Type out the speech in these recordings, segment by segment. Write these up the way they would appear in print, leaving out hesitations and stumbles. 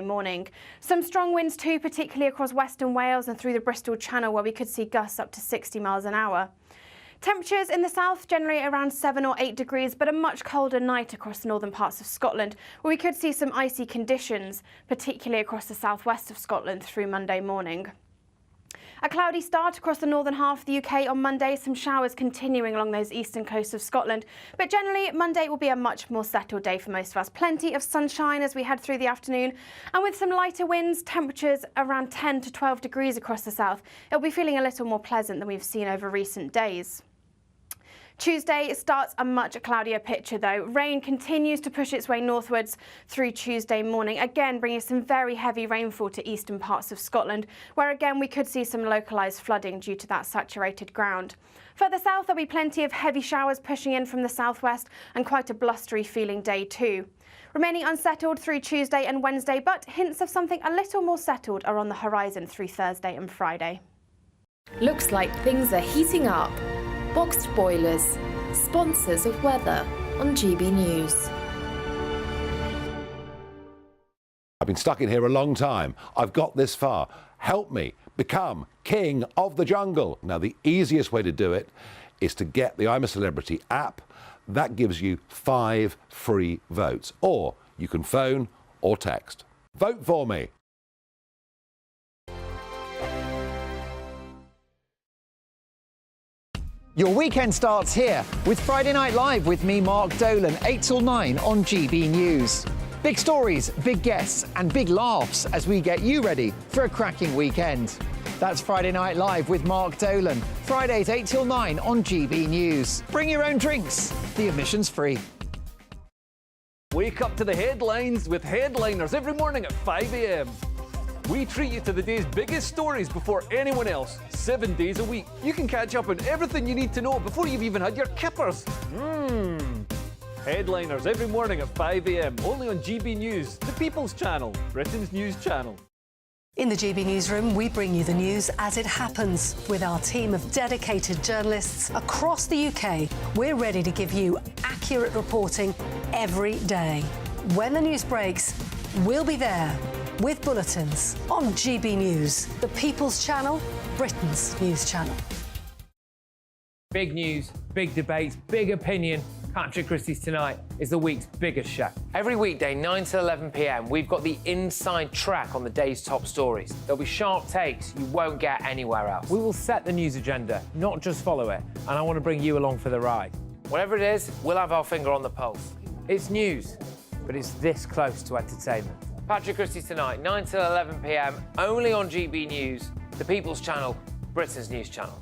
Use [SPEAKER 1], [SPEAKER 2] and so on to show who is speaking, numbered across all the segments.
[SPEAKER 1] morning. Some strong winds too, particularly across Western Wales and through the Bristol Channel, where we could see gusts up to 60 miles an hour. Temperatures in the south generally around 7 or 8 degrees, but a much colder night across the northern parts of Scotland, where we could see some icy conditions, particularly across the southwest of Scotland through Monday morning. A cloudy start across the northern half of the UK on Monday, some showers continuing along those eastern coasts of Scotland. But generally, Monday will be a much more settled day for most of us. Plenty of sunshine as we head through the afternoon. And with some lighter winds, temperatures around 10 to 12 degrees across the south, it'll be feeling a little more pleasant than we've seen over recent days. Tuesday starts a much cloudier picture though. Rain continues to push its way northwards through Tuesday morning, again bringing some very heavy rainfall to eastern parts of Scotland, where again we could see some localised flooding due to that saturated ground. Further south there'll be plenty of heavy showers pushing in from the southwest and quite a blustery feeling day too. Remaining unsettled through Tuesday and Wednesday, but hints of something a little more settled are on the horizon through Thursday and Friday.
[SPEAKER 2] Looks like things are heating up. Boxed boilers, sponsors of weather on GB News.
[SPEAKER 3] I've been stuck in here a long time. I've got this far. Help me become king of the jungle. Now, the easiest way to do it is to get the I'm a Celebrity app. That gives you 5 free votes. Or you can phone or text. Vote for me.
[SPEAKER 4] Your weekend starts here with Friday Night Live with me, Mark Dolan, 8 till 9 on GB News. Big stories, big guests and big laughs as we get you ready for a cracking weekend. That's Friday Night Live with Mark Dolan, Fridays 8 till 9 on GB News. Bring your own drinks, the admission's free.
[SPEAKER 5] Wake up to the headlines with Headliners every morning at 5 a.m. We treat you to the day's biggest stories before anyone else, 7 days a week. You can catch up on everything you need to know before you've even had your kippers. Headliners every morning at 5 a.m, only on GB News, the People's Channel, Britain's news channel.
[SPEAKER 6] In the GB Newsroom, we bring you the news as it happens. With our team of dedicated journalists across the UK, we're ready to give you accurate reporting every day. When the news breaks, we'll be there with bulletins on GB News, the People's Channel, Britain's news channel.
[SPEAKER 7] Big news, big debates, big opinion. Patrick Christys Tonight is the week's biggest show.
[SPEAKER 8] Every weekday, 9 to 11 p.m, we've got the inside track on the day's top stories. There'll be sharp takes you won't get anywhere else.
[SPEAKER 7] We will set the news agenda, not just follow it, and I want to bring you along for the ride.
[SPEAKER 8] Whatever it is, we'll have our finger on the pulse.
[SPEAKER 7] It's news, but it's this close to entertainment.
[SPEAKER 8] Patrick Christys Tonight, 9 till 11 p.m, only on GB News, the People's Channel, Britain's news channel.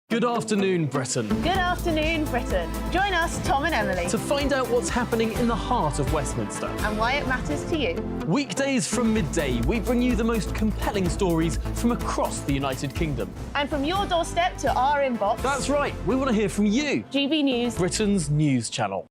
[SPEAKER 9] Good afternoon, Britain.
[SPEAKER 10] Good afternoon, Britain. Join us, Tom and Emily,
[SPEAKER 9] To find out what's happening in the heart of Westminster.
[SPEAKER 10] and why it matters to you.
[SPEAKER 9] Weekdays from midday, we bring you the most compelling stories from across the United Kingdom.
[SPEAKER 10] And from your doorstep to our inbox,
[SPEAKER 9] That's right, we want to hear from you,
[SPEAKER 10] GB News.
[SPEAKER 9] Britain's news channel.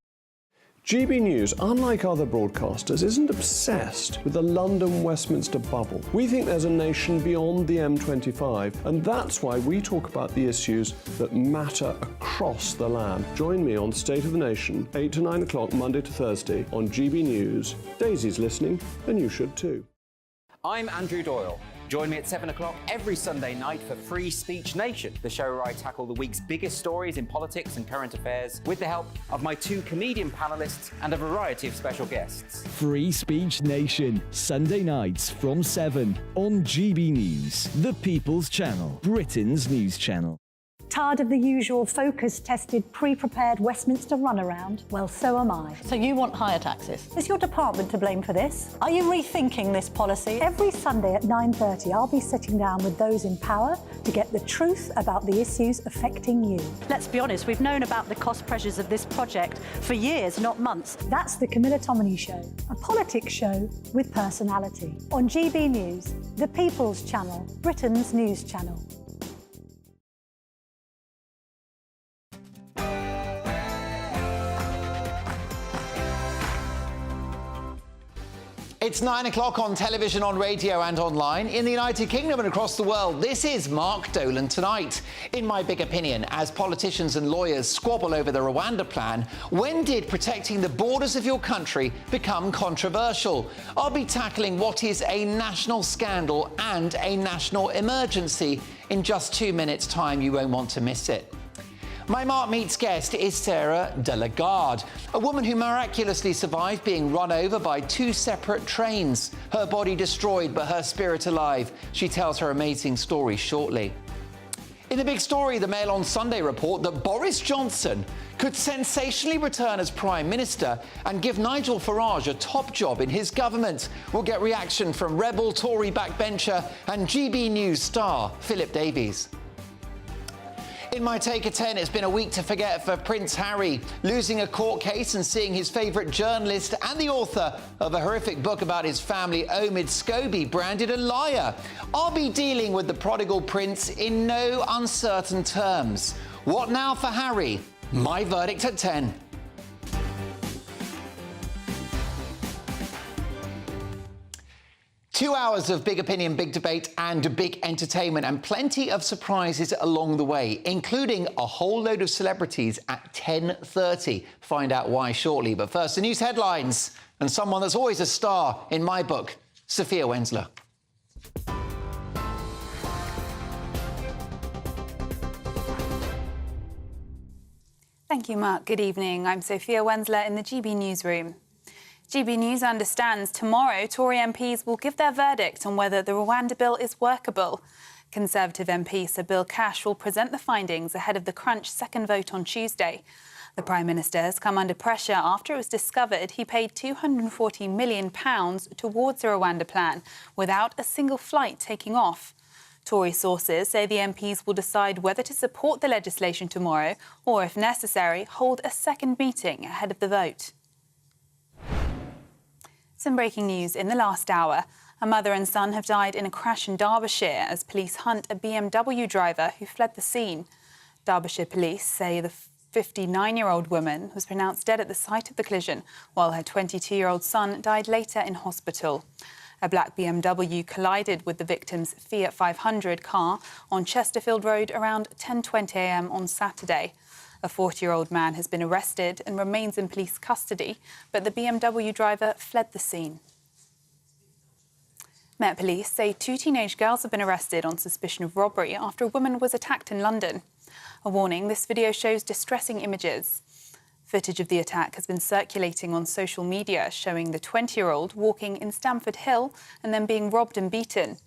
[SPEAKER 11] GB News, unlike other broadcasters, isn't obsessed with the London-Westminster bubble. We think there's a nation beyond the M25, and that's why we talk about the issues that matter across the land. Join me on State of the Nation, 8 to 9 o'clock, Monday to Thursday, on GB News. Daisy's listening, and you should too.
[SPEAKER 12] I'm Andrew Doyle. Join me at 7 o'clock every Sunday night for Free Speech Nation, the show where I tackle the week's biggest stories in politics and current affairs with the help of my 2 comedian panellists and a variety of special guests.
[SPEAKER 13] Free Speech Nation, Sunday nights from 7 on GB News, the People's Channel, Britain's news channel.
[SPEAKER 14] Tired of the usual focus-tested, pre-prepared Westminster runaround? Well, so am I.
[SPEAKER 10] So you want higher taxes?
[SPEAKER 14] Is your department to blame for this? Are you rethinking this policy? Every Sunday at 9:30, I'll be sitting down with those in power to get the truth about the issues affecting you.
[SPEAKER 15] Let's be honest, we've known about the cost pressures of this project for years, not months.
[SPEAKER 14] That's the Camilla Tominey Show, a politics show with personality. On GB News, the People's Channel, Britain's news channel.
[SPEAKER 4] It's 9 o'clock on television, on radio and online. In the United Kingdom and across the world, this is Mark Dolan Tonight. In my big opinion, as politicians and lawyers squabble over the Rwanda plan, when did protecting the borders of your country become controversial? I'll be tackling what is a national scandal and a national emergency in just 2 minutes' time. You won't want to miss it. My Mark Meets guest is Sarah de Lagarde, a woman who miraculously survived being run over by 2 separate trains. Her body destroyed, but her spirit alive. She tells her amazing story shortly. In the big story, the Mail on Sunday report that Boris Johnson could sensationally return as Prime Minister and give Nigel Farage a top job in his government. We'll get reaction from rebel Tory backbencher and GB News star Philip Davies. In my Take at 10, it's been a week to forget for Prince Harry, losing a court case and seeing his favourite journalist and the author of a horrific book about his family, Omid Scobie, branded a liar. I'll be dealing with the prodigal prince in no uncertain terms. What now for Harry? My verdict at 10. Two hours of big opinion, big debate and big entertainment, and plenty of surprises along the way, including a whole load of celebrities at 10:30. Find out why shortly. But first, the news headlines and someone that's always a star in my book, Sophia Wensler.
[SPEAKER 16] Thank you, Mark. Good evening. I'm Sophia Wensler in the GB newsroom. GB News understands tomorrow Tory MPs will give their verdict on whether the Rwanda bill is workable. Conservative MP Sir Bill Cash will present the findings ahead of the Crunch second vote on Tuesday. The Prime Minister has come under pressure after it was discovered he paid £240 million towards the Rwanda plan without a single flight taking off. Tory sources say the MPs will decide whether to support the legislation tomorrow or, if necessary, hold a second meeting ahead of the vote. Some breaking news in the last hour. A mother and son have died in a crash in Derbyshire as police hunt a BMW driver who fled the scene. Derbyshire police say the 59-year-old woman was pronounced dead at the site of the collision, while her 22-year-old son died later in hospital. A black BMW collided with the victim's Fiat 500 car on Chesterfield Road around 10:20 a.m. on Saturday. A 40-year-old man has been arrested and remains in police custody, but the BMW driver fled the scene. Met Police say 2 teenage girls have been arrested on suspicion of robbery after a woman was attacked in London. A warning, this video shows distressing images. Footage of the attack has been circulating on social media, showing the 20-year-old walking in Stamford Hill and then being robbed and beaten.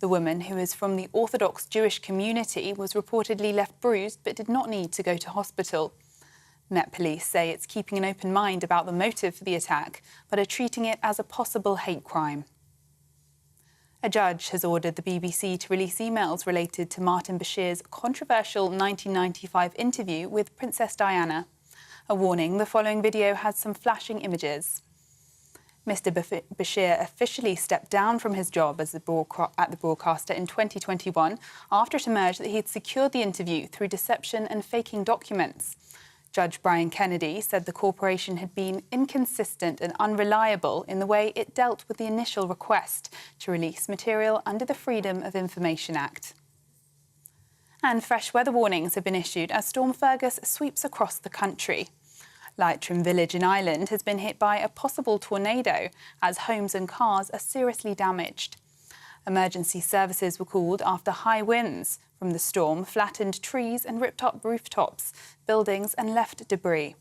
[SPEAKER 16] The woman, who is from the Orthodox Jewish community, was reportedly left bruised but did not need to go to hospital. Met Police say it's keeping an open mind about the motive for the attack, but are treating it as a possible hate crime. A judge has ordered the BBC to release emails related to Martin Bashir's controversial 1995 interview with Princess Diana. A warning, the following video has some flashing images. Mr. Bashir officially stepped down from his job at the broadcaster in 2021 after it emerged that he had secured the interview through deception and faking documents. Judge Brian Kennedy said the corporation had been inconsistent and unreliable in the way it dealt with the initial request to release material under the Freedom of Information Act. And fresh weather warnings have been issued as Storm Fergus sweeps across the country. Leitrim Village in Ireland has been hit by a possible tornado as homes and cars are seriously damaged. Emergency services were called after high winds from the storm flattened trees and ripped up rooftops, buildings and left debris.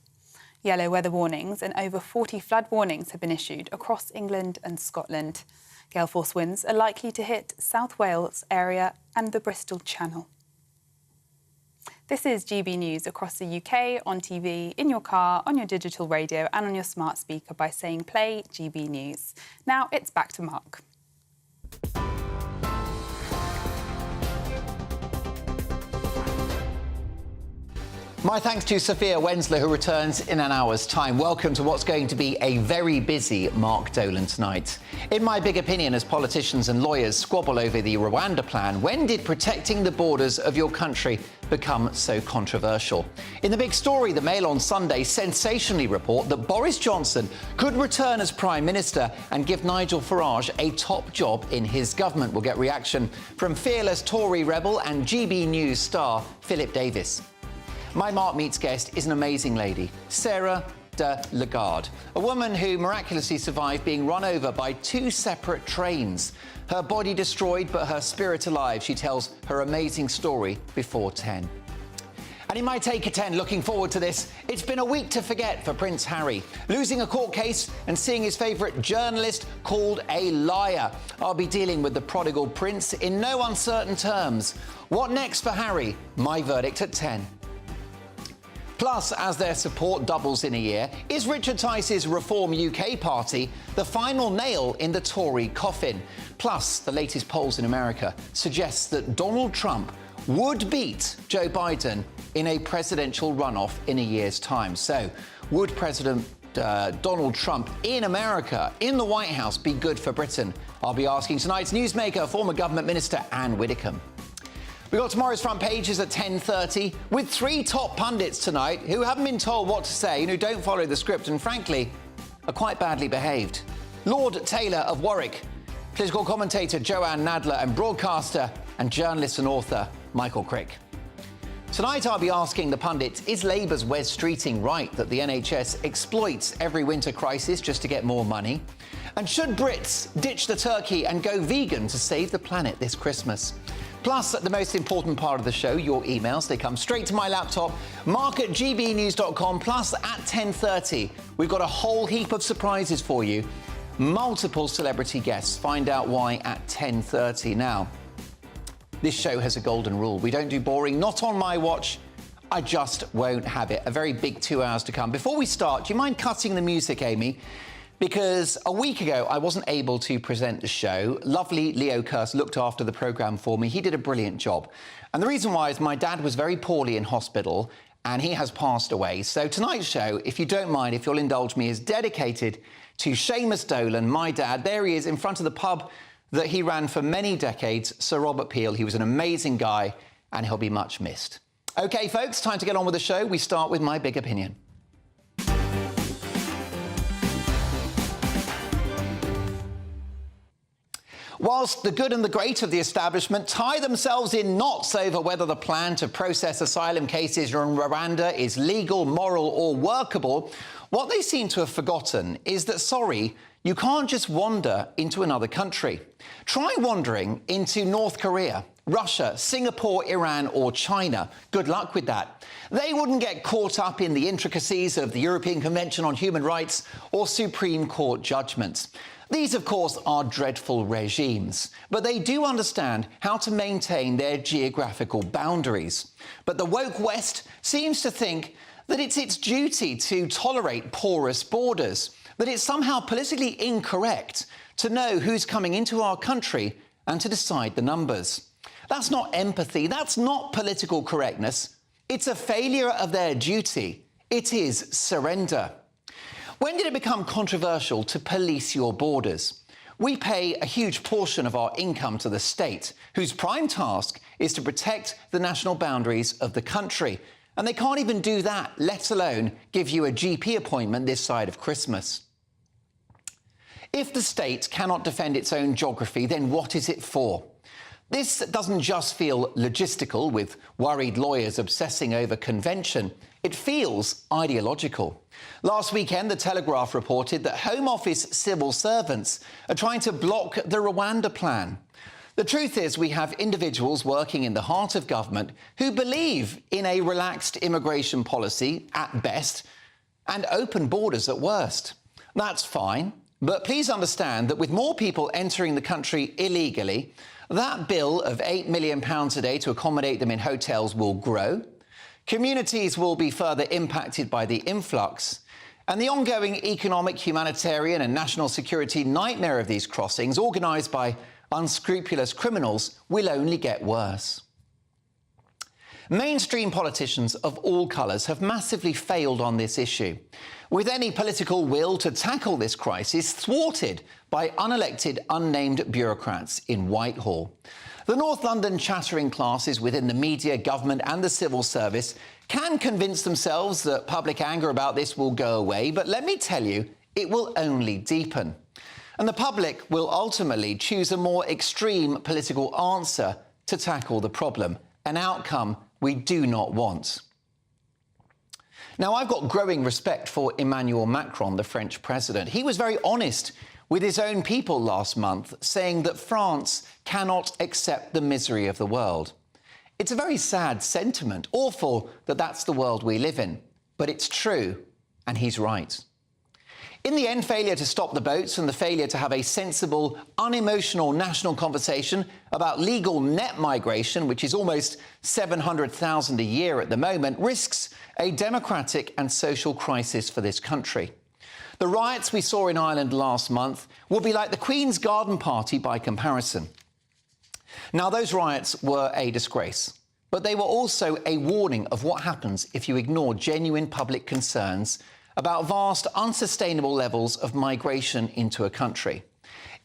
[SPEAKER 16] Yellow weather warnings and over 40 flood warnings have been issued across England and Scotland. Gale force winds are likely to hit South Wales area and the Bristol Channel. This is GB News across the UK, on TV, in your car, on your digital radio and on your smart speaker by saying play GB News. Now it's back to Mark.
[SPEAKER 4] My thanks to Sophia Wensler, who returns in an hour's time. Welcome to what's going to be a very busy Mark Dolan tonight. In my big opinion, as politicians and lawyers squabble over the Rwanda plan, when did protecting the borders of your country become so controversial? In the big story, the Mail on Sunday sensationally report that Boris Johnson could return as Prime Minister and give Nigel Farage a top job in his government. We'll get reaction from fearless Tory rebel and GBNews star Philip Davis. My Mark Meets guest is an amazing lady, Sarah de Lagarde, a woman who miraculously survived being run over by 2 separate trains. Her body destroyed, but her spirit alive. She tells her amazing story before 10. And in my Take at 10, looking forward to this, it's been a week to forget for Prince Harry. Losing a court case and seeing his favourite journalist called a liar. I'll be dealing with the prodigal prince in no uncertain terms. What next for Harry? My verdict at 10. Plus, as their support doubles in a year, is Richard Tice's Reform UK party the final nail in the Tory coffin? Plus, the latest polls in America suggest that Donald Trump would beat Joe Biden in a presidential runoff in a year's time. So, would President Donald Trump in America, in the White House, be good for Britain? I'll be asking tonight's newsmaker, former government minister Anne Widdecombe. We've got tomorrow's front pages at 10:30 with 3 top pundits tonight who haven't been told what to say and who don't follow the script and, frankly, are quite badly behaved. Lord Taylor of Warwick, political commentator Joanne Nadler, and broadcaster and journalist and author Michael Crick. Tonight I'll be asking the pundits, is Labour's Wes Streeting right that the NHS exploits every winter crisis just to get more money? And should Brits ditch the turkey and go vegan to save the planet this Christmas? Plus, the most important part of the show, your emails. They come straight to my laptop, mark@gbnews.com. Plus, at 10:30, we've got a whole heap of surprises for you. Multiple celebrity guests. Find out why at 10:30. Now, this show has a golden rule. We don't do boring, not on my watch. I just won't have it. A very big 2 hours to come. Before we start, do you mind cutting the music, Amy? Because a week ago, I wasn't able to present the show. Lovely Leo Kurse looked after the programme for me. He did a brilliant job. And the reason why is my dad was very poorly in hospital and he has passed away. So tonight's show, if you don't mind, if you'll indulge me, is dedicated to Seamus Dolan, my dad. There he is in front of the pub that he ran for many decades, Sir Robert Peel. He was an amazing guy and he'll be much missed. OK, folks, time to get on with the show. We start with my big opinion. Whilst the good and the great of the establishment tie themselves in knots over whether the plan to process asylum cases in Rwanda is legal, moral or workable, what they seem to have forgotten is that, sorry, you can't just wander into another country. Try wandering into North Korea, Russia, Singapore, Iran or China. Good luck with that. They wouldn't get caught up in the intricacies of the European Convention on Human Rights or Supreme Court judgments. These, of course, are dreadful regimes, but they do understand how to maintain their geographical boundaries. But the woke West seems to think that it's its duty to tolerate porous borders, that it's somehow politically incorrect to know who's coming into our country and to decide the numbers. That's not empathy, that's not political correctness. It's a failure of their duty. It is surrender. When did it become controversial to police your borders? We pay a huge portion of our income to the state, whose prime task is to protect the national boundaries of the country. And they can't even do that, let alone give you a GP appointment this side of Christmas. If the state cannot defend its own geography, then what is it for? This doesn't just feel logistical, with worried lawyers obsessing over convention. It feels ideological. Last weekend, The Telegraph reported that Home Office civil servants are trying to block the Rwanda plan. The truth is, we have individuals working in the heart of government who believe in a relaxed immigration policy at best and open borders at worst. That's fine, but please understand that with more people entering the country illegally, that bill of £8 million a day to accommodate them in hotels will grow. Communities will be further impacted by the influx, and the ongoing economic, humanitarian and national security nightmare of these crossings, organised by unscrupulous criminals, will only get worse. Mainstream politicians of all colours have massively failed on this issue, with any political will to tackle this crisis thwarted by unelected, unnamed bureaucrats in Whitehall. The North London chattering classes within the media, government and the civil service can convince themselves that public anger about this will go away, but let me tell you, it will only deepen. And the public will ultimately choose a more extreme political answer to tackle the problem, an outcome we do not want. Now, I've got growing respect for Emmanuel Macron, the French president. He was very honest with his own people last month, saying that France cannot accept the misery of the world. It's a very sad sentiment, awful that that's the world we live in. But it's true, and he's right. In the end, failure to stop the boats and the failure to have a sensible, unemotional national conversation about legal net migration, which is almost 700,000 a year at the moment, risks a democratic and social crisis for this country. The riots we saw in Ireland last month will be like the Queen's Garden Party by comparison. Now, those riots were a disgrace, but they were also a warning of what happens if you ignore genuine public concerns about vast, unsustainable levels of migration into a country.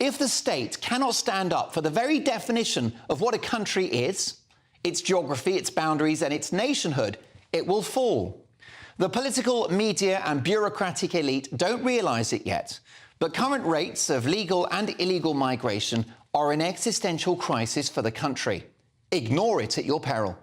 [SPEAKER 4] If the state cannot stand up for the very definition of what a country is, its geography, its boundaries and its nationhood, it will fall. The political, media and bureaucratic elite don't realise it yet, but current rates of legal and illegal migration are an existential crisis for the country. Ignore it at your peril.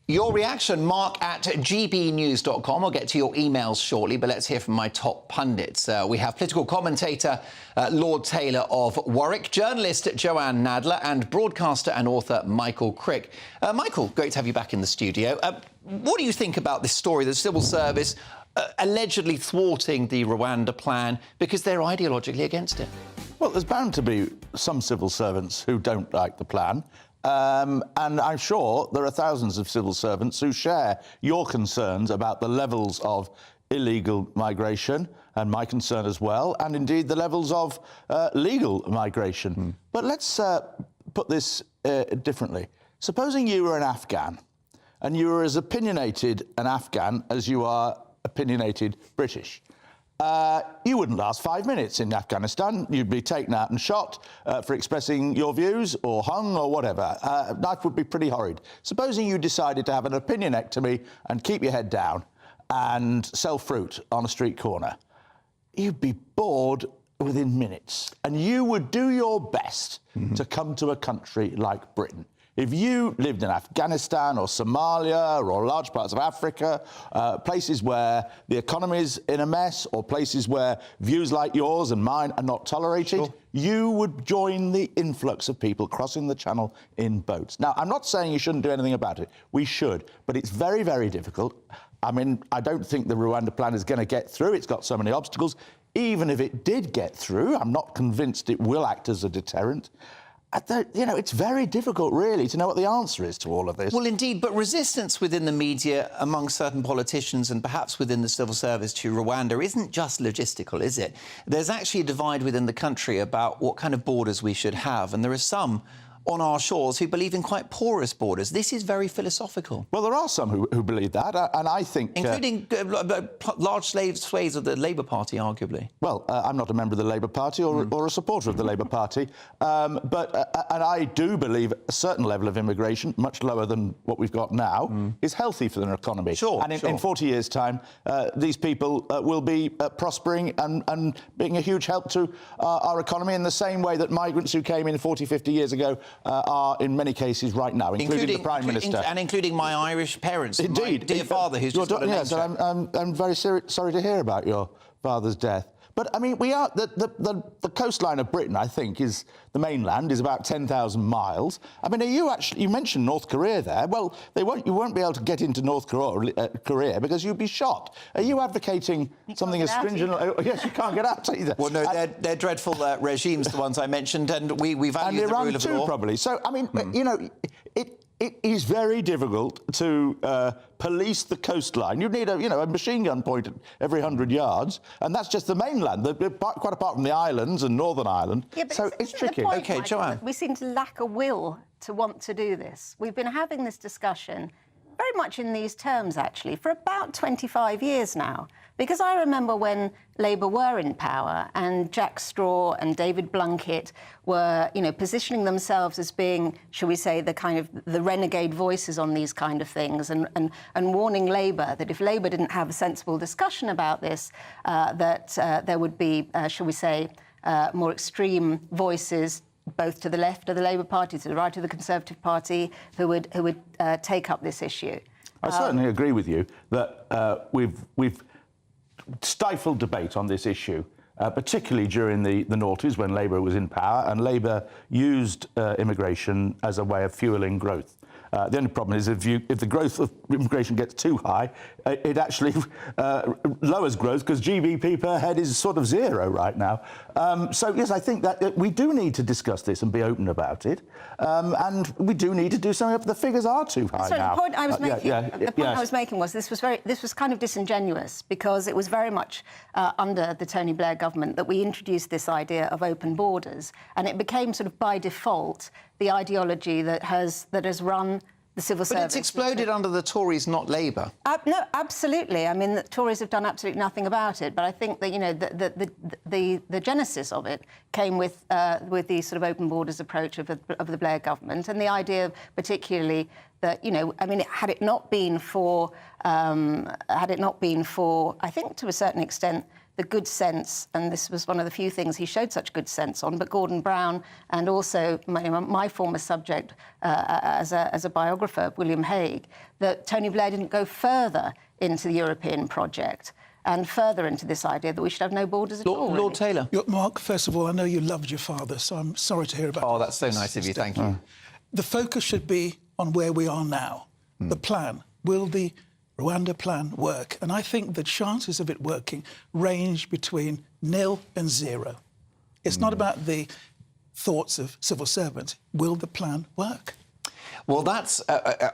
[SPEAKER 4] Your reaction, mark@gbnews.com. I'll get to your emails shortly, but let's hear from my top pundits. We have political commentator Lord Taylor of Warwick, journalist Joanne Nadler, and broadcaster and author Michael Crick. Michael, great to have you back in the studio. What do you think about this story, the civil service allegedly thwarting the Rwanda plan because they're ideologically against it?
[SPEAKER 17] Well, there's bound to be some civil servants who don't like the plan. And I'm sure there are thousands of civil servants who share your concerns about the levels of illegal migration, and my concern as well, and indeed the levels of legal migration. But let's put this differently. Supposing you were an Afghan, and you were as opinionated an Afghan as you are opinionated British. You wouldn't last 5 minutes in Afghanistan. You'd be taken out and shot for expressing your views, or hung, or whatever. Life would be pretty horrid. Supposing you decided to have an opinionectomy and keep your head down and sell fruit on a street corner, you'd be bored within minutes. And you would do your best to come to a country like Britain. If you lived in Afghanistan or Somalia or large parts of Africa, places where the economy's in a mess, or places where views like yours and mine are not tolerated, you would join the influx of people crossing the channel in boats. Now, I'm not saying you shouldn't do anything about it. We should. But it's very, very difficult. I mean, I don't think the Rwanda plan is going to get through. It's got so many obstacles. Even if it did get through, I'm not convinced it will act as a deterrent. You know, it's very difficult, really, to know what the answer is to all of this.
[SPEAKER 4] Well, indeed, but resistance within the media, among certain politicians and perhaps within the civil service to Rwanda isn't just logistical, is it? There's actually a divide within the country about what kind of borders we should have, and there are some on our shores who believe in quite porous borders. This is very philosophical.
[SPEAKER 17] Well, there are some who believe that, and I think...
[SPEAKER 4] Including large swathes of the Labour Party, arguably.
[SPEAKER 17] Well, I'm not a member of the Labour Party or a supporter of the Labour Party, and I do believe a certain level of immigration, much lower than what we've got now, is healthy for an economy. And in 40 years' time, these people will be prospering and being a huge help to our economy in the same way that migrants who came in 40, 50 years ago are in many cases right now, including the Prime Minister.
[SPEAKER 4] And including my Irish parents.
[SPEAKER 17] Indeed.
[SPEAKER 4] My dear father, who's just got a name check.
[SPEAKER 17] I'm very sorry to hear about your father's death. But, I mean, we are... The coastline of Britain, I think, is... The mainland is about 10,000 miles. I mean, are you actually... You mentioned North Korea there. Well, you won't be able to get into North Korea because you'd be shot. Are you advocating something as stringent... Yes, you can't get out either.
[SPEAKER 4] Well, no, they're dreadful regimes, the ones I mentioned, and we value the rule of law.
[SPEAKER 17] And Iran too, probably. So, I mean, you know, it is very difficult to police the coastline. You need a machine gun pointed every 100 yards, and that's just the mainland, quite apart from the islands and Northern Ireland.
[SPEAKER 18] Yeah, but
[SPEAKER 17] so it's tricky.
[SPEAKER 18] Point,
[SPEAKER 17] OK,
[SPEAKER 18] Michael,
[SPEAKER 17] Joanne.
[SPEAKER 18] we seem to lack a will to want to do this. We've been having this discussion very much in these terms, actually, for about 25 years now. Because I remember when Labour were in power and Jack Straw and David Blunkett were, positioning themselves as being, shall we say, the renegade voices on these kind of things and warning Labour that if Labour didn't have a sensible discussion about this, there would be, shall we say, more extreme voices both to the left of the Labour Party, to the right of the Conservative Party, who would take up this issue.
[SPEAKER 17] I certainly agree with you that we've stifled debate on this issue, particularly during the noughties when Labour was in power, and Labour used immigration as a way of fuelling growth. The only problem is if the growth of immigration gets too high, it actually lowers growth because GDP per head is sort of zero right now. So, yes, I think that we do need to discuss this and be open about it. And we do need to do something, but the figures are too high now.
[SPEAKER 18] The point I was making, I was making was this was kind of disingenuous because it was very much under the Tony Blair government that we introduced this idea of open borders, and it became sort of by default the ideology that has run the civil service.
[SPEAKER 19] But it's exploded under the Tories, not Labour.
[SPEAKER 18] No, absolutely. I mean, the Tories have done absolutely nothing about it. But I think that the genesis of it came with the sort of open borders approach of the Blair government, and the idea, particularly that I mean, had it not been for, I think to a certain extent, the good sense, and this was one of the few things he showed such good sense on, but Gordon Brown and also my former subject as a biographer, William Hague, that Tony Blair didn't go further into the European project and further into this idea that we should have no borders at all.
[SPEAKER 19] Lord Taylor.
[SPEAKER 20] Mark, first of all, I know you loved your father, so I'm sorry to hear about
[SPEAKER 19] Oh, that's so nice of you, thank you.
[SPEAKER 20] The focus should be on where we are now. The plan. Will the Rwanda plan work? And I think the chances of it working range between 0 and 0. It's not about the thoughts of civil servants. Will the plan work?
[SPEAKER 19] Well, that's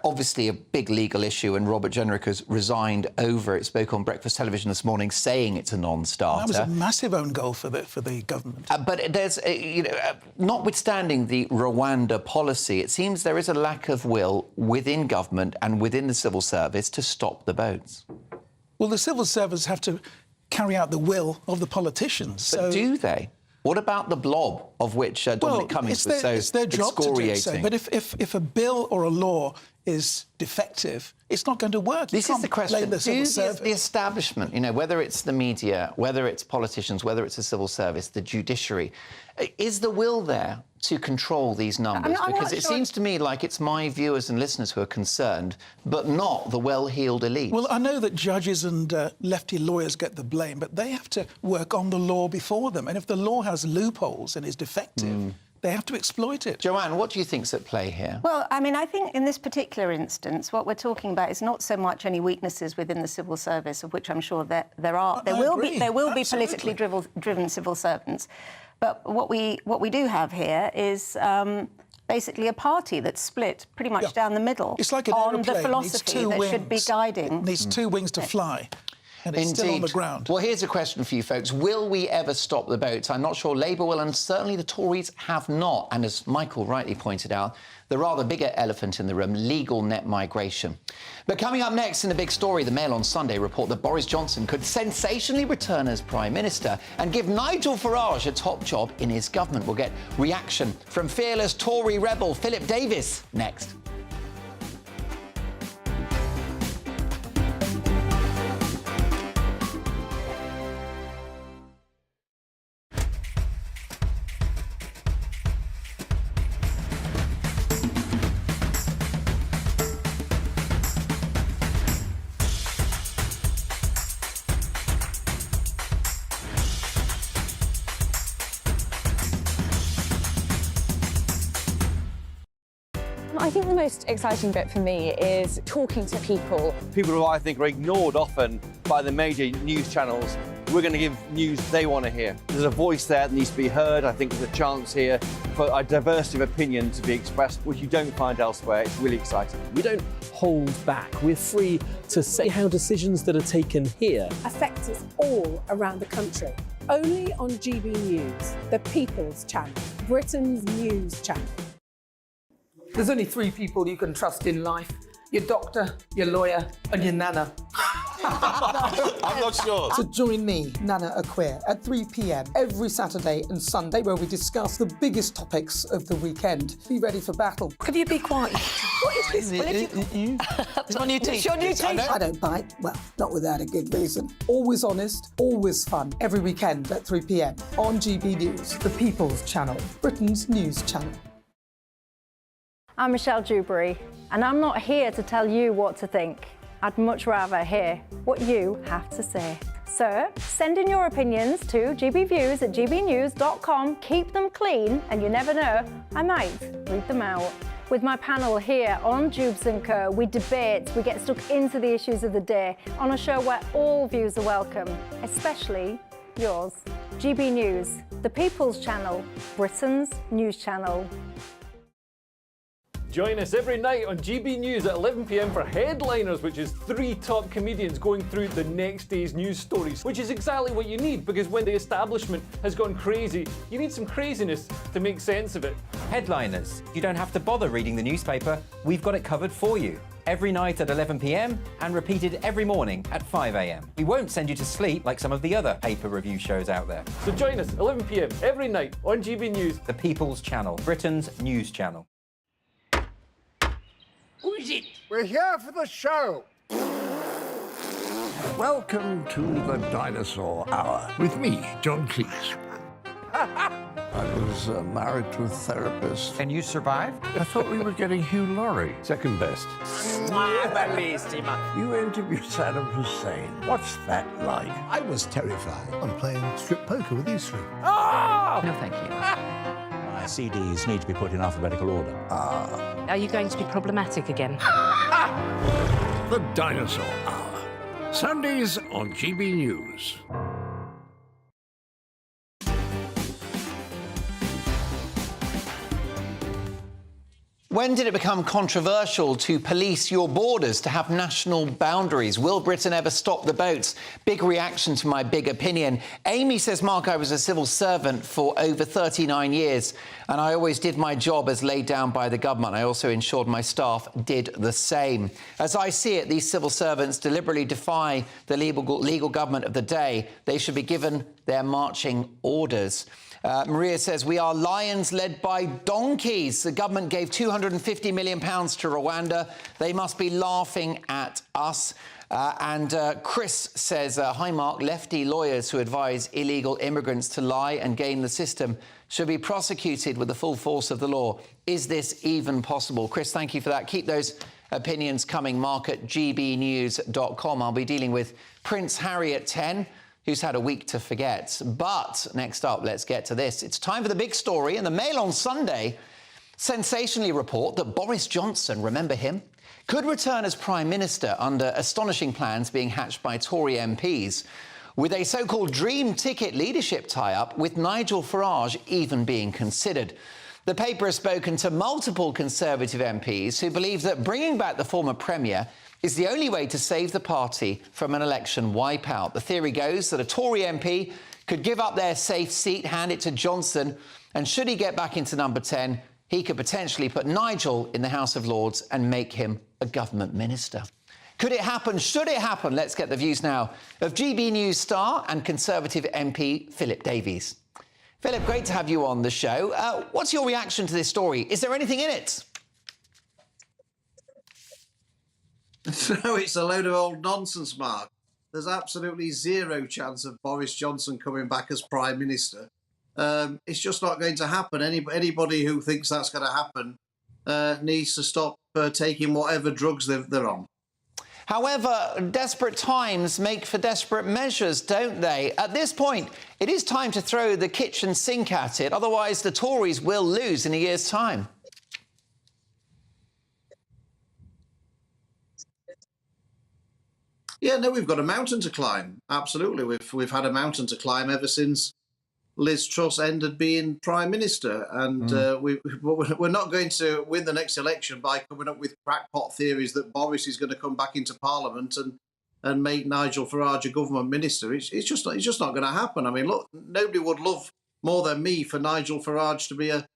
[SPEAKER 19] obviously a big legal issue, and Robert Jenrick has resigned over it. Spoke on Breakfast Television this morning saying it's a non-starter.
[SPEAKER 20] That was a massive own goal for the government.
[SPEAKER 19] But there's, notwithstanding the Rwanda policy, it seems there is a lack of will within government and within the civil service to stop the boats.
[SPEAKER 20] Well, the civil servants have to carry out the will of the politicians.
[SPEAKER 19] But do they? What about the blob of which Dominic Cummings was so
[SPEAKER 20] it's their job
[SPEAKER 19] excoriating?
[SPEAKER 20] To do so. But if a bill or a law is defective, it's not going to work.
[SPEAKER 19] This is the question.
[SPEAKER 20] The
[SPEAKER 19] the establishment, whether it's the media, whether it's politicians, whether it's the civil service, the judiciary, is the will there to control these numbers? Because it seems to me like it's my viewers and listeners who are concerned, but not the well-heeled elite.
[SPEAKER 20] Well, I know that judges and lefty lawyers get the blame, but they have to work on the law before them. And if the law has loopholes and is defective, they have to exploit it.
[SPEAKER 19] Joanne, what do you think's at play here?
[SPEAKER 18] Well, I mean, I think in this particular instance, what we're talking about is not so much any weaknesses within the civil service, of which I'm sure there are. There will be politically driven civil servants. But what we do have here is basically a party that's split pretty much down the middle.
[SPEAKER 20] It's like an
[SPEAKER 18] on the
[SPEAKER 20] aeroplane.
[SPEAKER 18] philosophy that should be guiding.
[SPEAKER 20] It needs two wings to fly. And it's still on the ground.
[SPEAKER 19] Well, here's a question for you folks. Will we ever stop the boats? I'm not sure Labour will, and certainly the Tories have not. And as Michael rightly pointed out, the rather bigger elephant in the room, legal net migration. But coming up next in a big story, the Mail on Sunday report that Boris Johnson could sensationally return as Prime Minister and give Nigel Farage a top job in his government. We'll get reaction from fearless Tory rebel Philip Davis next.
[SPEAKER 21] I think the most exciting bit for me is talking to people.
[SPEAKER 22] People who I think are ignored often by the major news channels. We're going to give news they want to hear. There's a voice there that needs to be heard. I think there's a chance here for for a diversity of opinion to be expressed, which you don't find elsewhere. It's really exciting.
[SPEAKER 9] We don't hold back. We're free to say how decisions that are taken here
[SPEAKER 1] affect us all around the country. Only on GB News, the People's Channel, Britain's news channel.
[SPEAKER 2] There's only 3 people you can trust in life: your doctor, your lawyer, and your nana.
[SPEAKER 17] I'm not sure.
[SPEAKER 2] So join me, Nana Aquare, at 3 p.m. every Saturday and Sunday, where we discuss the biggest topics of the weekend. Be ready for battle. Could you be quiet?
[SPEAKER 1] What is this?
[SPEAKER 2] It's my new teeth.
[SPEAKER 1] It's your new teeth.
[SPEAKER 2] I don't bite. Well, not without a good reason. Always honest, always fun. Every weekend at 3 p.m. on GB News, the People's Channel, Britain's news channel.
[SPEAKER 15] I'm Michelle Dewberry, and I'm not here to tell you what to think. I'd much rather hear what you have to say. So send in your opinions to gbviews@gbnews.com. Keep them clean, and you never know, I might read them out. With my panel here on Jubes & Co, we debate, we get stuck into the issues of the day on a show where all views are welcome, especially yours. GB News, the People's Channel, Britain's news channel.
[SPEAKER 5] Join us every night on GB News at 11 p.m. for Headliners, which is 3 top comedians going through the next day's news stories, which is exactly what you need, because when the establishment has gone crazy, you need some craziness to make sense of it.
[SPEAKER 12] Headliners. You don't have to bother reading the newspaper. We've got it covered for you. Every night at 11 p.m. and repeated every morning at 5 a.m. We won't send you to sleep like some of the other paper review shows out there.
[SPEAKER 5] So join us 11 p.m. every night on GB News,
[SPEAKER 12] the People's Channel, Britain's news channel.
[SPEAKER 23] Who is it? We're here for the show. Welcome to the Dinosaur Hour with me, John Cleese. I was married to a therapist.
[SPEAKER 12] And you survived?
[SPEAKER 23] I thought we were getting Hugh Laurie.
[SPEAKER 3] Second best.
[SPEAKER 23] You interviewed Saddam Hussein. What's that like? I was terrified. I'm playing strip poker with these 3.
[SPEAKER 12] Oh!
[SPEAKER 19] No, thank you.
[SPEAKER 24] My CDs need to be put in alphabetical order.
[SPEAKER 25] Are you going to be problematic again?
[SPEAKER 23] The Dinosaur Hour. Sundays on GB News.
[SPEAKER 19] When did it become controversial to police your borders, to have national boundaries? Will Britain ever stop the boats? Big reaction to my big opinion. Amy says, Mark, I was a civil servant for over 39 years, and I always did my job as laid down by the government. I also ensured my staff did the same. As I see it, these civil servants deliberately defy the legal government of the day. They should be given their marching orders. Maria says, we are lions led by donkeys. The government gave £250 million to Rwanda. They must be laughing at us. And Chris says, hi, Mark, lefty lawyers who advise illegal immigrants to lie and game the system should be prosecuted with the full force of the law. Is this even possible? Chris, thank you for that. Keep those opinions coming. Mark at gbnews.com. I'll be dealing with Prince Harry at 10. Who's had a week to forget. But next up, let's get to this. It's time for the big story. And the Mail on Sunday sensationally report that Boris Johnson, remember him, could return as Prime Minister under astonishing plans being hatched by Tory MPs, with a so-called dream ticket leadership tie-up with Nigel Farage even being considered. The paper has spoken to multiple Conservative MPs who believe that bringing back the former Premier is the only way to save the party from an election wipeout. The theory goes that a Tory MP could give up their safe seat, hand it to Johnson, and should he get back into number 10, he could potentially put Nigel in the House of Lords and make him a government minister. Could it happen? Should it happen? Let's get the views now of GB News star and Conservative MP Philip Davies. Philip, great to have you on the show. What's your reaction to this story? Is there anything in it?
[SPEAKER 26] No, it's a load of old nonsense, Mark. There's absolutely zero chance of Boris Johnson coming back as Prime Minister. It's just not going to happen. Anybody who thinks that's going to happen needs to stop taking whatever drugs they're on.
[SPEAKER 19] However, desperate times make for desperate measures, don't they? At this point, it is time to throw the kitchen sink at it. Otherwise, the Tories will lose in a year's time.
[SPEAKER 26] Yeah, no, we've got a mountain to climb. Absolutely. We've had a mountain to climb ever since Liz Truss ended being Prime Minister. And we're not going to win the next election by coming up with crackpot theories that Boris is going to come back into Parliament and make Nigel Farage a government minister. It's just not going to happen. I mean, look, nobody would love more than me for Nigel Farage to be a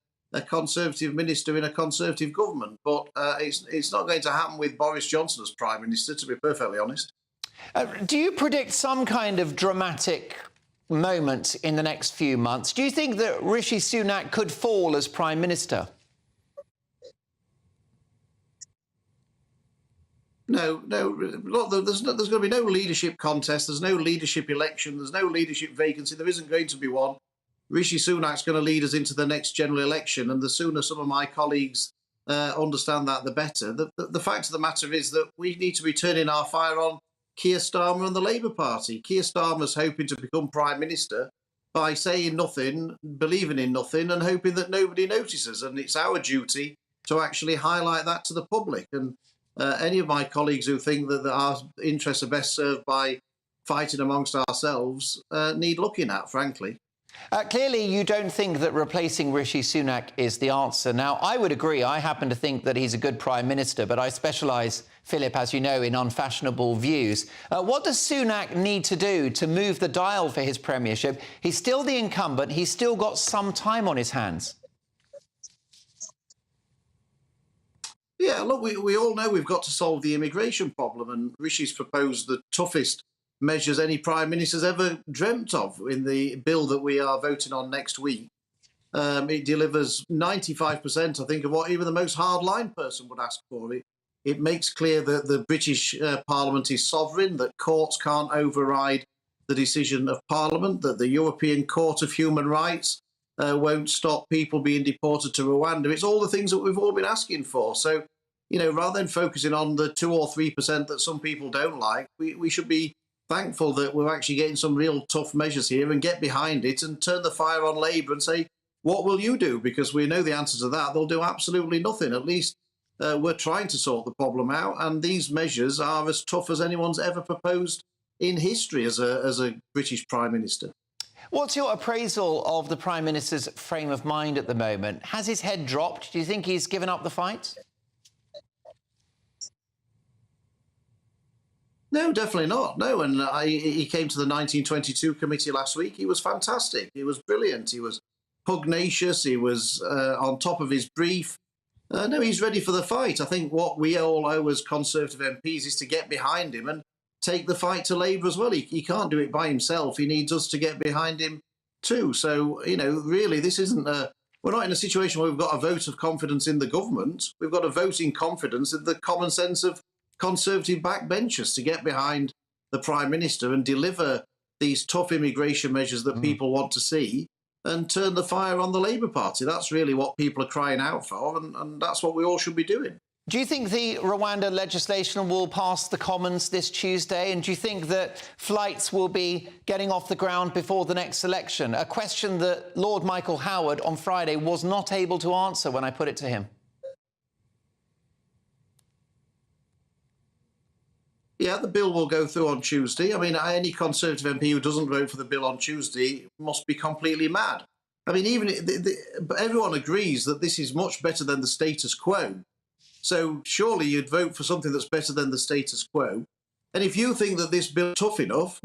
[SPEAKER 26] Conservative minister in a Conservative government. But it's not going to happen with Boris Johnson as Prime Minister, to be perfectly honest.
[SPEAKER 19] Do you predict some kind of dramatic moment in the next few months? Do you think that Rishi Sunak could fall as Prime Minister?
[SPEAKER 26] No. Look, there's going to be no leadership contest. There's no leadership election. There's no leadership vacancy. There isn't going to be one. Rishi Sunak's going to lead us into the next general election, and the sooner some of my colleagues understand that, the better. The fact of the matter is that we need to be turning our fire on Keir Starmer and the Labour Party. Keir Starmer's hoping to become Prime Minister by saying nothing, believing in nothing, and hoping that nobody notices. And it's our duty to actually highlight that to the public. And any of my colleagues who think that our interests are best served by fighting amongst ourselves need looking at, frankly.
[SPEAKER 19] Clearly, you don't think that replacing Rishi Sunak is the answer. Now, I would agree. I happen to think that he's a good Prime Minister, but I specialise, Philip, as you know, in unfashionable views. What does Sunak need to do to move the dial for his premiership? He's still the incumbent. He's still got some time on his hands.
[SPEAKER 26] Yeah, look, we all know we've got to solve the immigration problem, and Rishi's proposed the toughest measures any Prime Minister's ever dreamt of in the bill that we are voting on next week. It delivers 95%, I think, of what even the most hardline person would ask for. It makes clear that the British Parliament is sovereign, that courts can't override the decision of Parliament, that the European Court of Human Rights won't stop people being deported to Rwanda. It's all the things that we've all been asking for. So, you know, rather than focusing on the 2 or 3% that some people don't like, we should be thankful that we're actually getting some real tough measures here and get behind it and turn the fire on Labour and say, what will you do? Because we know the answer to that. They'll do absolutely nothing. At least we're trying to sort the problem out. And these measures are as tough as anyone's ever proposed in history as a British Prime Minister.
[SPEAKER 19] What's your appraisal of the Prime Minister's frame of mind at the moment? Has his head dropped? Do you think he's given up the fight?
[SPEAKER 26] No, definitely not. No, and he came to the 1922 committee last week. He was fantastic. He was brilliant. He was pugnacious. He was on top of his brief. No, he's ready for the fight. I think what we all owe as Conservative MPs is to get behind him and take the fight to Labour as well. He can't do it by himself. He needs us to get behind him too. So, you know, really, this isn't we're not in a situation where we've got a vote of confidence in the government. We've got a vote in confidence in the common sense of Conservative backbenchers to get behind the Prime Minister and deliver these tough immigration measures that people want to see and turn the fire on the Labour Party. That's really what people are crying out for, and that's what we all should be doing.
[SPEAKER 19] Do you think the Rwanda legislation will pass the Commons this Tuesday? And do you think that flights will be getting off the ground before the next election? A question that Lord Michael Howard on Friday was not able to answer when I put it to him.
[SPEAKER 26] Yeah, the bill will go through on Tuesday. I mean, any Conservative MP who doesn't vote for the bill on Tuesday must be completely mad. I mean, even everyone agrees that this is much better than the status quo. So surely you'd vote for something that's better than the status quo. And if you think that this bill is tough enough...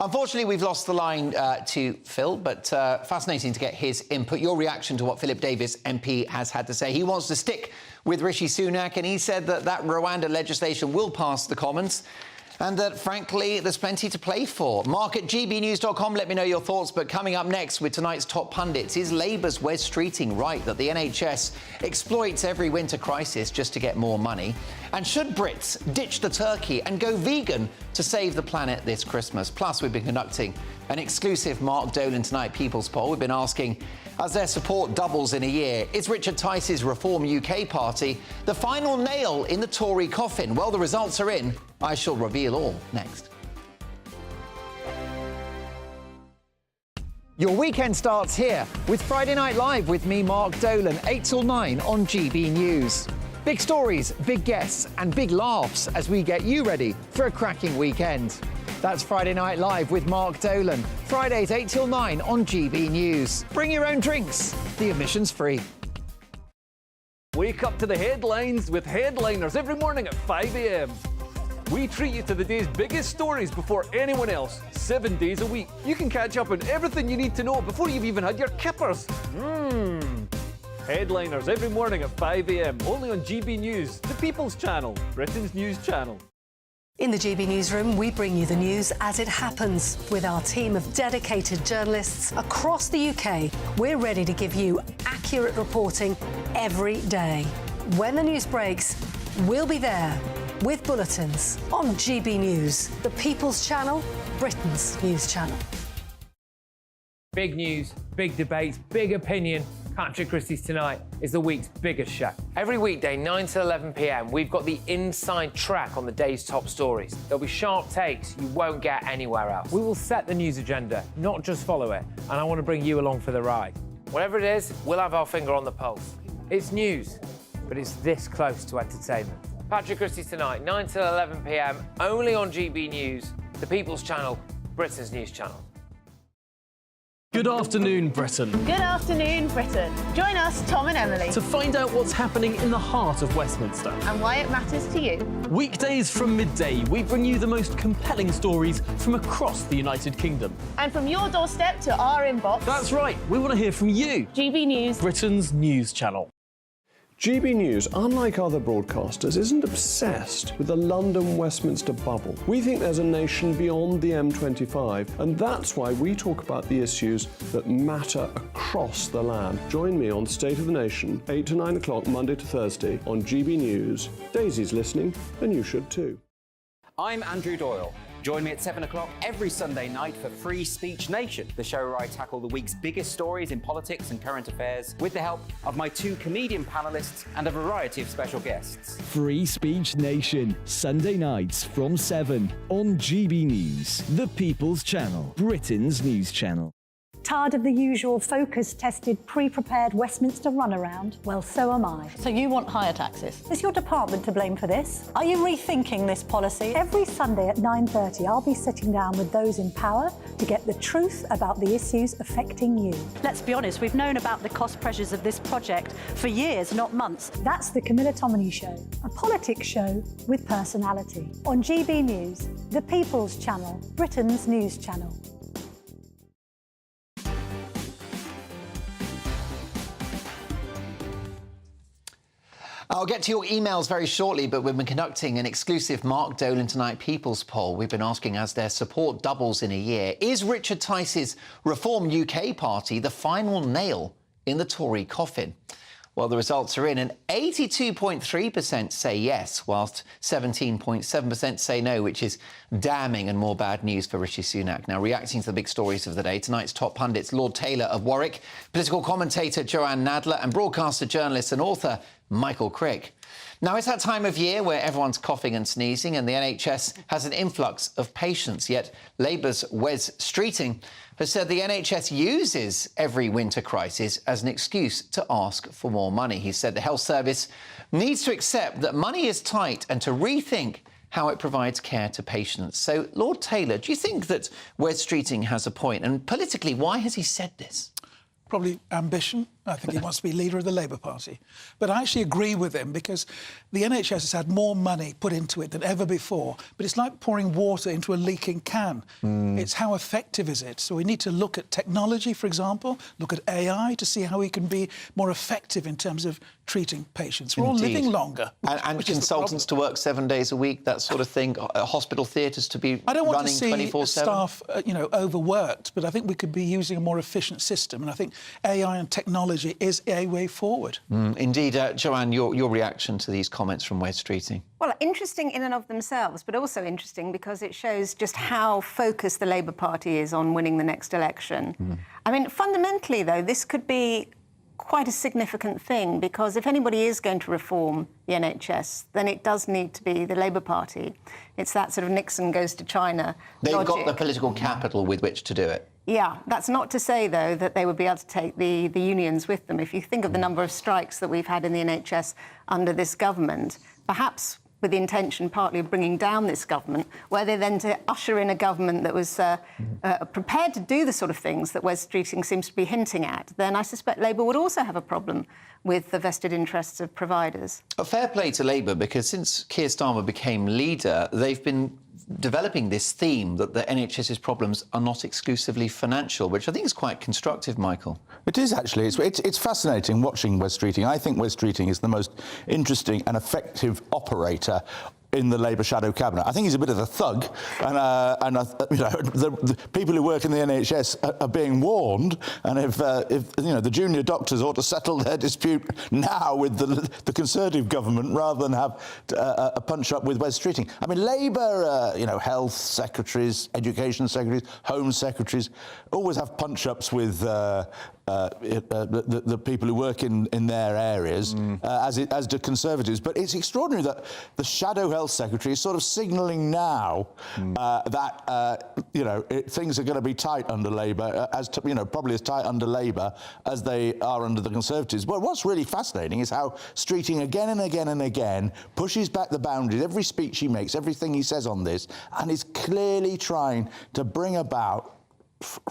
[SPEAKER 19] Unfortunately, we've lost the line to Phil, but fascinating to get his input. Your reaction to what Philip Davis MP has had to say. He wants to stick with Rishi Sunak, and he said that Rwanda legislation will pass the Commons, and that, frankly, there's plenty to play for. Mark at gbnews.com, let me know your thoughts. But coming up next with tonight's top pundits, is Labour's Wes Streeting right that the NHS exploits every winter crisis just to get more money? And should Brits ditch the turkey and go vegan to save the planet this Christmas? Plus, we've been conducting an exclusive Mark Dolan Tonight People's Poll. We've been asking, as their support doubles in a year, is Richard Tice's Reform UK party the final nail in the Tory coffin? Well, the results are in. I shall reveal all next. Your weekend starts here with Friday Night Live with me, Mark Dolan, 8 till 9 on GB News.
[SPEAKER 4] Big stories, big guests and big laughs as we get you ready for a cracking weekend. That's Friday Night Live with Mark Dolan. Fridays 8 till 9 on GB News. Bring your own drinks. The admission's free.
[SPEAKER 5] Wake up to the headlines with headliners every morning at 5 a.m. We treat you to the day's biggest stories before anyone else, 7 days a week. You can catch up on everything you need to know before you've even had your kippers. Headliners every morning at 5 a.m. only on GB News, the People's Channel, Britain's news channel.
[SPEAKER 6] In the GB Newsroom, we bring you the news as it happens. With our team of dedicated journalists across the UK, we're ready to give you accurate reporting every day. When the news breaks, we'll be there with bulletins on GB News, the People's Channel, Britain's news channel.
[SPEAKER 7] Big news, big debates, big opinion. Patrick Christys Tonight is the week's biggest show.
[SPEAKER 8] Every weekday, 9 to 11 p.m, we've got the inside track on the day's top stories. There'll be sharp takes you won't get anywhere else.
[SPEAKER 7] We will set the news agenda, not just follow it, and I want to bring you along for the ride.
[SPEAKER 8] Whatever it is, we'll have our finger on the pulse.
[SPEAKER 7] It's news, but it's this close to entertainment.
[SPEAKER 8] Patrick Christys Tonight, 9 to 11 p.m, only on GB News, the People's Channel, Britain's news channel.
[SPEAKER 9] Good afternoon, Britain.
[SPEAKER 10] Good afternoon, Britain. Join us, Tom and Emily,
[SPEAKER 9] To find out what's happening in the heart of Westminster.
[SPEAKER 10] and why it matters to you.
[SPEAKER 9] Weekdays from midday, we bring you the most compelling stories from across the United Kingdom.
[SPEAKER 10] And from your doorstep to our inbox.
[SPEAKER 9] That's right, we want to hear from you.
[SPEAKER 10] GB News,
[SPEAKER 9] Britain's news channel.
[SPEAKER 11] GB News, unlike other broadcasters, isn't obsessed with the London-Westminster bubble. We think there's a nation beyond the M25, and that's why we talk about the issues that matter across the land. Join me on State of the Nation, 8 to 9 o'clock, Monday to Thursday, on GB News. Daisy's listening, and you should too.
[SPEAKER 12] I'm Andrew Doyle. Join me at 7 o'clock every Sunday night for Free Speech Nation, the show where I tackle the week's biggest stories in politics and current affairs with the help of my two comedian panellists and a variety of special guests.
[SPEAKER 13] Free Speech Nation, Sunday nights from 7 on GB News, the People's Channel, Britain's news channel.
[SPEAKER 14] Tired of the usual focus-tested, pre-prepared Westminster runaround? Well, so am I.
[SPEAKER 27] So you want higher taxes?
[SPEAKER 14] Is your department to blame for this? Are you rethinking this policy? Every Sunday at 9:30, I'll be sitting down with those in power to get the truth about the issues affecting you.
[SPEAKER 27] Let's be honest, we've known about the cost pressures of this project for years, not months.
[SPEAKER 14] That's the Camilla Tominey Show, a politics show with personality. On GB News, the People's Channel, Britain's news channel.
[SPEAKER 19] I'll get to your emails very shortly, but we've been conducting an exclusive Mark Dolan Tonight People's Poll. We've been asking, as their support doubles in a year, is Richard Tice's Reform UK party the final nail in the Tory coffin? Well, the results are in, and 82.3% say yes, whilst 17.7% say no, which is damning and more bad news for Rishi Sunak. Now, reacting to the big stories of the day, tonight's top pundits, Lord Taylor of Warwick, political commentator Joanne Nadler, and broadcaster, journalist and author Michael Crick. Now, it's that time of year where everyone's coughing and sneezing and the NHS has an influx of patients, yet Labour's Wes Streeting has said the NHS uses every winter crisis as an excuse to ask for more money. He said the health service needs to accept that money is tight and to rethink how it provides care to patients. So, Lord Taylor, do you think that Wes Streeting has a point? And politically, why has he said this?
[SPEAKER 20] Probably ambition. I think he wants to be leader of the Labour Party. But I actually agree with him because the NHS has had more money put into it than ever before. But it's like pouring water into a leaking can. It's how effective is it? So we need to look at technology, for example, look at AI to see how we can be more effective in terms of treating patients. We're all living longer.
[SPEAKER 19] And consultants to work 7 days a week, that sort of thing, hospital theatres to be
[SPEAKER 20] I don't want
[SPEAKER 19] running
[SPEAKER 20] to see
[SPEAKER 19] 24/7?
[SPEAKER 20] Staff, overworked, but I think we could be using a more efficient system. And I think AI and technology is a way forward.
[SPEAKER 19] Indeed. Joanne, your reaction to these comments from Wes Streeting?
[SPEAKER 18] Well, interesting in and of themselves, but also interesting because it shows just how focused the Labour Party is on winning the next election. I mean, fundamentally, though, this could be quite a significant thing because if anybody is going to reform the NHS, then it does need to be the Labour Party. It's that sort of Nixon goes to China
[SPEAKER 19] They've
[SPEAKER 18] logic.
[SPEAKER 19] got the political capital with which to do it.
[SPEAKER 18] Yeah, that's not to say, though, that they would be able to take the unions with them. If you think of the number of strikes that we've had in the NHS under this government, perhaps with the intention partly of bringing down this government, were they then to usher in a government that was prepared to do the sort of things that Wes Streeting seems to be hinting at, then I suspect Labour would also have a problem with the vested interests of providers.
[SPEAKER 19] A fair play to Labour, because since Keir Starmer became leader, they've been developing this theme that the NHS's problems are not exclusively financial, which I think is quite constructive, Michael.
[SPEAKER 24] It is, actually. It's fascinating watching Wes Streeting. I think Wes Streeting is the most interesting and effective operator in the Labour shadow cabinet. I think he's a bit of a thug, and you know, the people who work in the NHS are being warned, and if you know, the junior doctors ought to settle their dispute now with the Conservative government rather than have a punch-up with Wes Streeting. I mean, Labour, you know, health secretaries, education secretaries, home secretaries, always have punch-ups with the people who work in their areas, as do Conservatives. But it's extraordinary that the shadow health secretary is sort of signalling now that you know, things are going to be tight under Labour, you know, probably as tight under Labour as they are under the Conservatives. But what's really fascinating is how Streeting again and again and again pushes back the boundaries. Every speech he makes, everything he says on this, and is clearly trying to bring about,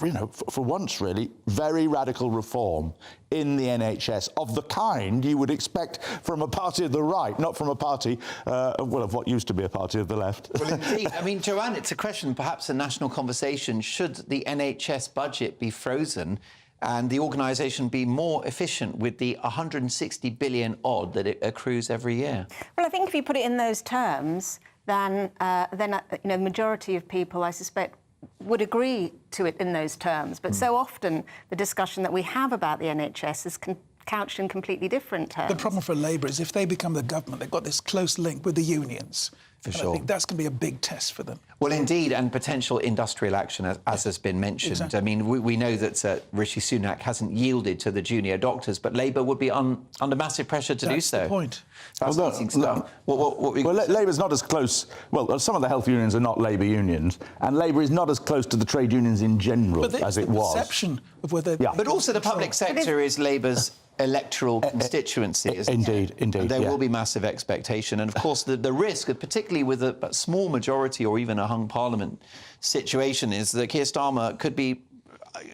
[SPEAKER 24] you know, for once really, very radical reform in the NHS of the kind you would expect from a party of the right, not from a party, well, of what used to be a party of the left.
[SPEAKER 19] Well, indeed. I mean, Joanne, it's a question, perhaps a national conversation. Should the NHS budget be frozen and the organisation be more efficient with the 160 billion odd that it accrues every year?
[SPEAKER 18] Well, I think if you put it in those terms, then you know, the majority of people, I suspect, would agree to it in those terms. But so often the discussion that we have about the NHS is couched in completely different terms.
[SPEAKER 20] The problem for Labour is if they become the government, they've got this close link with the unions.
[SPEAKER 19] For
[SPEAKER 20] and
[SPEAKER 19] sure.
[SPEAKER 20] I think that's going to be a big test for them.
[SPEAKER 19] Well, indeed, and potential industrial action, as has been mentioned.
[SPEAKER 20] Exactly.
[SPEAKER 19] I mean, we know that Rishi Sunak hasn't yielded to the junior doctors, but Labour would be under massive pressure to do so.
[SPEAKER 20] That's the point.
[SPEAKER 19] Fascinating stuff.
[SPEAKER 24] Well, Labour's not as close. Well, some of the health unions are not Labour unions, and Labour is not as close to the trade unions in general as it was.
[SPEAKER 20] Perception of whether.
[SPEAKER 19] Yeah. But also the public sector is Labour's electoral constituency, isn't it?
[SPEAKER 24] Indeed.
[SPEAKER 19] And there will be massive expectation. And, of course, the risk, particularly with a small majority or even a hung parliament situation, is that Keir Starmer could be,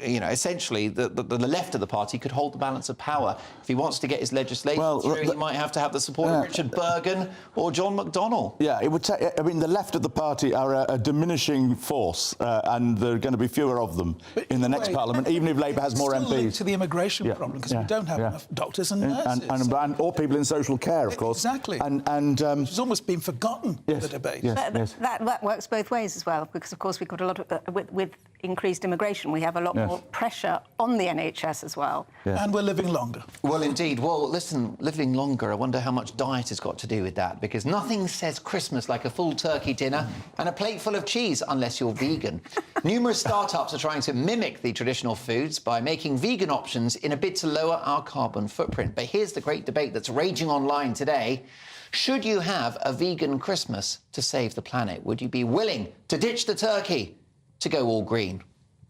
[SPEAKER 19] you know, essentially the left of the party could hold the balance of power. If he wants to get his legislation through, he might have to have the support of Richard Bergen or John McDonnell.
[SPEAKER 24] Yeah, it would take. I mean, the left of the party are a diminishing force, and there are going to be fewer of them in the next parliament, even if Labour has more
[SPEAKER 20] Still
[SPEAKER 24] MPs.
[SPEAKER 20] linked to the immigration problem, because we don't have enough doctors and nurses.
[SPEAKER 24] And or people in social care, of course.
[SPEAKER 20] Exactly.
[SPEAKER 24] And
[SPEAKER 20] it's almost been forgotten in the debate.
[SPEAKER 18] That works both ways as well, because, of course, we've got a lot of, with increased immigration, we have a lot more pressure on the NHS as well.
[SPEAKER 20] And we're living longer.
[SPEAKER 19] Well, indeed. Well, listen, living longer, I wonder how much diet has got to do with that, because nothing says Christmas like a full turkey dinner and a plate full of cheese, unless you're vegan. Numerous startups are trying to mimic the traditional foods by making vegan options in a bid to lower our carbon footprint. But here's the great debate that's raging online today. Should you have a vegan Christmas to save the planet? Would you be willing to ditch the turkey to go all green?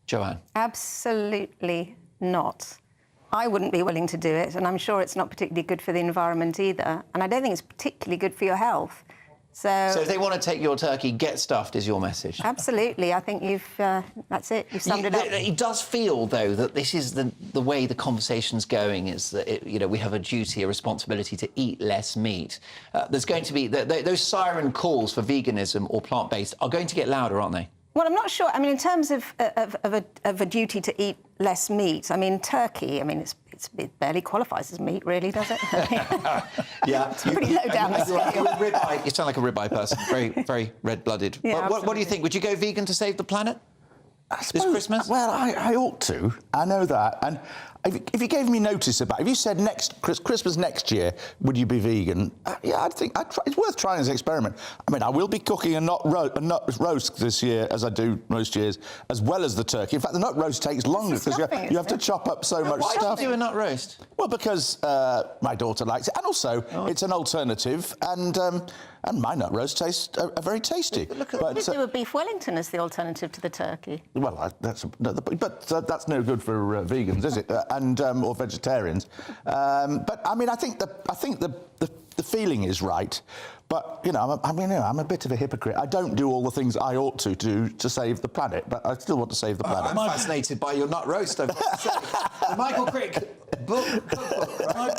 [SPEAKER 19] Joanne?
[SPEAKER 18] Absolutely not. I wouldn't be willing to do it, and I'm sure it's not particularly good for the environment either, and I don't think it's particularly good for your health. So
[SPEAKER 19] if they want to take your turkey, get stuffed is your message.
[SPEAKER 18] Absolutely. I think that's it. You've summed it up.
[SPEAKER 19] It does feel, though, that this is the way the conversation's going, is that, you know, we have a duty, a responsibility to eat less meat. There's going to be... those siren calls for veganism or plant-based are going to get louder, aren't they?
[SPEAKER 18] Well, I'm not sure. I mean, in terms of a duty to eat less meat, I mean, turkey, I mean, it barely qualifies as meat, really, does it?
[SPEAKER 19] Yeah.
[SPEAKER 18] It's pretty low down the scale.
[SPEAKER 19] You sound like a ribeye person, very, very red-blooded.
[SPEAKER 18] Yeah,
[SPEAKER 19] what do you think? Would you go vegan to save the planet this Christmas?
[SPEAKER 24] Well, I ought to. I know that. And if you gave me notice about it, if you said Christmas next year, would you be vegan? Yeah, I'd think it's worth trying as an experiment. I mean, I will be cooking a nut roast this year, as I do most years, as well as the turkey. In fact, the nut roast takes longer because you have to chop up so much stuff.
[SPEAKER 19] Why do you do a nut roast?
[SPEAKER 24] Well, because my daughter likes it, and also it's an alternative, and And my nut roast tastes are very tasty.
[SPEAKER 18] Look at do a beef Wellington as the alternative to the turkey.
[SPEAKER 24] Well, that's no good for vegans, is it? Or vegetarians. But I mean, I think the feeling is right. But you know, I'm a bit of a hypocrite. I don't do all the things I ought to do to save the planet, but I still want to save the planet.
[SPEAKER 19] I'm fascinated by your nut roast. I've got to say. The Michael Crick book.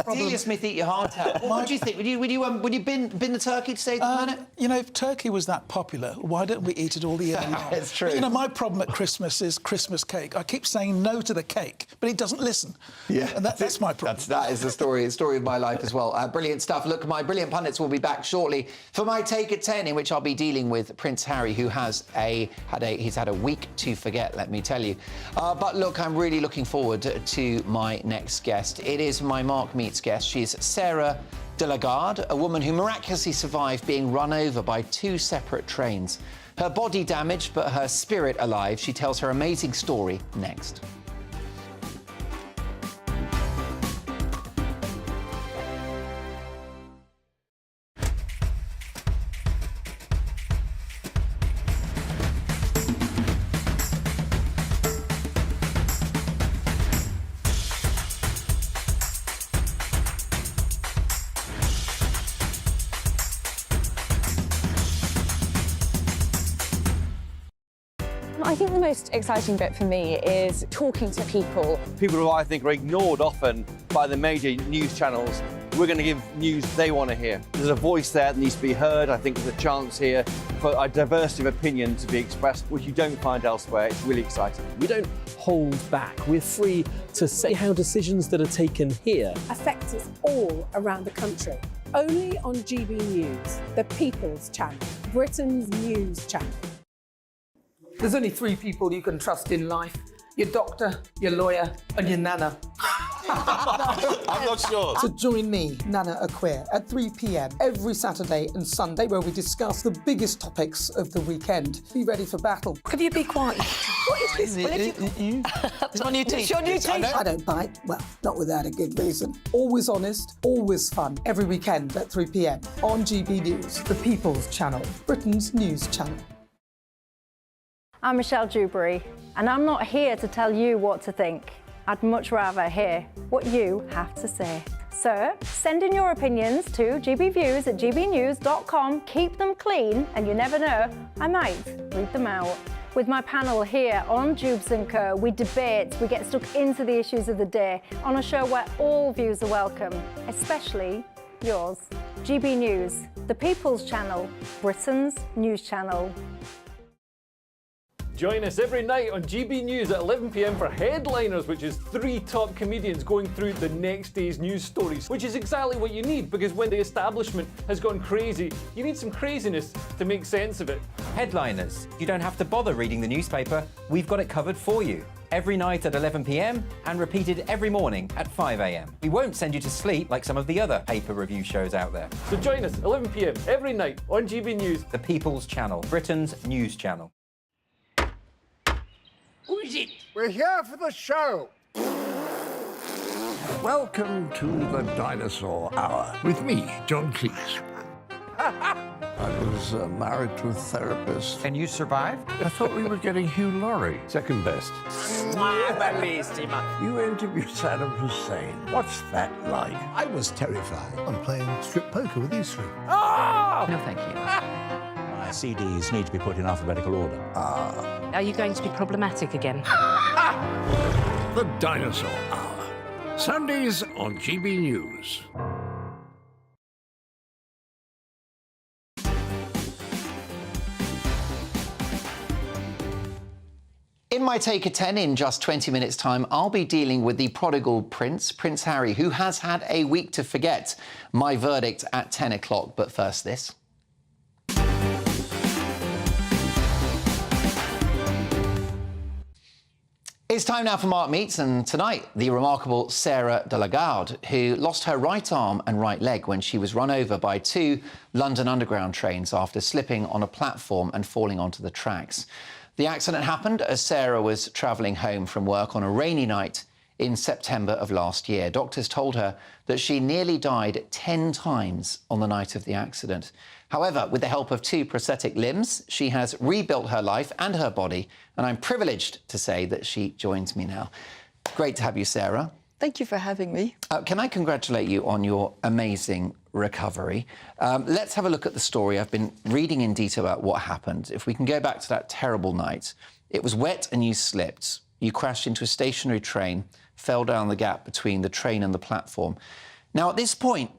[SPEAKER 19] Delia Smith, eat your heart out. What do you think? Would you bin the turkey to save the planet?
[SPEAKER 20] You know, if turkey was that popular, why don't we eat it all the year long?
[SPEAKER 19] It's true.
[SPEAKER 20] But, you know, my problem at Christmas is Christmas cake. I keep saying no to the cake, but it doesn't listen.
[SPEAKER 19] Yeah,
[SPEAKER 20] and that's my problem.
[SPEAKER 19] That is the story of my life as well. Brilliant stuff. Look, my brilliant pundits will be back shortly for my Take at 10, in which I'll be dealing with Prince Harry, who has he's had a week to forget, let me tell you. But look, I'm really looking forward to my next guest. It is my Mark Meets guest. She's Sarah de Lagarde, a woman who miraculously survived being run over by 2 separate trains. Her body damaged, but her spirit alive. She tells her amazing story next.
[SPEAKER 1] I think the most exciting bit for me is talking to people.
[SPEAKER 2] People who I think are ignored often by the major news channels. We're going to give news they want to hear. There's a voice there that needs to be heard. I think there's a chance here for a diversity of opinion to be expressed, which you don't find elsewhere. It's really exciting.
[SPEAKER 9] We don't hold back. We're free to say how decisions that are taken here
[SPEAKER 15] affect us all around the country. Only on GB News, the People's Channel, Britain's news channel.
[SPEAKER 16] There's only 3 people you can trust in life. Your doctor, your lawyer, and your nana.
[SPEAKER 24] I'm not sure.
[SPEAKER 16] So join me, Nana Aquare, at 3 p.m. every Saturday and Sunday, where we discuss the biggest topics of the weekend. Be ready for battle.
[SPEAKER 15] Could you be quiet? What is this?
[SPEAKER 16] It's my new teeth.
[SPEAKER 15] It's your new teeth.
[SPEAKER 16] I don't bite. Well, not without a good reason. Always honest, always fun. Every weekend at 3 p.m. on GB News, the People's Channel, Britain's news channel.
[SPEAKER 17] I'm Michelle Dewberry, and I'm not here to tell you what to think. I'd much rather hear what you have to say. So, send in your opinions to gbviews@gbnews.com. Keep them clean, and you never know, I might read them out. With my panel here on Jubes & Co, we debate, we get stuck into the issues of the day on a show where all views are welcome, especially yours. GB News, the People's Channel, Britain's news channel.
[SPEAKER 5] Join us every night on GB News at 11 p.m. for Headliners, which is 3 top comedians going through the next day's news stories, which is exactly what you need, because when the establishment has gone crazy, you need some craziness to make sense of it.
[SPEAKER 12] Headliners. You don't have to bother reading the newspaper. We've got it covered for you. Every night at 11 p.m. and repeated every morning at 5 a.m. We won't send you to sleep like some of the other paper review shows out there.
[SPEAKER 5] So join us 11 p.m. every night on GB News.
[SPEAKER 12] The People's Channel, Britain's news channel.
[SPEAKER 23] Who is it? We're here for the show. Welcome to the Dinosaur Hour with me, John Cleese. I was married to a therapist.
[SPEAKER 12] And you survived?
[SPEAKER 23] I thought we were getting Hugh Laurie.
[SPEAKER 3] Second best.
[SPEAKER 23] You interviewed Saddam Hussein. What's that like?
[SPEAKER 21] I was terrified. I'm playing strip poker with these 3.
[SPEAKER 12] Oh! No, thank you.
[SPEAKER 22] My CDs need to be put in alphabetical order.
[SPEAKER 25] Are you going to be problematic again?
[SPEAKER 23] The Dinosaur Hour. Sundays on GB News.
[SPEAKER 19] In my Take at 10, in just 20 minutes' time, I'll be dealing with the prodigal prince, Prince Harry, who has had a week to forget. My verdict at 10 o'clock, but first this. It's time now for Mark Meets, and tonight, the remarkable Sarah de Lagarde, who lost her right arm and right leg when she was run over by 2 London Underground trains after slipping on a platform and falling onto the tracks. The accident happened as Sarah was travelling home from work on a rainy night in September of last year. Doctors told her that she nearly died 10 times on the night of the accident. However, with the help of 2 prosthetic limbs, she has rebuilt her life and her body, and I'm privileged to say that she joins me now. Great to have you, Sarah.
[SPEAKER 4] Thank you for having me.
[SPEAKER 19] Can I congratulate you on your amazing recovery? Let's have a look at the story. I've been reading in detail about what happened. If we can go back to that terrible night, it was wet and you slipped. You crashed into a stationary train, fell down the gap between the train and the platform. Now, at this point,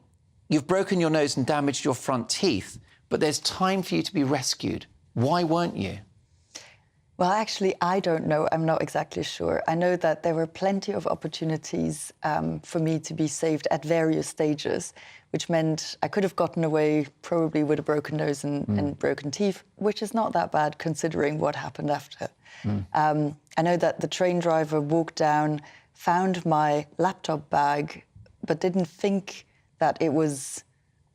[SPEAKER 19] you've broken your nose and damaged your front teeth, but there's time for you to be rescued. Why weren't you?
[SPEAKER 4] Well, actually, I don't know. I'm not exactly sure. I know that there were plenty of opportunities for me to be saved at various stages, which meant I could have gotten away probably with a broken nose and broken teeth, which is not that bad considering what happened after. I know that the train driver walked down, found my laptop bag, but didn't think that it was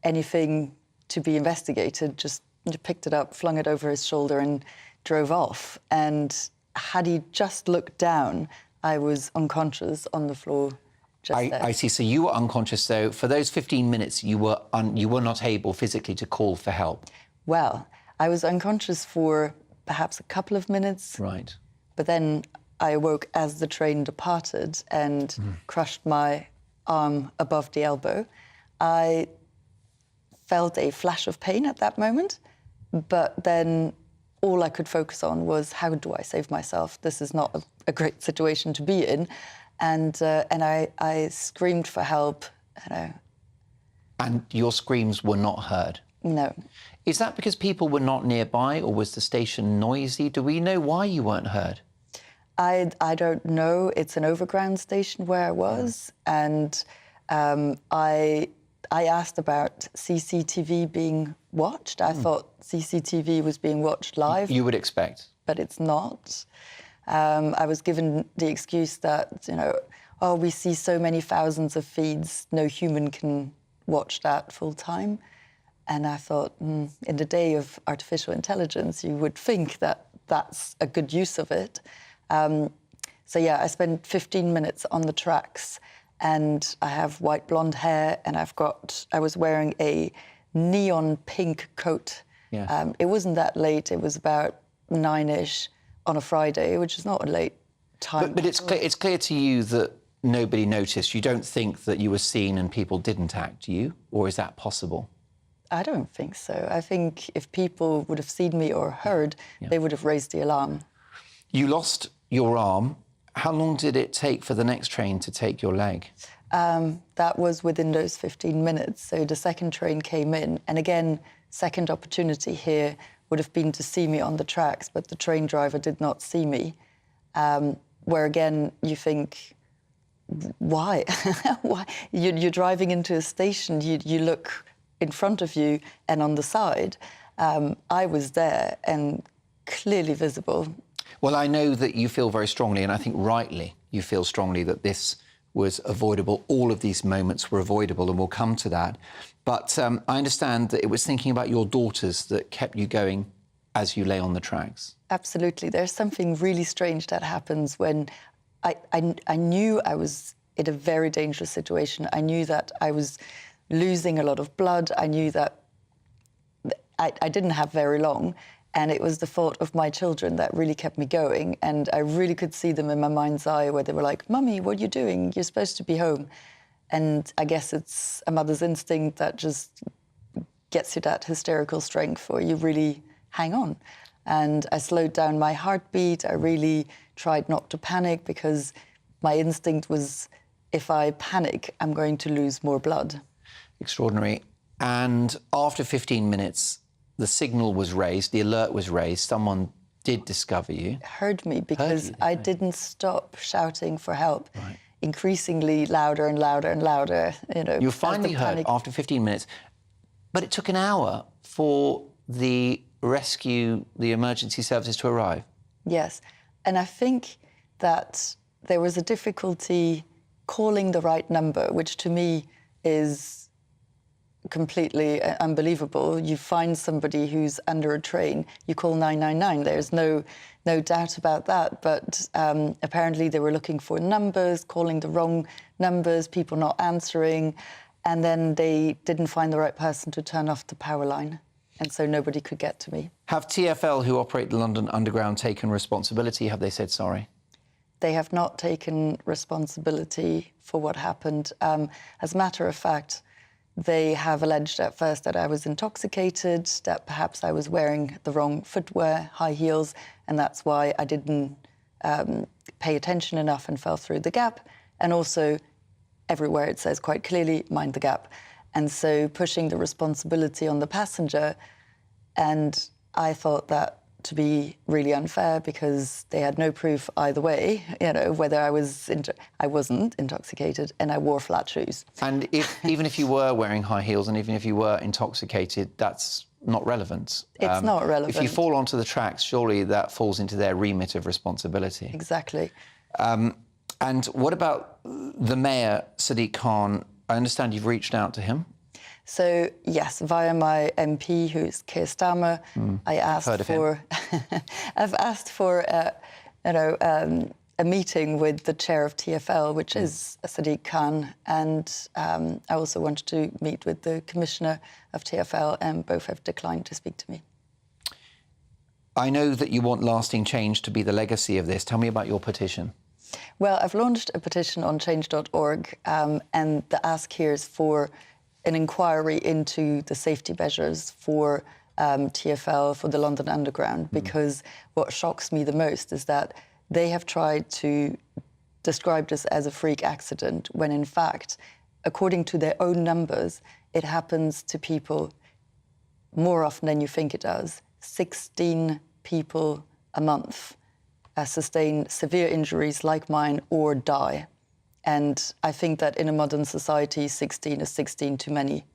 [SPEAKER 4] anything to be investigated, just picked it up, flung it over his shoulder and drove off. And had he just looked down, I was unconscious on the floor just there.
[SPEAKER 19] I see. So you were unconscious. So for those 15 minutes, you were not able physically to call for help.
[SPEAKER 4] Well, I was unconscious for perhaps a couple of minutes.
[SPEAKER 19] Right.
[SPEAKER 4] But then I awoke as the train departed and crushed my arm above the elbow. I felt a flash of pain at that moment, but then all I could focus on was, how do I save myself? This is not a great situation to be in. And I screamed for help.
[SPEAKER 19] And your screams were not heard?
[SPEAKER 4] No.
[SPEAKER 19] Is that because people were not nearby, or was the station noisy? Do we know why you weren't heard?
[SPEAKER 4] I don't know. It's an overground station where I was, and I asked about CCTV being watched. I thought CCTV was being watched live.
[SPEAKER 19] You would expect.
[SPEAKER 4] But it's not. I was given the excuse that, oh, we see so many thousands of feeds, no human can watch that full time. And I thought, in the day of artificial intelligence, you would think that that's a good use of it. So yeah, I spent 15 minutes on the tracks, and I have white blonde hair, and I was wearing a neon pink coat.
[SPEAKER 19] Yeah.
[SPEAKER 4] It wasn't that late. It was about 9-ish on a Friday, which is not a late time.
[SPEAKER 19] But it's clear to you that nobody noticed. You don't think that you were seen and people didn't act, do you? Or is that possible?
[SPEAKER 4] I don't think so. I think if people would have seen me or heard, they would have raised the alarm.
[SPEAKER 19] You lost your arm. How long did it take for the next train to take your leg?
[SPEAKER 4] That was within those 15 minutes. So the second train came in. And again, second opportunity here would have been to see me on the tracks, but the train driver did not see me. Where again, you think, why? Why? You're driving into a station, you look in front of you and on the side. I was there and clearly visible.
[SPEAKER 19] Well, I know that you feel very strongly, and I think rightly, you feel strongly that this was avoidable. All of these moments were avoidable, and we'll come to that. But I understand that it was thinking about your daughters that kept you going as you lay on the tracks.
[SPEAKER 4] Absolutely. There's something really strange that happens when I knew I was in a very dangerous situation. I knew that I was losing a lot of blood. I knew that I didn't have very long. And it was the thought of my children that really kept me going. And I really could see them in my mind's eye where they were like, Mummy, what are you doing? You're supposed to be home. And I guess it's a mother's instinct that just gets you that hysterical strength where you really hang on. And I slowed down my heartbeat. I really tried not to panic because my instinct was, if I panic, I'm going to lose more blood.
[SPEAKER 19] Extraordinary. And after 15 minutes, the signal was raised, the alert was raised, someone did discover you.
[SPEAKER 4] Heard me because I didn't stop shouting for help. Right. Increasingly louder and louder and louder.
[SPEAKER 19] You were finally heard after 15 minutes, but it took an hour for the rescue, the emergency services to arrive.
[SPEAKER 4] Yes, and I think that there was a difficulty calling the right number, which to me is completely unbelievable. You find somebody who's under a train, you call 999. There's no doubt about that. But apparently they were looking for numbers, calling the wrong numbers, people not answering, and then they didn't find the right person to turn off the power line. And so nobody could get to me.
[SPEAKER 19] Have TfL, who operate the London Underground, taken responsibility? Have they said sorry?
[SPEAKER 4] They have not taken responsibility for what happened. As a matter of fact, they have alleged at first that I was intoxicated, that perhaps I was wearing the wrong footwear, high heels, and that's why I didn't pay attention enough and fell through the gap. And also, everywhere it says quite clearly, mind the gap. And so pushing the responsibility on the passenger, and I thought that to be really unfair because they had no proof either way, you know, whether I wasn't intoxicated and I wore flat shoes.
[SPEAKER 19] And even if you were wearing high heels and even if you were intoxicated, that's not relevant.
[SPEAKER 4] It's not relevant.
[SPEAKER 19] If you fall onto the tracks, surely that falls into their remit of responsibility.
[SPEAKER 4] Exactly.
[SPEAKER 19] And what about the mayor, Sadiq Khan? I understand you've reached out to him.
[SPEAKER 4] So, yes, via my MP, who's Keir Starmer, I asked for... I've asked for, a meeting with the chair of TfL, which is Sadiq Khan, and I also wanted to meet with the commissioner of TfL, and both have declined to speak to me.
[SPEAKER 19] I know that you want lasting change to be the legacy of this. Tell me about your petition.
[SPEAKER 4] Well, I've launched a petition on change.org, and the ask here is for an inquiry into the safety measures for TfL, for the London Underground, because what shocks me the most is that they have tried to describe this as a freak accident, when in fact, according to their own numbers, it happens to people more often than you think it does. 16 people a month sustain severe injuries like mine or die. And I think that in a modern society, 16 is 16 too many.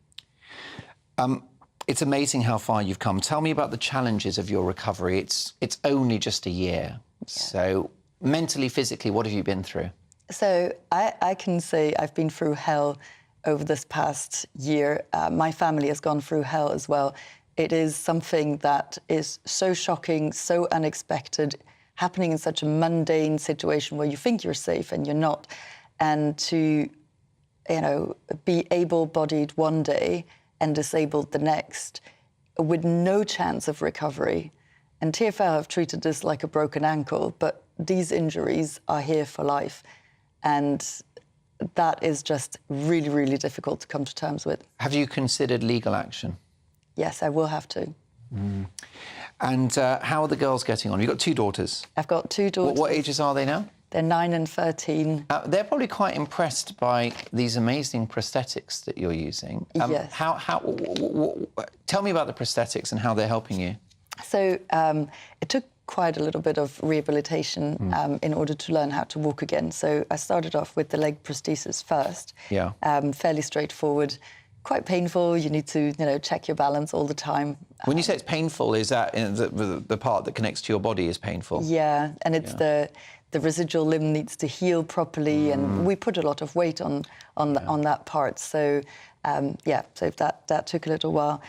[SPEAKER 19] It's amazing how far you've come. Tell me about the challenges of your recovery. It's only just a year. Yeah. So mentally, physically, what have you been through?
[SPEAKER 4] So I can say I've been through hell over this past year. My family has gone through hell as well. It is something that is so shocking, so unexpected, happening in such a mundane situation where you think you're safe and you're not. And to, be able-bodied one day and disabled the next with no chance of recovery. And TfL have treated this like a broken ankle, but these injuries are here for life. And that is just really, really difficult to come to terms with.
[SPEAKER 19] Have you considered legal action?
[SPEAKER 4] Yes, I will have to.
[SPEAKER 19] And how are the girls getting on? You've got two daughters.
[SPEAKER 4] I've got two daughters.
[SPEAKER 19] What ages are they now?
[SPEAKER 4] They're 9 and 13.
[SPEAKER 19] They're probably quite impressed by these amazing prosthetics that you're using.
[SPEAKER 4] Yes.
[SPEAKER 19] Tell me about the prosthetics and how they're helping you.
[SPEAKER 4] So it took quite a little bit of rehabilitation in order to learn how to walk again. So I started off with the leg prosthesis first.
[SPEAKER 19] Yeah.
[SPEAKER 4] Fairly straightforward. Quite painful. You need to, check your balance all the time.
[SPEAKER 19] When you say it's painful, is that the part that connects to your body is painful?
[SPEAKER 4] Yeah, and it's the residual limb needs to heal properly, and we put a lot of weight on that part. So, so that took a little while.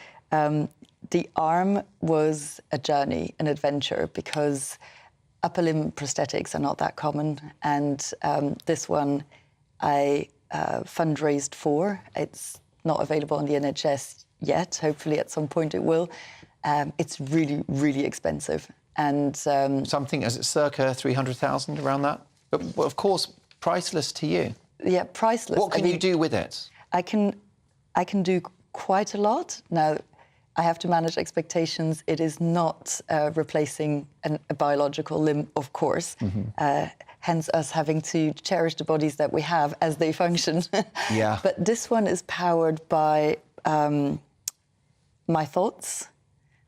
[SPEAKER 4] The arm was a journey, an adventure, because upper limb prosthetics are not that common, and this one I fundraised for. It's not available on the NHS yet. Hopefully at some point it will. It's really, really expensive. And
[SPEAKER 19] something, is it circa 300,000, around that? But of course, priceless to you.
[SPEAKER 4] Yeah, priceless.
[SPEAKER 19] What can you do with it?
[SPEAKER 4] I can do quite a lot. Now, I have to manage expectations. It is not replacing a biological limb, of course. Hence us having to cherish the bodies that we have as they function.
[SPEAKER 19] Yeah.
[SPEAKER 4] But this one is powered by my thoughts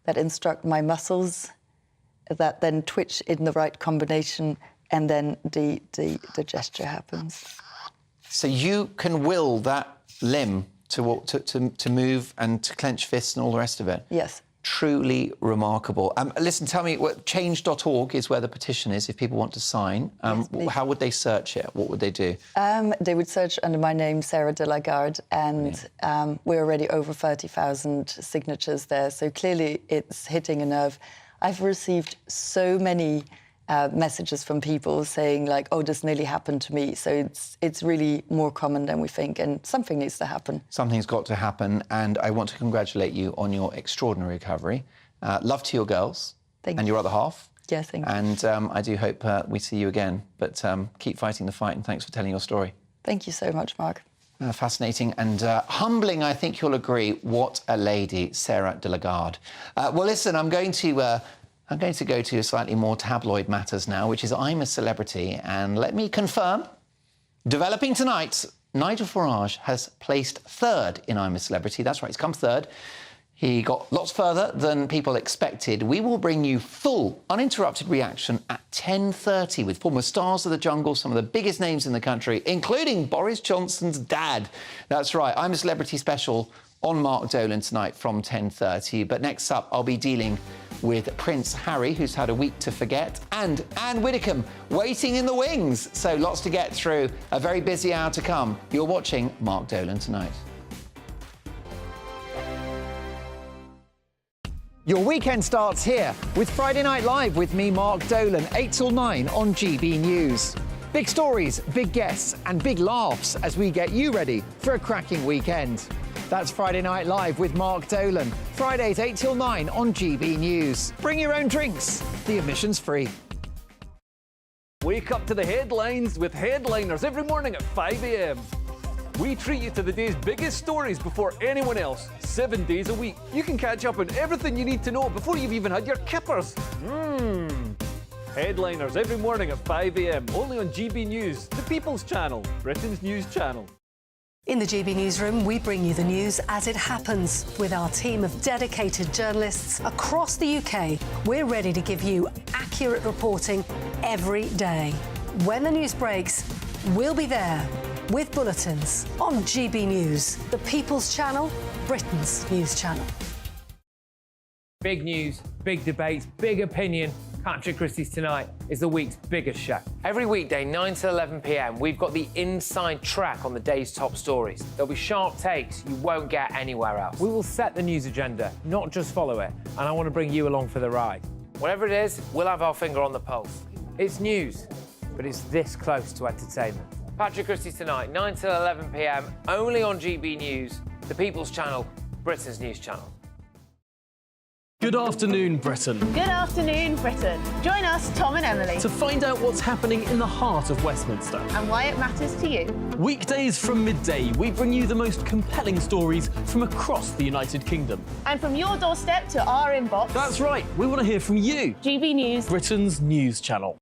[SPEAKER 4] that instruct my muscles, that then twitch in the right combination, and then the gesture happens.
[SPEAKER 19] So you can will that limb to move and to clench fists and all the rest of it?
[SPEAKER 4] Yes.
[SPEAKER 19] Truly remarkable. Listen, tell me, change.org is where the petition is if people want to sign.
[SPEAKER 4] Yes,
[SPEAKER 19] how would they search it? What would they do?
[SPEAKER 4] They would search under my name, Sarah de Lagarde, and we're already over 30,000 signatures there. So clearly it's hitting a nerve. I've received so many messages from people saying, like, oh, this nearly happened to me. So it's really more common than we think, and something needs to happen.
[SPEAKER 19] Something's got to happen, and I want to congratulate you on your extraordinary recovery. Love to your girls.
[SPEAKER 4] Thank
[SPEAKER 19] and
[SPEAKER 4] you.
[SPEAKER 19] your other half.
[SPEAKER 4] Yes, thank you.
[SPEAKER 19] And I do hope we see you again. But keep fighting the fight, and thanks for telling your story.
[SPEAKER 4] Thank you so much, Mark.
[SPEAKER 19] Fascinating and humbling, I think you'll agree. What a lady, Sarah de Lagarde. Well, listen, I'm going to go to slightly more tabloid matters now, which is I'm a Celebrity. And let me confirm, developing tonight, Nigel Farage has placed third in I'm a Celebrity. That's right, he's come third. He got lots further than people expected. We will bring you full, uninterrupted reaction at 10:30 with former stars of the jungle, some of the biggest names in the country, including Boris Johnson's dad. That's right, I'm a Celebrity special on Mark Dolan tonight from 10:30. But next up, I'll be dealing with Prince Harry, who's had a week to forget, and Anne Widdecombe waiting in the wings. So lots to get through, a very busy hour to come. You're watching Mark Dolan Tonight. Your weekend starts here with Friday Night Live with me, Mark Dolan, 8 till 9 on GB News. Big stories, big guests and big laughs as we get you ready for a cracking weekend. That's Friday Night Live with Mark Dolan. Fridays 8 till 9 on GB News. Bring your own drinks. The admission's free.
[SPEAKER 5] Wake up to the headlines with headliners every morning at 5 a.m. We treat you to the day's biggest stories before anyone else, 7 days a week. You can catch up on everything you need to know before you've even had your kippers. Headliners every morning at 5 a.m. only on GB News, the People's Channel, Britain's news channel.
[SPEAKER 27] In the GB Newsroom, we bring you the news as it happens. With our team of dedicated journalists across the UK, we're ready to give you accurate reporting every day. When the news breaks, we'll be there with bulletins on GB News, the People's Channel, Britain's news channel.
[SPEAKER 6] Big news, big debates, big opinion. Patrick Christys Tonight is the week's biggest show. Every weekday, 9 to 11 p.m, we've got the inside track on the day's top stories. There'll be sharp takes you won't get anywhere else. We will set the news agenda, not just follow it, and I want to bring you along for the ride. Whatever it is, we'll have our finger on the pulse. It's news, but it's this close to entertainment. Patrick Christys Tonight, 9 to 11 p.m, only on GB News, the People's Channel, Britain's news channel.
[SPEAKER 9] Good afternoon, Britain.
[SPEAKER 7] Good afternoon, Britain. Join us, Tom and Emily,
[SPEAKER 9] To find out what's happening in the heart of Westminster.
[SPEAKER 7] and why it matters to you.
[SPEAKER 9] Weekdays from midday, we bring you the most compelling stories from across the United Kingdom.
[SPEAKER 7] And from your doorstep to our inbox.
[SPEAKER 9] That's right, we want to hear from you.
[SPEAKER 7] GB News,
[SPEAKER 9] Britain's news channel.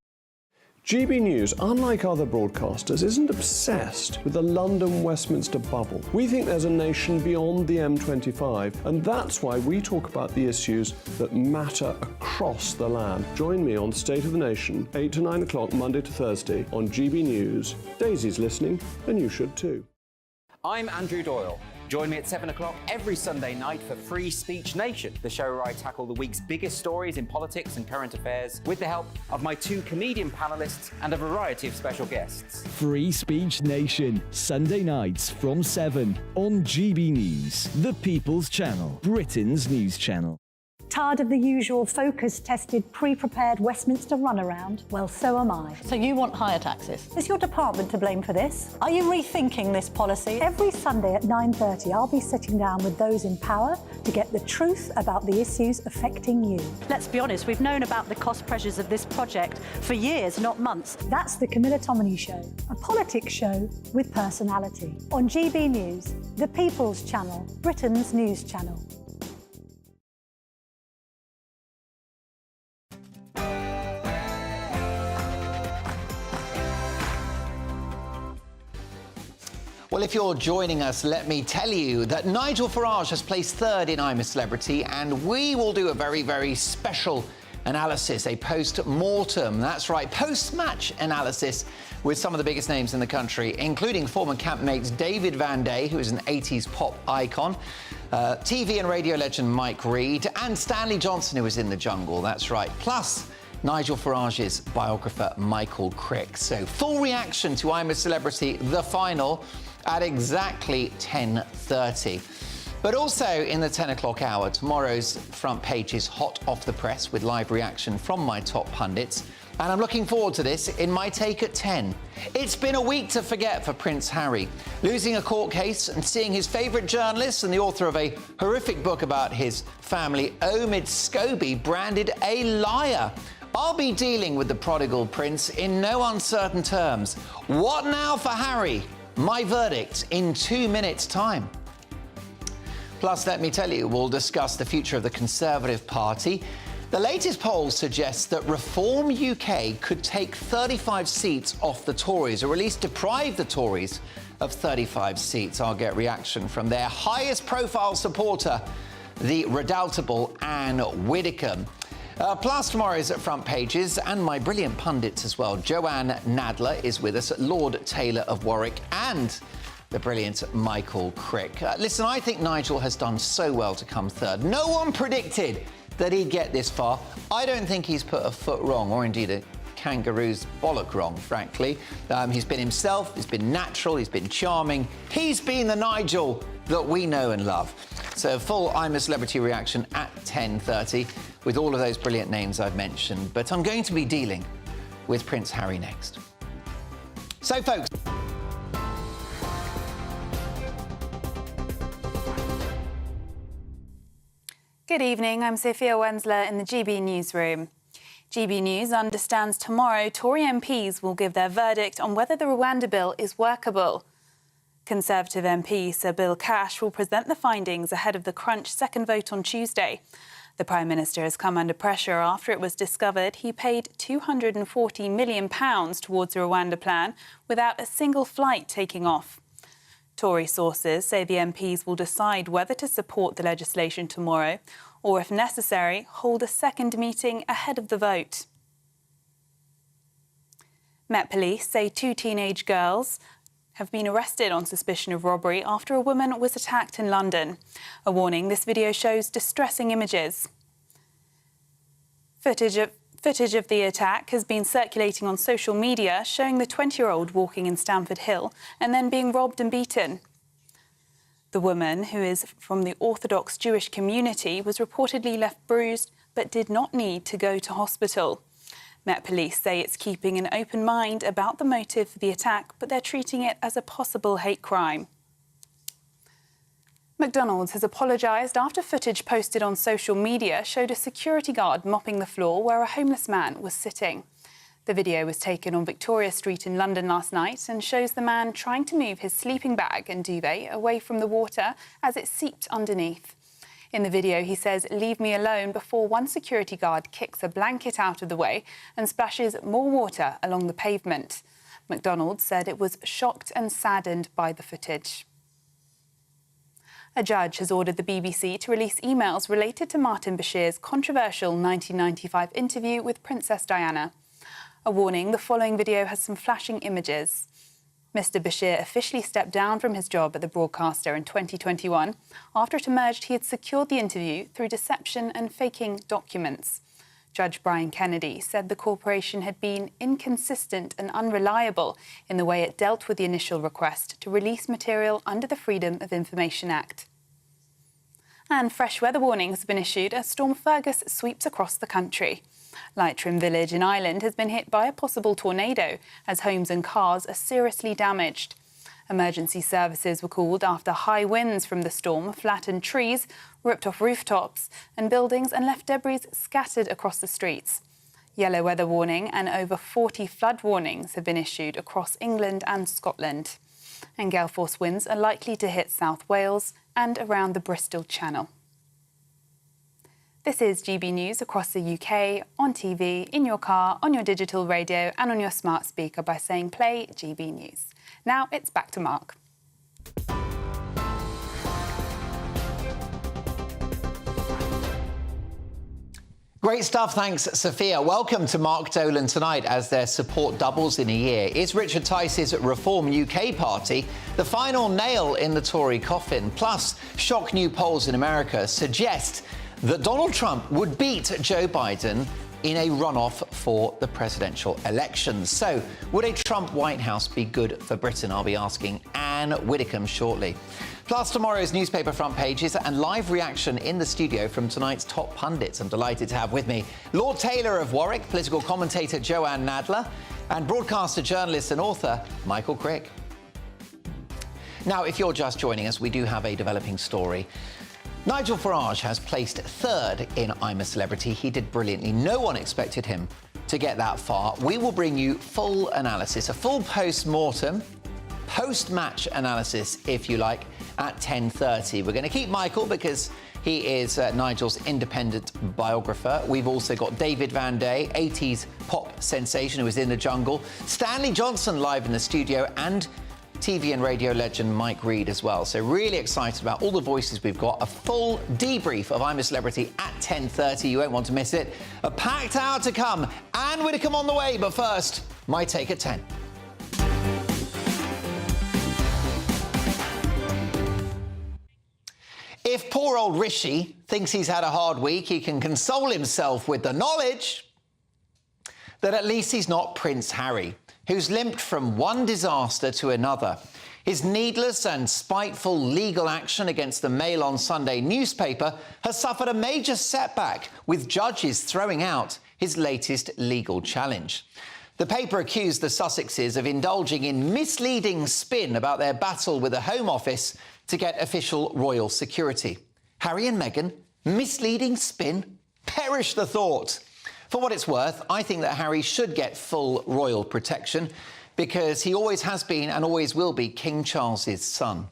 [SPEAKER 8] GB News, unlike other broadcasters, isn't obsessed with the London-Westminster bubble. We think there's a nation beyond the M25, and that's why we talk about the issues that matter across the land. Join me on State of the Nation, 8 to 9 o'clock, Monday to Thursday, on GB News. Daisy's listening, and you should too.
[SPEAKER 12] I'm Andrew Doyle. Join me at 7 o'clock every Sunday night for Free Speech Nation, the show where I tackle the week's biggest stories in politics and current affairs with the help of my two comedian panellists and a variety of special guests.
[SPEAKER 10] Free Speech Nation, Sunday nights from 7 on GB News, the People's Channel, Britain's news channel.
[SPEAKER 14] Tired of the usual focus-tested, pre-prepared Westminster runaround? Well, so am I.
[SPEAKER 4] So you want higher taxes?
[SPEAKER 14] Is your department to blame for this? Are you rethinking this policy? Every Sunday at 9:30, I'll be sitting down with those in power to get the truth about the issues affecting you.
[SPEAKER 27] Let's be honest, we've known about the cost pressures of this project for years, not months.
[SPEAKER 14] That's the Camilla Tominey Show, a politics show with personality. On GB News, the People's Channel, Britain's news channel.
[SPEAKER 19] Well, if you're joining us, let me tell you that Nigel Farage has placed third in I'm a Celebrity, and we will do a very, very special analysis, a post-mortem, that's right, post-match analysis with some of the biggest names in the country, including former campmates David Van Day, who is an 80s pop icon, TV and radio legend Mike Reid, and Stanley Johnson, who was in the jungle, that's right, plus Nigel Farage's biographer Michael Crick. So full reaction to I'm a Celebrity, the final, at exactly 10:30. But also in the 10 o'clock hour, tomorrow's front page is hot off the press with live reaction from my top pundits. And I'm looking forward to this in my take at 10. It's been a week to forget for Prince Harry. Losing a court case and seeing his favourite journalist and the author of a horrific book about his family, Omid Scobie, branded a liar. I'll be dealing with the prodigal prince in no uncertain terms. What now for Harry? My verdict in 2 minutes' time. Plus, let me tell you, we'll discuss the future of the Conservative Party. The latest poll suggests that Reform UK could take 35 seats off the Tories, or at least deprive the Tories of 35 seats. I'll get reaction from their highest profile supporter, the redoubtable Anne Widdecombe. Plus tomorrow's front pages and my brilliant pundits as well. Joanne Nadler is with us, Lord Taylor of Warwick, and the brilliant Michael Crick. Listen, I think Nigel has done so well to come third. No one predicted that he'd get this far. I don't think he's put a foot wrong, or indeed a kangaroo's bollock wrong, frankly. He's been himself, he's been natural, he's been charming. He's been the Nigel that we know and love. So full I'm a Celebrity reaction at 10:30 with all of those brilliant names I've mentioned. But I'm going to be dealing with Prince Harry next. So, folks.
[SPEAKER 1] Good evening, I'm Sophia Wensler in the GB newsroom. GB News understands tomorrow Tory MPs will give their verdict on whether the Rwanda bill is workable. Conservative MP Sir Bill Cash will present the findings ahead of the Crunch second vote on Tuesday. The Prime Minister has come under pressure after it was discovered he paid £240 million towards the Rwanda plan without a single flight taking off. Tory sources say the MPs will decide whether to support the legislation tomorrow or, if necessary, hold a second meeting ahead of the vote. Met Police say 2 teenage girls have been arrested on suspicion of robbery after a woman was attacked in London. A warning, this video shows distressing images. Footage of the attack has been circulating on social media, showing the 20-year-old walking in Stamford Hill and then being robbed and beaten. The woman, who is from the Orthodox Jewish community, was reportedly left bruised but did not need to go to hospital. Met Police say it's keeping an open mind about the motive for the attack, but they're treating it as a possible hate crime. McDonald's has apologised after footage posted on social media showed a security guard mopping the floor where a homeless man was sitting. The video was taken on Victoria Street in London last night and shows the man trying to move his sleeping bag and duvet away from the water as it seeped underneath. In the video, he says, "Leave me alone," before one security guard kicks a blanket out of the way and splashes more water along the pavement. McDonald's said it was shocked and saddened by the footage. A judge has ordered the BBC to release emails related to Martin Bashir's controversial 1995 interview with Princess Diana. A warning, the following video has some flashing images. Mr Bashir officially stepped down from his job at the broadcaster in 2021 after it emerged he had secured the interview through deception and faking documents. Judge Brian Kennedy said the corporation had been inconsistent and unreliable in the way it dealt with the initial request to release material under the Freedom of Information Act. And fresh weather warnings have been issued as Storm Fergus sweeps across the country. Leitrim Village in Ireland has been hit by a possible tornado as homes and cars are seriously damaged. Emergency services were called after high winds from the storm flattened trees, ripped off rooftops and buildings and left debris scattered across the streets. Yellow weather warning and over 40 flood warnings have been issued across England and Scotland. And gale force winds are likely to hit South Wales and around the Bristol Channel. This is GB News across the UK, on TV, in your car, on your digital radio and on your smart speaker by saying play GB News. Now it's back to Mark.
[SPEAKER 19] Great stuff, thanks, Sophia. Welcome to Mark Dolan tonight as their support doubles in a year. Is Richard Tice's Reform UK party the final nail in the Tory coffin? Plus, shock new polls in America suggest that Donald Trump would beat Joe Biden in a runoff for the presidential elections. So, would a Trump White House be good for Britain? I'll be asking Anne Widdecombe shortly. Plus, tomorrow's newspaper front pages and live reaction in the studio from tonight's top pundits. I'm delighted to have with me Lord Taylor of Warwick, political commentator Joanne Nadler, and broadcaster, journalist and author Michael Crick. Now, if you're just joining us, we do have a developing story. Nigel Farage has placed third in I'm a Celebrity. He did brilliantly. No one expected him to get that far. We will bring you full analysis, a full post-mortem, post-match analysis, if you like, at 10:30. We're going to keep Michael because he is Nigel's independent biographer. We've also got David Van Day, 80s pop sensation who was in the jungle, Stanley Johnson live in the studio, and TV and radio legend Mike Reid as well. So really excited about all the voices we've got. A full debrief of I'm a Celebrity at 10:30. You won't want to miss it. A packed hour to come. Anne Widdecombe on the way, but first, my take at 10. If poor old Rishi thinks he's had a hard week, he can console himself with the knowledge that at least he's not Prince Harry, who's limped from one disaster to another. His needless and spiteful legal action against the Mail on Sunday newspaper has suffered a major setback, with judges throwing out his latest legal challenge. The paper accused the Sussexes of indulging in misleading spin about their battle with the Home Office to get official royal security. Harry and Meghan, misleading spin? Perish the thought. For what it's worth, I think that Harry should get full royal protection because he always has been and always will be King Charles's son.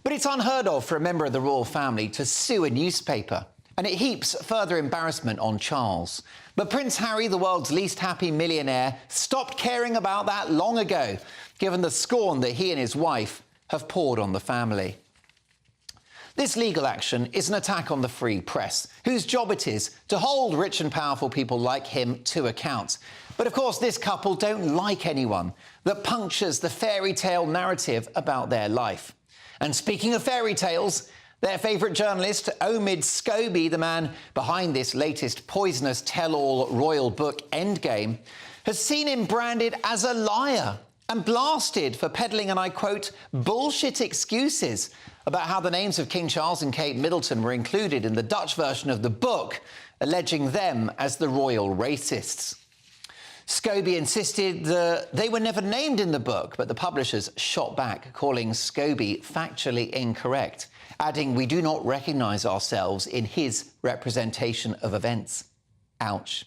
[SPEAKER 19] But it's unheard of for a member of the royal family to sue a newspaper, and it heaps further embarrassment on Charles. But Prince Harry, the world's least happy millionaire, stopped caring about that long ago, given the scorn that he and his wife have poured on the family. This legal action is an attack on the free press, whose job it is to hold rich and powerful people like him to account. But of course, this couple don't like anyone that punctures the fairy tale narrative about their life. And speaking of fairy tales, their favourite journalist, Omid Scobie, the man behind this latest poisonous tell-all royal book, Endgame, has seen him branded as a liar and blasted for peddling, and I quote, bullshit excuses about how the names of King Charles and Kate Middleton were included in the Dutch version of the book, alleging them as the royal racists. Scobie insisted that they were never named in the book, but the publishers shot back, calling Scobie factually incorrect, adding, we do not recognise ourselves in his representation of events. Ouch.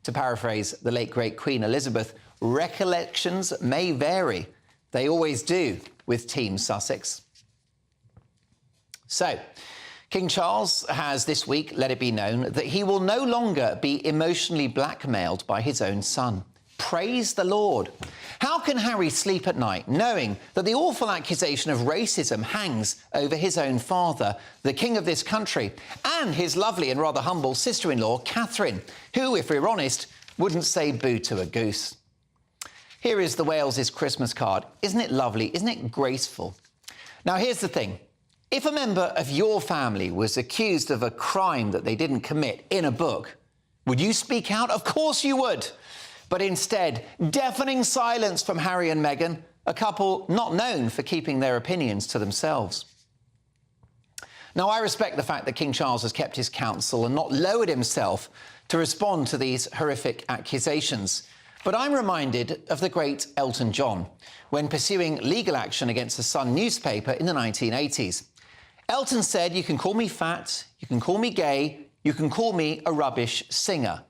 [SPEAKER 19] To paraphrase the late, great Queen Elizabeth, recollections may vary. They always do with Team Sussex. So, King Charles has this week let it be known that he will no longer be emotionally blackmailed by his own son. Praise the Lord. How can Harry sleep at night knowing that the awful accusation of racism hangs over his own father, the king of this country, and his lovely and rather humble sister-in-law, Catherine, who, if we're honest, wouldn't say boo to a goose? Here is the Wales' Christmas card. Isn't it lovely? Isn't it graceful? Now, here's the thing. If a member of your family was accused of a crime that they didn't commit in a book, would you speak out? Of course you would. But instead, deafening silence from Harry and Meghan, a couple not known for keeping their opinions to themselves. Now, I respect the fact that King Charles has kept his counsel and not lowered himself to respond to these horrific accusations. But I'm reminded of the great Elton John when pursuing legal action against the Sun newspaper in the 1980s. Elton said, you can call me fat, you can call me gay, you can call me a rubbish singer,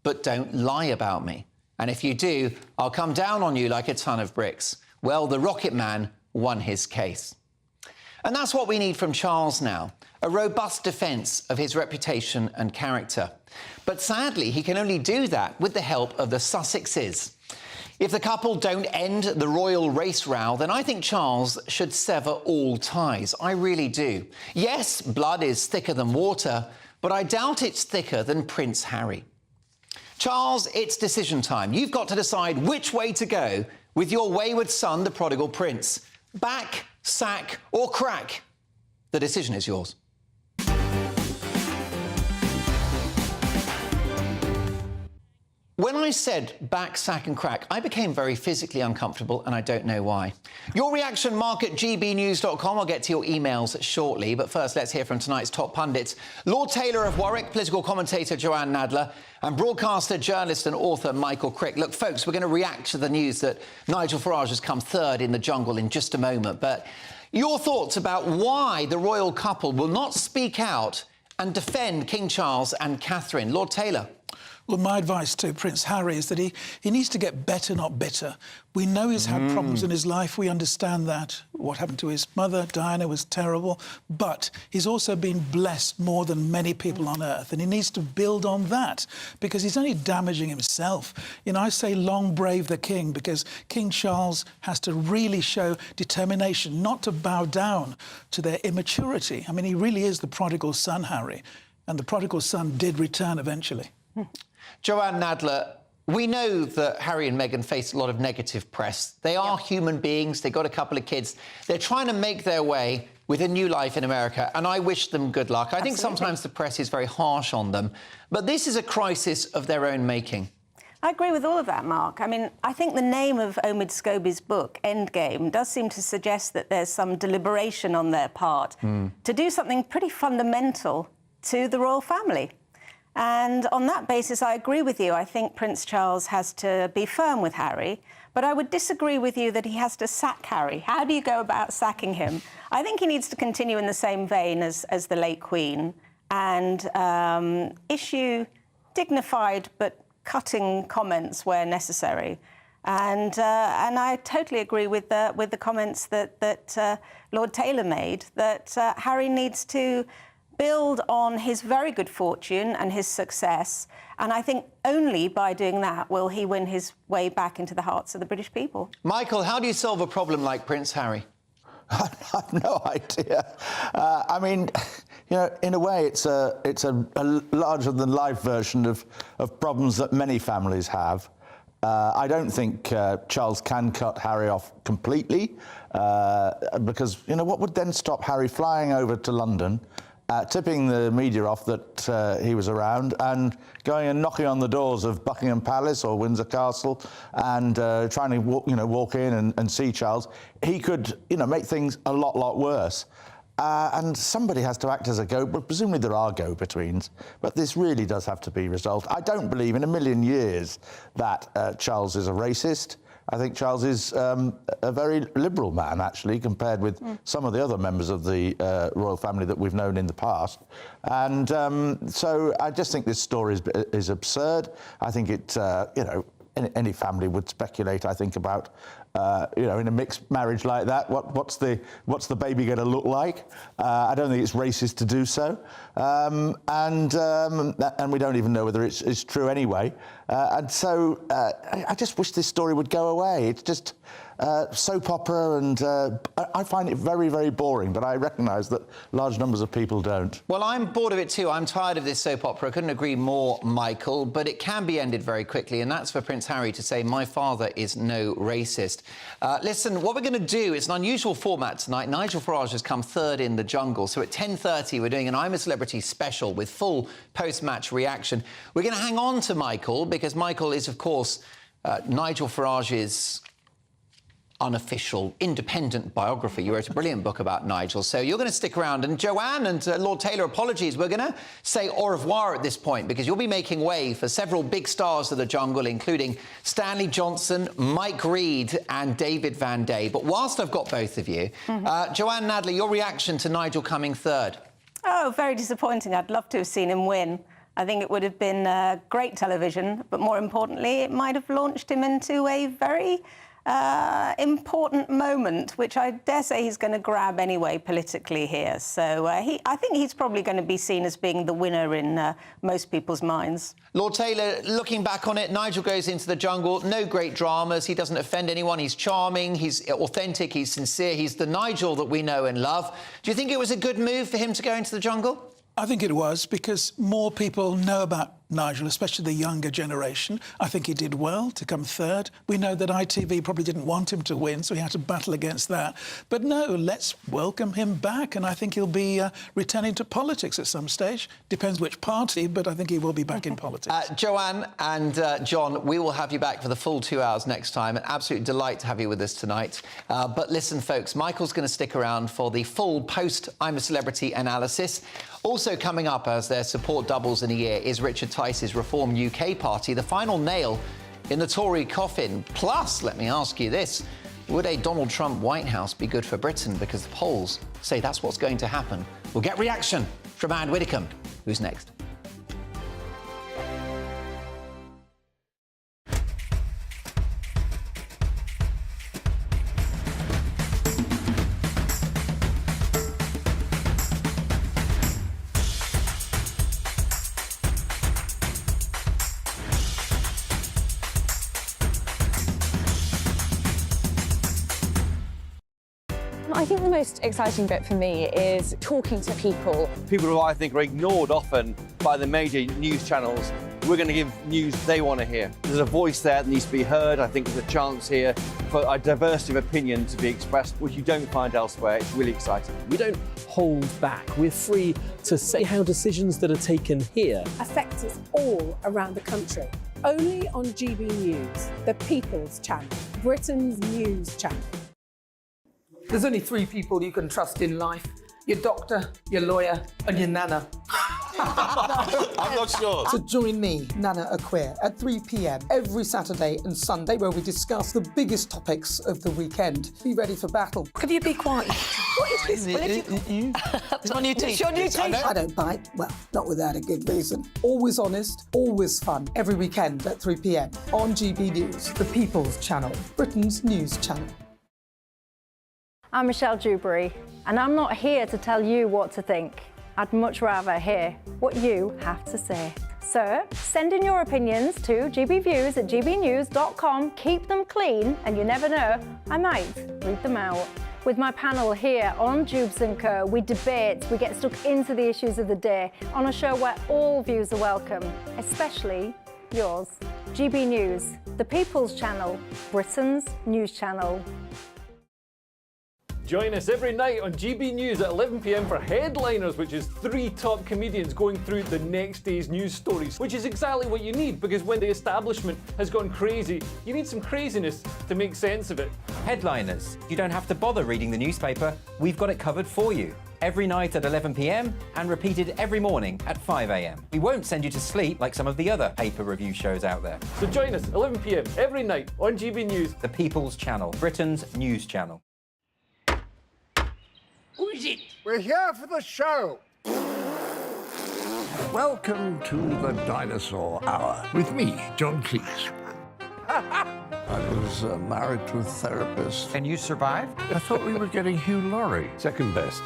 [SPEAKER 19] but don't lie about me. And if you do, I'll come down on you like a ton of bricks. Well, the Rocket Man won his case. And that's what we need from Charles now, a robust defence of his reputation and character. But sadly, he can only do that with the help of the Sussexes. If the couple don't end the royal race row, then I think Charles should sever all ties. I really do. Yes, blood is thicker than water, but I doubt it's thicker than Prince Harry. Charles, it's decision time. You've got to decide which way to go with your wayward son, the prodigal prince. Back, sack or crack? The decision is yours. When I said back, sack and crack, I became very physically uncomfortable, and I don't know why. Your reaction, Mark at GBnews.com. I'll get to your emails shortly, but first let's hear from tonight's top pundits. Lord Taylor of Warwick, political commentator Joanne Nadler, and broadcaster, journalist and author Michael Crick. Look, folks, we're going to react to the news that Nigel Farage has come third in the jungle in just a moment, but your thoughts about why the royal couple will not speak out and defend King Charles and Catherine. Lord Taylor.
[SPEAKER 2] Well, my advice to Prince Harry is that he needs to get better, not bitter. We know he's had problems in his life. We understand that. What happened to his mother, Diana, was terrible. But he's also been blessed more than many people on earth. And he needs to build on that because he's only damaging himself. You know, I say long brave the king because King Charles has to really show determination not to bow down to their immaturity. I mean, he really is the prodigal son, Harry. And the prodigal son did return eventually.
[SPEAKER 19] Joanne Nadler, we know that Harry and Meghan face a lot of negative press. They are human beings. They've got a couple of kids. They're trying to make their way with a new life in America, and I wish them good luck. I think sometimes the press is very harsh on them, but this is a crisis of their own making.
[SPEAKER 17] I agree with all of that, Mark. I mean, I think the name of Omid Scobie's book, Endgame, does seem to suggest that there's some deliberation on their part to do something pretty fundamental to the royal family. And on that basis, I agree with you. I think Prince Charles has to be firm with Harry, but I would disagree with you that he has to sack Harry. How do you go about sacking him? I think he needs to continue in the same vein as the late Queen and issue dignified but cutting comments where necessary. And I totally agree with the comments that Lord Taylor made, that Harry needs to build on his very good fortune and his success. And I think only by doing that will he win his way back into the hearts of the British people.
[SPEAKER 19] Michael, how do you solve a problem like Prince Harry?
[SPEAKER 22] I have no idea. I mean, you know, in a way, it's a larger-than-life version of problems that many families have. I don't think Charles can cut Harry off completely because, you know, what would then stop Harry flying over to London, tipping the media off that he was around and going and knocking on the doors of Buckingham Palace or Windsor Castle and trying to walk in and see Charles. He could, you know, make things a lot worse. And somebody has to act as a but presumably there are go-betweens, but this really does have to be resolved. I don't believe in a million years that Charles is a racist. I think Charles is a very liberal man, actually, compared with some of the other members of the royal family that we've known in the past. And so I just think this story is absurd. I think it, you know, any family would speculate, I think, about, you know, in a mixed marriage like that, what's the baby going to look like? I don't think it's racist to do so, and we don't even know whether it's true anyway. And so I just wish this story would go away. It's just soap opera, and I find it very, very boring, but I recognise that large numbers of people don't.
[SPEAKER 19] Well, I'm bored of it too. I'm tired of this soap opera. I couldn't agree more, Michael, but it can be ended very quickly, and that's for Prince Harry to say, my father is no racist. Listen, what we're going to do is an unusual format tonight. Nigel Farage has come third in the jungle, so at 10:30 we're doing an I'm a Celebrity special with full post-match reaction. We're going to hang on to Michael, because Michael is, of course, Nigel Farage's unofficial, independent biography. You wrote a brilliant book about Nigel, so you're going to stick around. And Joanne and Lord Taylor, apologies, we're going to say au revoir at this point, because you'll be making way for several big stars of the jungle, including Stanley Johnson, Mike Reid and David Van Day. But whilst I've got both of you, Joanne Nadler, your reaction to Nigel coming third?
[SPEAKER 17] Oh, very disappointing. I'd love to have seen him win. I think it would have been great television, but more importantly, it might have launched him into a very
[SPEAKER 11] important moment, which I dare say he's going to grab anyway politically here. So I think he's probably going to be seen as being the winner in most people's minds.
[SPEAKER 19] Lord Taylor, looking back on it, Nigel goes into the jungle, no great dramas, he doesn't offend anyone, he's charming, he's authentic, he's sincere, he's the Nigel that we know and love. Do you think it was a good move for him to go into the jungle?
[SPEAKER 2] I think it was, because more people know about Nigel, especially the younger generation. I think he did well to come third. We know that ITV probably didn't want him to win, so he had to battle against that. But no, let's welcome him back, and I think he'll be returning to politics at some stage. Depends which party, but I think he will be back in politics.
[SPEAKER 19] Joanne and John, we will have you back for the full 2 hours next time. An absolute delight to have you with us tonight. But listen, folks, Michael's going to stick around for the full post-I'm a Celebrity analysis. Also coming up, as their support doubles in a year, is Richard Tice's Reform UK party, the final nail in the Tory coffin. Plus, let me ask you this, would a Donald Trump White House be good for Britain? Because the polls say that's what's going to happen. We'll get reaction from Anne Widdecombe. Who's next?
[SPEAKER 13] I think the most exciting bit for me is talking to people.
[SPEAKER 15] People who I think are ignored often by the major news channels. We're going to give news they want to hear. There's a voice there that needs to be heard. I think there's a chance here for a diversity of opinion to be expressed, which you don't find elsewhere. It's really exciting.
[SPEAKER 9] We don't hold back. We're free to say how decisions that are taken here
[SPEAKER 18] affect us all around the country. Only on GB News, the People's Channel, Britain's news channel.
[SPEAKER 16] There's only 3 people you can trust in life. Your doctor, your lawyer, and your nana.
[SPEAKER 22] I'm not sure.
[SPEAKER 16] So join me, Nana Aquare, at 3 p.m. every Saturday and Sunday, where we discuss the biggest topics of the weekend. Be ready for battle.
[SPEAKER 18] Could you be quiet? What is this?
[SPEAKER 16] It's
[SPEAKER 18] my new teeth. It's your new teeth.
[SPEAKER 16] I don't bite. Well, not without a good reason. Always honest, always fun. Every weekend at 3 p.m. on GB News, the People's Channel, Britain's news channel.
[SPEAKER 17] I'm Michelle Dewberry, and I'm not here to tell you what to think. I'd much rather hear what you have to say. So send in your opinions to gbviews at gbnews.com. Keep them clean, and you never know, I might read them out. With my panel here on Jubes & Co, we debate, we get stuck into the issues of the day on a show where all views are welcome, especially yours. GB News, the People's Channel, Britain's news channel.
[SPEAKER 5] Join us every night on GB News at 11 p.m. for Headliners, which is 3 top comedians going through the next day's news stories, which is exactly what you need, because when the establishment has gone crazy, you need some craziness to make sense of it.
[SPEAKER 12] Headliners. You don't have to bother reading the newspaper. We've got it covered for you. Every night at 11 p.m. and repeated every morning at 5 a.m. We won't send you to sleep like some of the other paper review shows out there.
[SPEAKER 5] So join us 11 p.m. every night on GB News.
[SPEAKER 12] The People's Channel, Britain's news channel.
[SPEAKER 23] Who is it? We're here for the show. Welcome to the Dinosaur Hour with me, John Cleese. I was married to a therapist.
[SPEAKER 12] And you survived?
[SPEAKER 23] I thought we were getting Hugh Laurie.
[SPEAKER 3] Second best.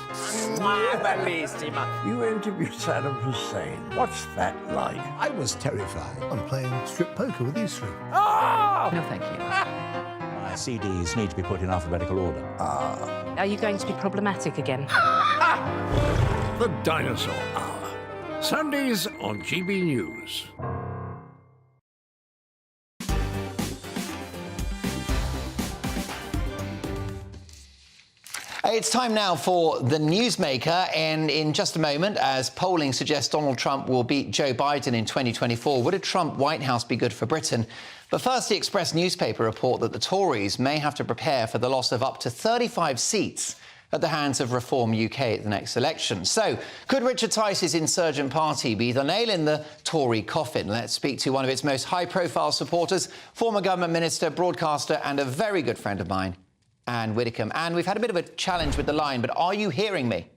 [SPEAKER 23] You interviewed Saddam Hussein. What's that like?
[SPEAKER 21] I was terrified. I'm playing strip poker with these 3.
[SPEAKER 12] Oh! No, thank you.
[SPEAKER 20] My CDs need to be put in alphabetical order.
[SPEAKER 25] Are you going to be problematic again?
[SPEAKER 23] The Dinosaur Hour. Sundays on GB News.
[SPEAKER 19] It's time now for The Newsmaker, and in just a moment, as polling suggests Donald Trump will beat Joe Biden in 2024, would a Trump White House be good for Britain? But first, the Express newspaper report that the Tories may have to prepare for the loss of up to 35 seats at the hands of Reform UK at the next election. So, could Richard Tice's insurgent party be the nail in the Tory coffin? Let's speak to one of its most high-profile supporters, former government minister, broadcaster and a very good friend of mine, Anne Widdecombe. Anne, we've had a bit of a challenge with the line, but are you hearing me?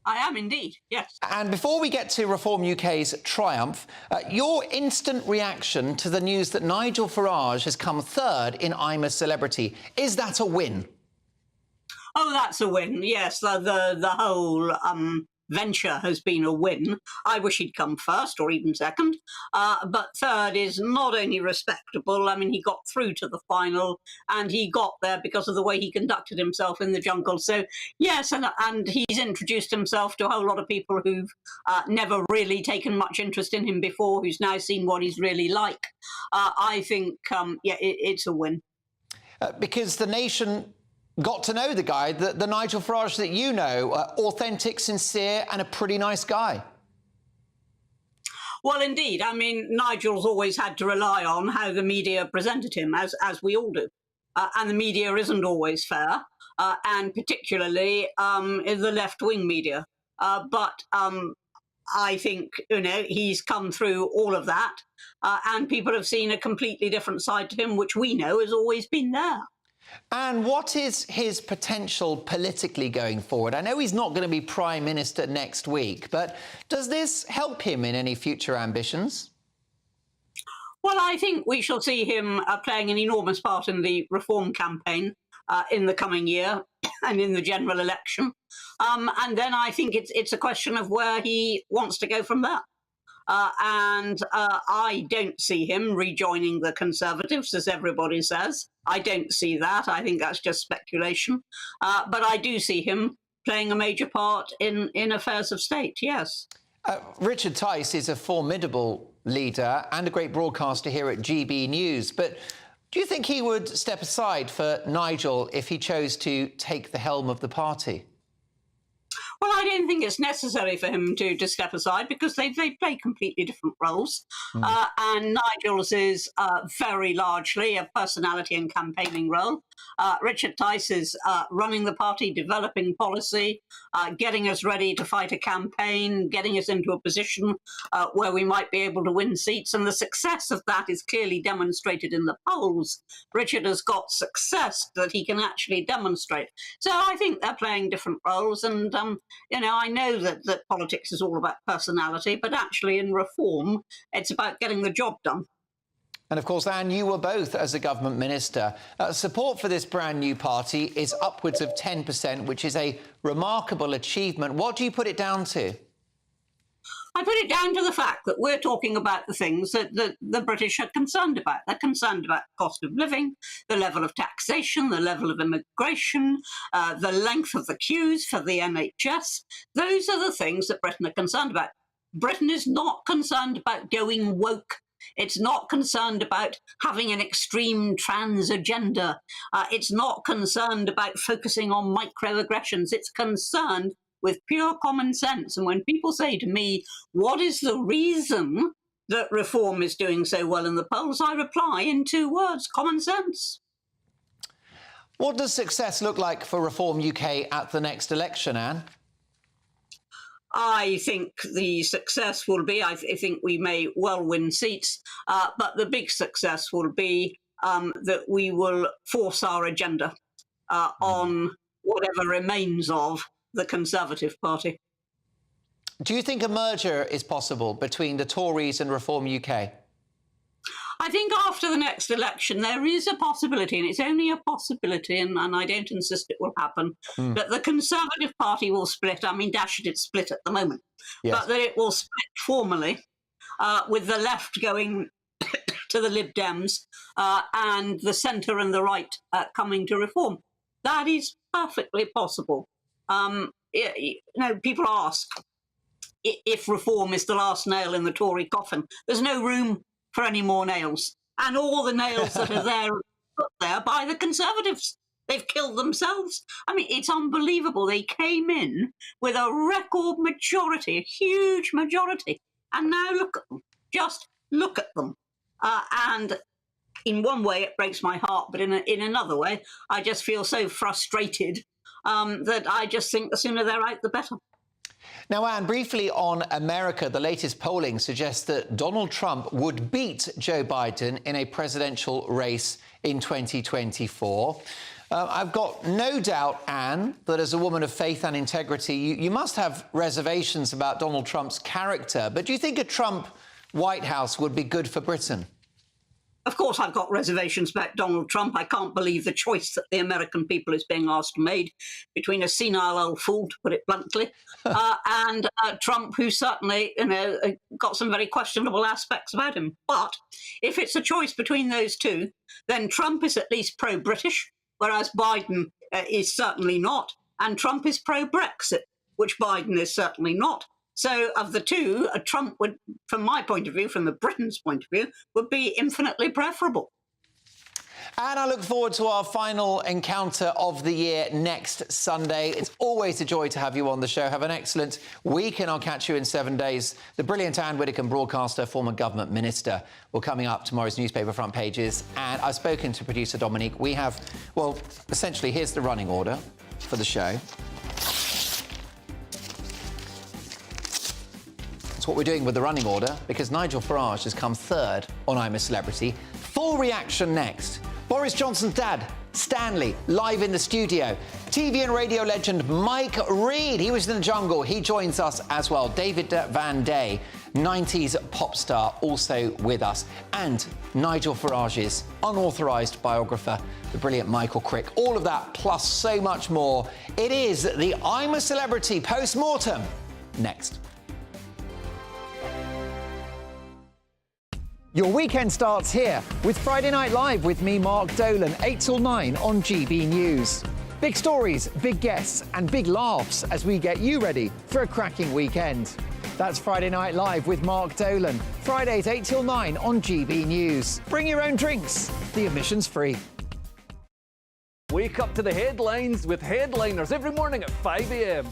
[SPEAKER 4] I am indeed, yes.
[SPEAKER 19] And before we get to Reform UK's triumph, your instant reaction to the news that Nigel Farage has come third in I'm a Celebrity, is that a win?
[SPEAKER 4] Oh, that's a win, yes. The whole venture has been a win. I wish he'd come first or even second. But third is not only respectable, I mean, he got through to the final and he got there because of the way he conducted himself in the jungle. So, yes, and he's introduced himself to a whole lot of people who've never really taken much interest in him before, who's now seen what he's really like. I think, it's a win.
[SPEAKER 19] Because the nation got to know the guy, the Nigel Farage that you know, authentic, sincere, and a pretty nice guy.
[SPEAKER 4] Well, indeed. I mean, Nigel's always had to rely on how the media presented him, as we all do. And the media isn't always fair, and particularly the left-wing media. But I think, he's come through all of that, and people have seen a completely different side to him, which we know has always been there.
[SPEAKER 19] And what is his potential politically going forward? I know he's not going to be Prime Minister next week, but does this help him in any future ambitions?
[SPEAKER 4] Well, I think we shall see him playing an enormous part in the reform campaign in the coming year and in the general election. And then I think it's a question of where he wants to go from there. And I don't see him rejoining the Conservatives, as everybody says. I don't see that. I think that's just speculation. But I do see him playing a major part in affairs of state, yes.
[SPEAKER 19] Richard Tice is a formidable leader and a great broadcaster here at GB News. But do you think he would step aside for Nigel if he chose to take the helm of the party?
[SPEAKER 4] Well, I don't think it's necessary for him to step aside because they play completely different roles. And Nigel's is very largely a personality and campaigning role. Richard Tice is running the party, developing policy, getting us ready to fight a campaign, getting us into a position where we might be able to win seats. And the success of that is clearly demonstrated in the polls. Richard has got success that he can actually demonstrate. So I think they're playing different roles. And I know that politics is all about personality, but actually in reform, it's about getting the job done.
[SPEAKER 19] And of course, Anne, you were both as a government minister. Support for this brand new party is upwards of 10%, which is a remarkable achievement. What do you put it down to?
[SPEAKER 4] I put it down to the fact that we're talking about the things that the British are concerned about. They're concerned about the cost of living, the level of taxation, the level of immigration, the length of the queues for the NHS. Those are the things that Britain are concerned about. Britain is not concerned about going woke. It's not concerned about having an extreme trans agenda. It's not concerned about focusing on microaggressions. It's concerned with pure common sense. And when people say to me, what is the reason that reform is doing so well in the polls, I reply in 2 words: common sense.
[SPEAKER 19] What does success look like for Reform UK at the next election, Anne?
[SPEAKER 4] I think the success will be, I think we may well win seats, but the big success will be that we will force our agenda on whatever remains of the Conservative Party.
[SPEAKER 19] Do you think a merger is possible between the Tories and Reform UK?
[SPEAKER 4] I think after the next election there is a possibility, and it's only a possibility, and I don't insist it will happen, that the Conservative Party will split. I mean, dash it, it's split at the moment. Yes. But that it will split formally, with the left going to the Lib Dems and the centre and the right coming to Reform. That is perfectly possible. People ask if Reform is the last nail in the Tory coffin. There's no room for any more nails. And all the nails that are there are put there by the Conservatives. They've killed themselves. I mean, it's unbelievable. They came in with a record majority, a huge majority. And now look at them. Just look at them. And in one way, it breaks my heart. But in another way, I just feel so frustrated that I just think the sooner they're out, the better.
[SPEAKER 19] Now, Anne, briefly on America, the latest polling suggests that Donald Trump would beat Joe Biden in a presidential race in 2024. I've got no doubt, Anne, that as a woman of faith and integrity, you must have reservations about Donald Trump's character. But do you think a Trump White House would be good for Britain?
[SPEAKER 4] Of course, I've got reservations about Donald Trump. I can't believe the choice that the American people is being asked to make between a senile old fool, to put it bluntly, and Trump, who certainly, got some very questionable aspects about him. But if it's a choice between those two, then Trump is at least pro-British, whereas Biden is certainly not, and Trump is pro-Brexit, which Biden is certainly not. So of the two, Trump would, from my point of view, from the Britain's point of view, would be infinitely preferable.
[SPEAKER 19] And I look forward to our final encounter of the year next Sunday. It's always a joy to have you on the show. Have an excellent week, and I'll catch you in 7 days. The brilliant Anne Widdecombe, broadcaster, former government minister, will coming up tomorrow's newspaper front pages. And I've spoken to producer Dominique. We have, well, essentially, here's the running order for the show. That's what we're doing with the running order, because Nigel Farage has come third on I'm a Celebrity. Full reaction next. Boris Johnson's dad, Stanley, live in the studio. TV and radio legend Mike Reid, he was in the jungle. He joins us as well. David Van Day, 90s pop star, also with us. And Nigel Farage's unauthorised biographer, the brilliant Michael Crick. All of that, plus so much more. It is the I'm a Celebrity post-mortem. Next. Your weekend starts here with Friday Night Live with me, Mark Dolan, 8 till 9 on GB News. Big stories, big guests and big laughs as we get you ready for a cracking weekend. That's Friday Night Live with Mark Dolan, Fridays 8 till 9 on GB News. Bring your own drinks, the admission's free.
[SPEAKER 5] Wake up to the headlines with headliners every morning at 5 a.m.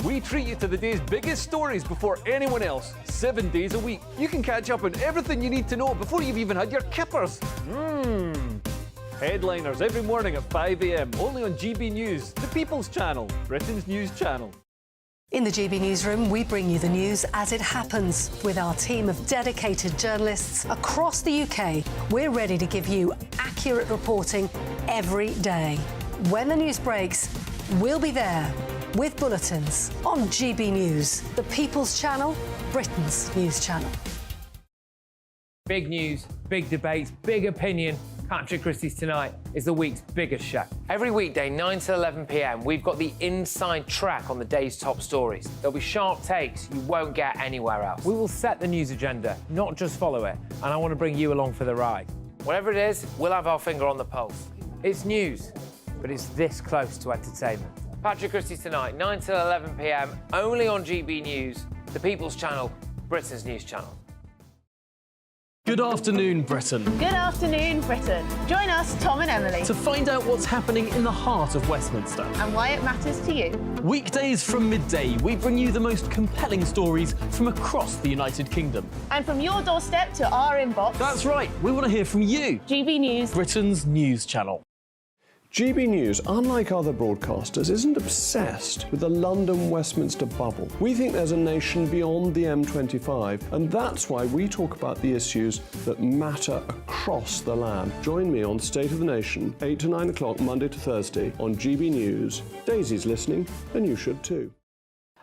[SPEAKER 5] We treat you to the day's biggest stories before anyone else, 7 days a week. You can catch up on everything you need to know before you've even had your kippers. Headliners every morning at 5 a.m, only on GB News, the People's Channel, Britain's news channel.
[SPEAKER 6] In the GB Newsroom, we bring you the news as it happens. With our team of dedicated journalists across the UK, we're ready to give you accurate reporting every day. When the news breaks, we'll be there with bulletins on GB News, the People's Channel, Britain's news channel.
[SPEAKER 7] Big news, big debates, big opinion. Patrick Christys Tonight is the week's biggest show. Every weekday, 9 to 11 p.m, we've got the inside track on the day's top stories. There'll be sharp takes you won't get anywhere else. We will set the news agenda, not just follow it, and I want to bring you along for the ride. Whatever it is, we'll have our finger on the pulse. It's news, but it's this close to entertainment. Patrick Christys Tonight, 9 till 11 p.m, only on GB News, the People's Channel, Britain's news channel.
[SPEAKER 9] Good afternoon, Britain.
[SPEAKER 8] Good afternoon, Britain. Join us, Tom and Emily,
[SPEAKER 9] To find out what's happening in the heart of Westminster.
[SPEAKER 8] and why it matters to you.
[SPEAKER 9] Weekdays from midday, we bring you the most compelling stories from across the United Kingdom.
[SPEAKER 8] And from your doorstep to our inbox.
[SPEAKER 9] That's right, we want to hear from you.
[SPEAKER 8] GB News,
[SPEAKER 9] Britain's news channel.
[SPEAKER 10] GB News, unlike other broadcasters, isn't obsessed with the London-Westminster bubble. We think there's a nation beyond the M25, and that's why we talk about the issues that matter across the land. Join me on State of the Nation, 8 to 9 o'clock, Monday to Thursday, on GB News. Daisy's listening, and you should too.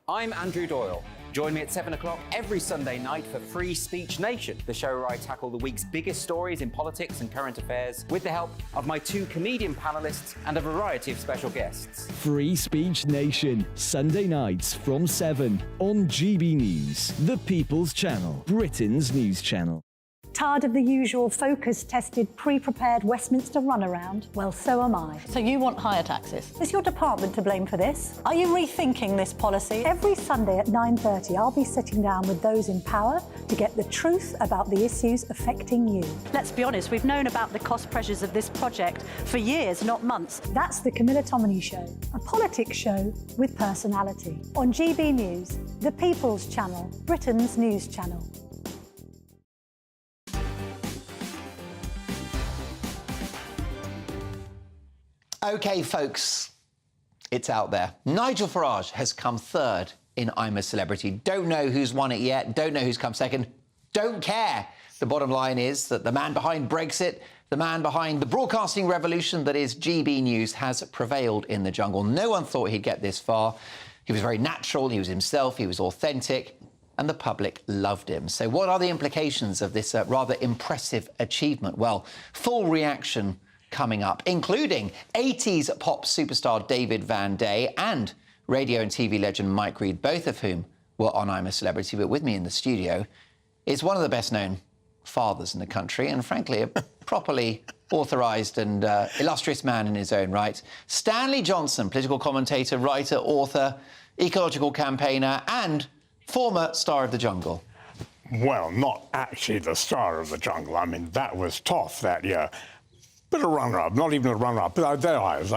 [SPEAKER 12] I'm Andrew Doyle. Join me at 7 o'clock every Sunday night for Free Speech Nation, the show where I tackle the week's biggest stories in politics and current affairs with the help of my two comedian panellists and a variety of special guests.
[SPEAKER 24] Free Speech Nation, Sunday nights from 7 on GB News, the People's Channel, Britain's news channel.
[SPEAKER 14] Tired of the usual focus-tested, pre-prepared Westminster runaround? Well, so am I.
[SPEAKER 26] So you want higher taxes?
[SPEAKER 14] Is your department to blame for this? Are you rethinking this policy? Every Sunday at 9:30, I'll be sitting down with those in power to get the truth about the issues affecting you.
[SPEAKER 26] Let's be honest, we've known about the cost pressures of this project for years, not months.
[SPEAKER 14] That's the Camilla Tominey Show, a politics show with personality. On GB News, the People's Channel, Britain's news channel.
[SPEAKER 19] OK, folks, it's out there. Nigel Farage has come third in I'm a Celebrity. Don't know who's won it yet, don't know who's come second, don't care. The bottom line is that the man behind Brexit, The man behind the broadcasting revolution that is GB News has prevailed in the jungle. No one thought he'd get this far. He was very natural, he was himself, he was authentic, and the public loved him. So what are the implications of this rather impressive achievement? Well, full reaction coming up, including 80s pop superstar David Van Day and radio and TV legend Mike Reid, both of whom were on I'm a Celebrity. But with me in the studio is one of the best-known fathers in the country and, frankly, a properly authorised and illustrious man in his own right. Stanley Johnson, political commentator, writer, author, ecological campaigner and former star of the jungle.
[SPEAKER 1] Well, not actually the star of the jungle. I mean, that was tough that year. But a runner-up, not even a runner-up. But there I was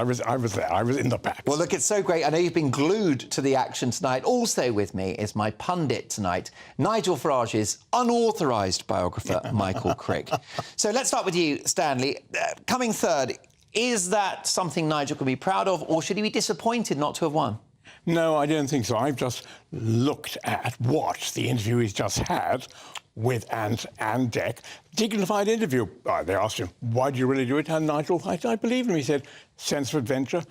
[SPEAKER 1] there. I was in the pack.
[SPEAKER 19] Well, look, it's so great. I know you've been glued to the action tonight. Also with me is my pundit tonight, Nigel Farage's unauthorised biographer, Michael Crick. So let's start with you, Stanley. Coming third, is that something Nigel can be proud of, or should he be disappointed not to have won?
[SPEAKER 1] No, I don't think so. I've just looked at what the interview he's just had with Anne Deck. Dignified interview. They asked him, why do you really do it? And Nigel, I believe him. He said, sense of adventure.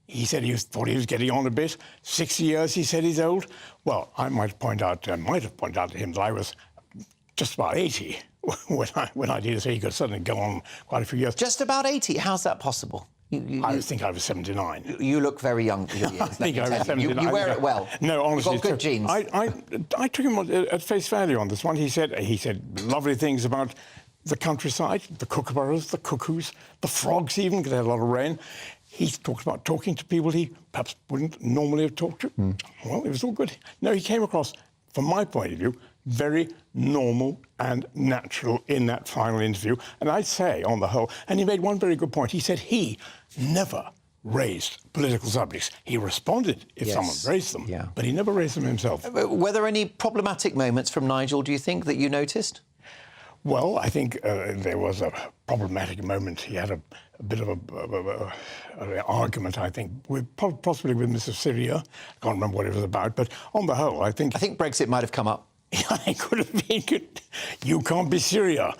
[SPEAKER 1] He said he thought he was getting on a bit. 60 years, he said he's old. Well, I might have pointed out to him that I was just about 80 when I did, so he could certainly go on quite a few years.
[SPEAKER 19] Just about 80? How's that possible?
[SPEAKER 1] I think I was 79.
[SPEAKER 19] You look very young for your years.
[SPEAKER 1] I think I was 79.
[SPEAKER 19] You wear it well.
[SPEAKER 1] No, honestly.
[SPEAKER 19] You've got good genes.
[SPEAKER 1] I took him at face value on this one. He said lovely things about the countryside, the kookaburras, the cuckoos, the frogs even, because they had a lot of rain. He talked about talking to people he perhaps wouldn't normally have talked to. Well, it was all good. No, he came across, from my point of view, very normal and natural in that final interview. And I'd say, on the whole, and he made one very good point. He said he never raised political subjects. He responded if someone raised them, but he never raised them himself.
[SPEAKER 19] Were there any problematic moments from Nigel, do you think, that you noticed?
[SPEAKER 1] Well, I think there was a problematic moment. He had a bit of an argument, I think, possibly with Mrs. Syria. I can't remember what it was about, but on the whole, I think
[SPEAKER 19] Brexit might have come up.
[SPEAKER 1] It could have been good. You can't be Syria.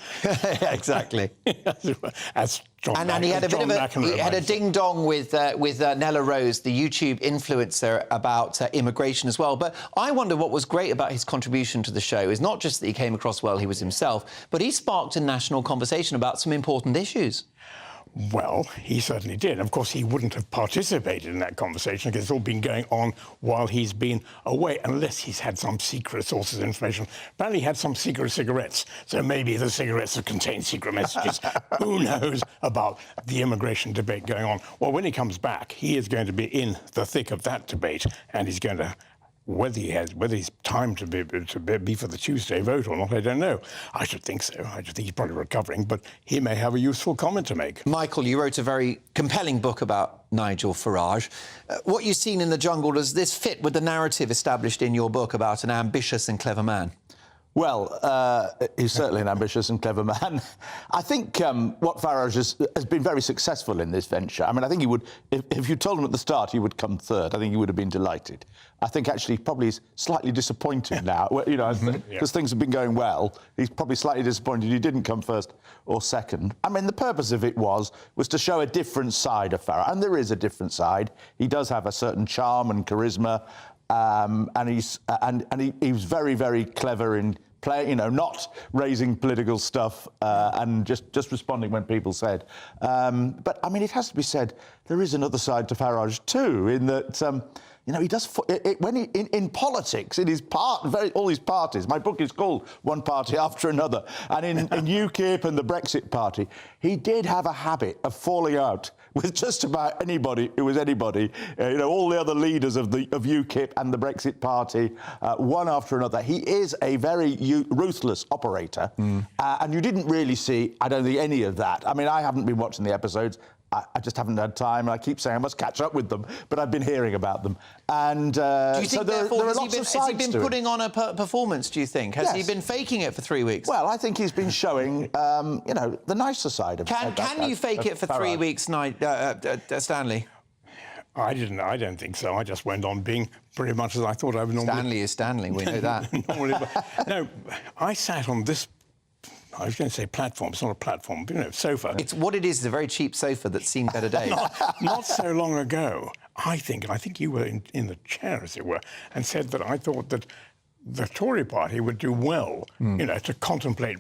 [SPEAKER 19] Exactly.
[SPEAKER 1] As John
[SPEAKER 19] and he had a ding-dong with Nella Rose, the YouTube influencer, about immigration as well. But I wonder what was great about his contribution to the show is not just that he came across well, he was himself, but he sparked a national conversation about some important issues.
[SPEAKER 1] Well, he certainly did. Of course, he wouldn't have participated in that conversation because it's all been going on while he's been away, unless he's had some secret sources of information. Apparently, he had some secret cigarettes, so maybe the cigarettes have contained secret messages. Who knows about the immigration debate going on? Well, when he comes back, he is going to be in the thick of that debate, and he's going to... Whether he's time to be for the Tuesday vote or not, I don't know. I should think so. I should think he's probably recovering, but he may have a useful comment to make.
[SPEAKER 19] Michael, you wrote a very compelling book about Nigel Farage. What you've seen in the jungle, does this fit with the narrative established in your book about an ambitious and clever man?
[SPEAKER 20] Well, he's certainly an ambitious and clever man. I think what Farage has been very successful in this venture. I mean, I think he would, if you told him at the start he would come third, I think he would have been delighted. I think actually probably he's slightly disappointed now, you know, because things have been going well. He's probably slightly disappointed he didn't come first or second. I mean, the purpose of it was to show a different side of Farage, and there is a different side. He does have a certain charm and charisma. And he was very, very clever in playing, you know, not raising political stuff and just responding when people said. But I mean, it has to be said, there is another side to Farage too, in that you know, he does when he in politics, in his all his parties. My book is called One Party After Another, and in UKIP and the Brexit Party, he did have a habit of falling out with just about anybody who was anybody. You know, all the other leaders of UKIP and the Brexit Party, one after another. He is a very ruthless operator, and you didn't really see, I don't think, any of that. I mean, I haven't been watching the episodes. I just haven't had time, and I keep saying I must catch up with them, but I've been hearing about them. And
[SPEAKER 19] do you think,
[SPEAKER 20] so there are lots of sides to it.
[SPEAKER 19] Has he been putting on a performance, do you think? Has he been faking it for 3 weeks?
[SPEAKER 20] Well, I think he's been showing, you know, the nicer side of it.
[SPEAKER 19] Can you fake it for 3 weeks, Stanley?
[SPEAKER 1] I didn't. I don't think so. I just went on being pretty much as I thought I would normally...
[SPEAKER 19] Stanley is Stanley, we know that.
[SPEAKER 1] No, I sat on this I was going to say platform. It's not a platform, but, you know, sofa.
[SPEAKER 19] It's what it is a very cheap sofa that's seen better days.
[SPEAKER 1] Not so long ago, I think you were in the chair, as it were, and said that I thought that the Tory party would do well, you know, to contemplate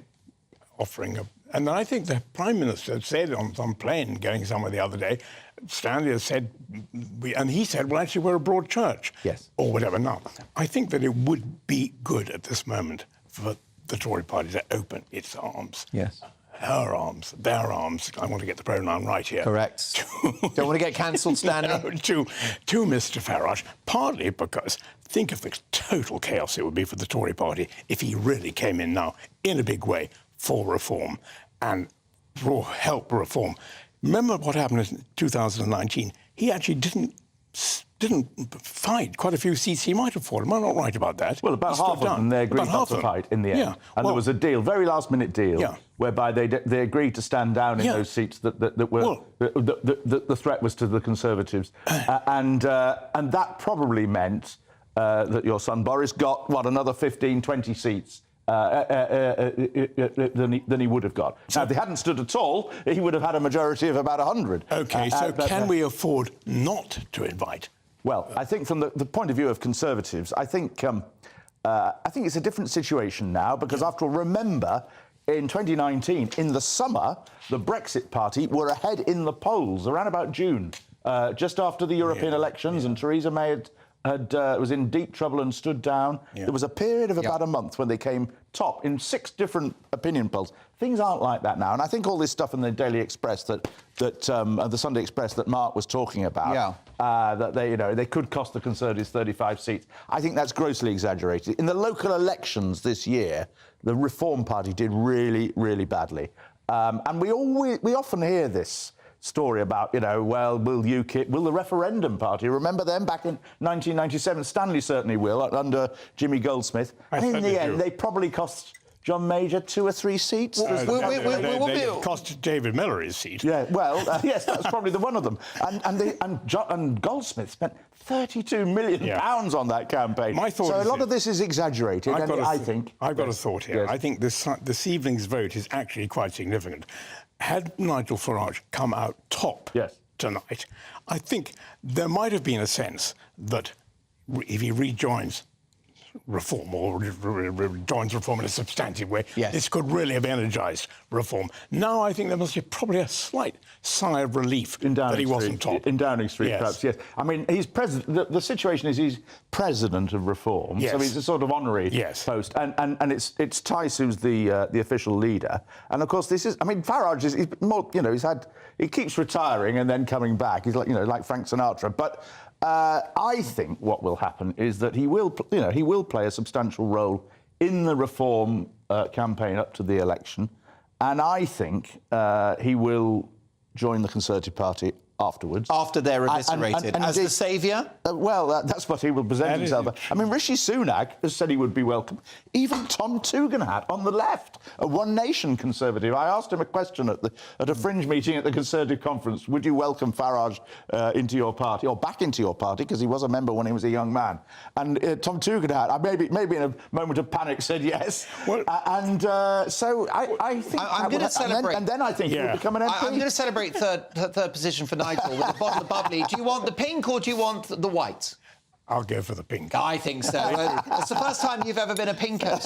[SPEAKER 1] offering a... And I think the Prime Minister said on some plane going somewhere the other day, Stanley has said, and he said, well, actually, we're a broad church.
[SPEAKER 19] Yes.
[SPEAKER 1] Or whatever. Now, I think that it would be good at this moment for the Tory party to open its arms.
[SPEAKER 19] Yes.
[SPEAKER 1] Her arms, their arms. I want to get the pronoun right here.
[SPEAKER 19] Correct. Don't want to get cancelled, Stanley.
[SPEAKER 1] No, to Mr. Farage, partly because think of the total chaos it would be for the Tory party if he really came in now in a big way for reform and help reform. Remember what happened in 2019? He actually didn't fight quite a few seats he might have fought. Am I not right about that?
[SPEAKER 20] Well, about half of them they agreed not to fight in the end.
[SPEAKER 1] Yeah.
[SPEAKER 20] And there was a deal, very last-minute deal, whereby they agreed to stand down in those seats that were the threat was to the Conservatives, and that probably meant that your son Boris got another 15, 20 seats. Than he would have got. Now, if they hadn't stood at all, he would have had a majority of about 100.
[SPEAKER 1] OK, so can we afford not to invite?
[SPEAKER 20] Well, I think from the point of view of Conservatives, I think it's a different situation now, because after all, remember, in 2019, in the summer, the Brexit Party were ahead in the polls around about June, just after the European elections, and Theresa May was in deep trouble and stood down. There was a period of about a month when they came top in 6 different opinion polls. Things aren't like that now, and I think all this stuff in the Daily Express the Sunday Express that Mark was talking about, that they could cost the Conservatives 35 seats. I think that's grossly exaggerated. In the local elections this year, the Reform Party did really, really badly, and we often hear this story about, will UKIP, will the Referendum Party, remember them back in 1997? Stanley certainly will, under Jimmy Goldsmith. And in the end, they probably cost John Major 2 or 3 seats.
[SPEAKER 1] They cost David Miller his seat.
[SPEAKER 20] Yeah, well, yes, that's probably the one of them. And Goldsmith spent £32 million on that campaign.
[SPEAKER 1] My thought
[SPEAKER 20] so
[SPEAKER 1] is
[SPEAKER 20] a lot of this is exaggerated,
[SPEAKER 1] I've got
[SPEAKER 20] a
[SPEAKER 1] thought here.
[SPEAKER 20] Yes.
[SPEAKER 1] I think this evening's vote is actually quite significant. Had Nigel Farage come out top tonight, I think there might have been a sense that if he rejoins reform or joins reform in a substantive way, this could really have energised reform. Now I think there must be probably a slight sigh of relief that he wasn't top.
[SPEAKER 20] In Downing Street, perhaps, yes. I mean, he's president. The situation is he's president of reform, so he's a sort of honorary post. And it's Tice who's the official leader. And of course, this is. I mean, Farage is more. He keeps retiring and then coming back. He's like Frank Sinatra, but. I think what will happen is that he will play a substantial role in the reform campaign up to the election, and I think he will join the Conservative Party afterwards.
[SPEAKER 19] After they're eviscerated. And as the saviour?
[SPEAKER 20] That's what he will present himself as. I mean, Rishi Sunak has said he would be welcome. Even Tom Tugendhat on the left, a One Nation Conservative. I asked him a question at a fringe meeting at the Conservative conference. Would you welcome Farage into your party, or back into your party, because he was a member when he was a young man? And Tom Tugendhat, maybe in a moment of panic, said yes. So I think...
[SPEAKER 19] I'm going to celebrate...
[SPEAKER 20] And then I think he will become an MP.
[SPEAKER 19] I'm going to celebrate third position for Nigel with the bottle of bubbly. Do you want the pink or do you want the white?
[SPEAKER 1] I'll go for the pink.
[SPEAKER 19] I think so. It's the first time you've ever been a pinker.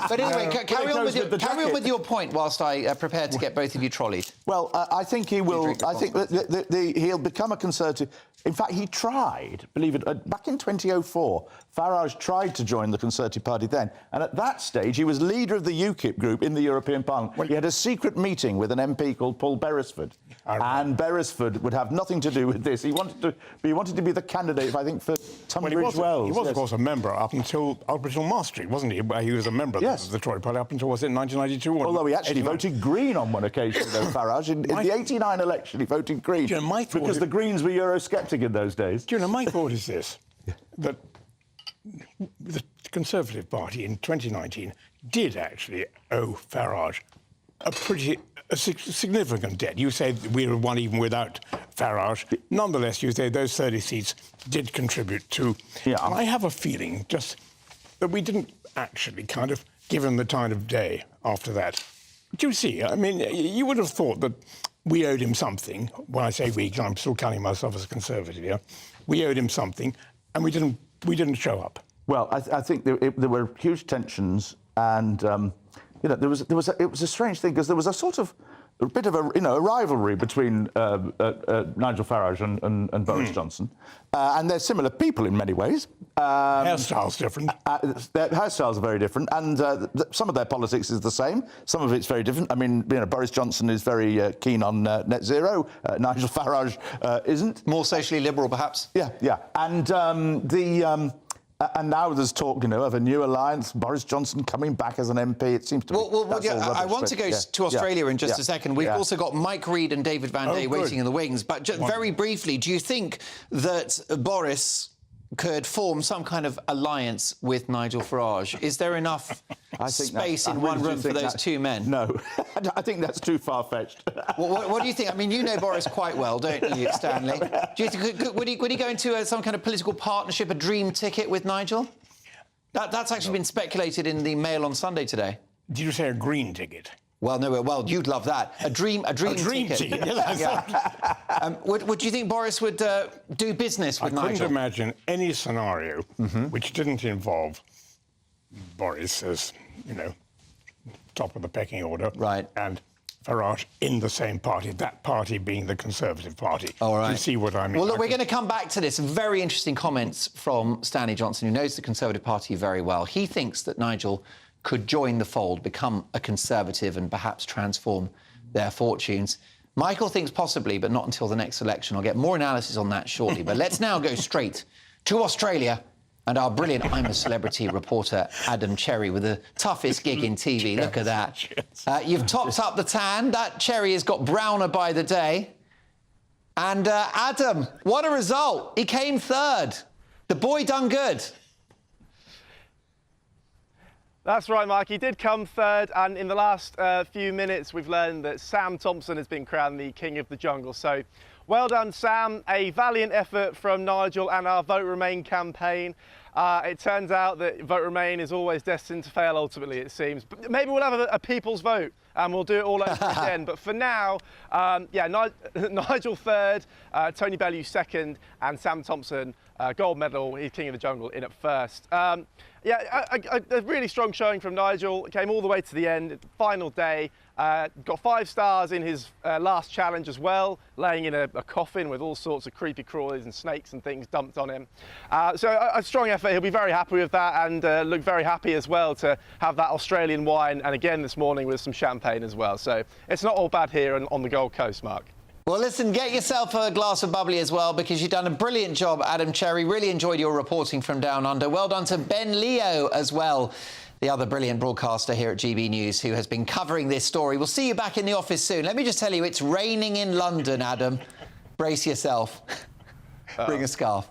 [SPEAKER 19] But anyway, carry on with your point whilst I prepare to get both of you trolleyed.
[SPEAKER 20] Well, I think he will. I think that he'll become a Conservative. In fact, he tried, believe it, back in 2004, Farage tried to join the Conservative Party then, and at that stage he was leader of the UKIP group in the European Parliament. He had a secret meeting with an MP called Paul Beresford, and Beresford would have nothing to do with this. He wanted to be the candidate, I think, for Tunbridge Wells.
[SPEAKER 1] He was, of course, a member up until Maastricht, wasn't he? He was a member of the Tory Party up until, was it 1992?
[SPEAKER 20] Although he actually voted Green on one occasion, though, Farage. In the 89 election, he voted Green, because the Greens were Eurosceptic in those days.
[SPEAKER 1] Do you know, my thought is this, that the Conservative Party in 2019 did actually owe Farage a significant debt. You say we would have won even without Farage. Nonetheless, you say those 30 seats did contribute to... And I have a feeling just that we didn't actually kind of given the time of day after that. Do you see? I mean, you would have thought that we owed him something. When I say we, 'cause I'm still counting myself as a Conservative here. We owed him something, and we didn't show up.
[SPEAKER 20] Well, I think there were huge tensions, and you know, it was a strange thing because there was a sort of a bit of a rivalry between Nigel Farage and Boris Johnson, and they're similar people in many ways.
[SPEAKER 1] Hairstyles different.
[SPEAKER 20] Their hairstyles are very different, and some of their politics is the same. Some of it's very different. I mean, you know, Boris Johnson is very keen on net zero. Nigel Farage isn't.
[SPEAKER 19] More socially liberal, perhaps.
[SPEAKER 20] Yeah, and and now there's talk, you know, of a new alliance. Boris Johnson coming back as an MP. It seems to be.
[SPEAKER 19] I want to go to Australia in just a second. We've also got Mike Reid and David Van Day waiting in the wings. But just very briefly, do you think that Boris could form some kind of alliance with Nigel Farage? Is there enough space in one room for those two men?
[SPEAKER 20] No, I think that's too far-fetched.
[SPEAKER 19] What do you think? I mean, you know Boris quite well, don't you, Stanley? Do you think would he go into some kind of political partnership, a dream ticket with Nigel? That's actually been speculated in the Mail on Sunday today.
[SPEAKER 1] Did you say a green ticket?
[SPEAKER 19] Well, no. Well, you'd love that. A dream ticket.
[SPEAKER 1] Yeah.
[SPEAKER 19] Would you think Boris would do business with Nigel?
[SPEAKER 1] I couldn't imagine any scenario which didn't involve Boris as, you know, top of the pecking order,
[SPEAKER 19] right,
[SPEAKER 1] and Farage in the same party. That party being the Conservative Party.
[SPEAKER 19] All right.
[SPEAKER 1] Do you see what I mean?
[SPEAKER 19] Well, look, we're going to come back to this. Very interesting comments from Stanley Johnson, who knows the Conservative Party very well. He thinks that Nigel could join the fold, become a Conservative and perhaps transform their fortunes. Michael thinks possibly, but not until the next election. I'll get more analysis on that shortly. But let's now go straight to Australia and our brilliant I'm a Celebrity reporter, Adam Cherry, with the toughest gig in TV. Look at that. You've topped up the tan. That Cherry has got browner by the day. And Adam, what a result. He came third. The boy done good.
[SPEAKER 2] That's right, Mark. He did come third, and in the last few minutes, we've learned that Sam Thompson has been crowned the King of the Jungle. So, well done, Sam. A valiant effort from Nigel and our Vote Remain campaign. It turns out that Vote Remain is always destined to fail, ultimately, it seems. But maybe we'll have a people's vote, and we'll do it all over again. But for now, Nigel third, Tony Bellew second, and Sam Thompson, gold medal. He's King of the Jungle in at first. A really strong showing from Nigel. Came all the way to the end, final day. Got 5 stars in his last challenge as well, laying in a coffin with all sorts of creepy crawlies and snakes and things dumped on him. So a strong effort. He'll be very happy with that, and look very happy as well to have that Australian wine, and again this morning with some champagne as well. So it's not all bad here on the Gold Coast, Mark.
[SPEAKER 19] Well, listen, get yourself a glass of bubbly as well, because you've done a brilliant job, Adam Cherry. Really enjoyed your reporting from Down Under. Well done to Ben Leo as well, the other brilliant broadcaster here at GB News, who has been covering this story. We'll see you back in the office soon. Let me just tell you, it's raining in London, Adam. Brace yourself. Bring a scarf.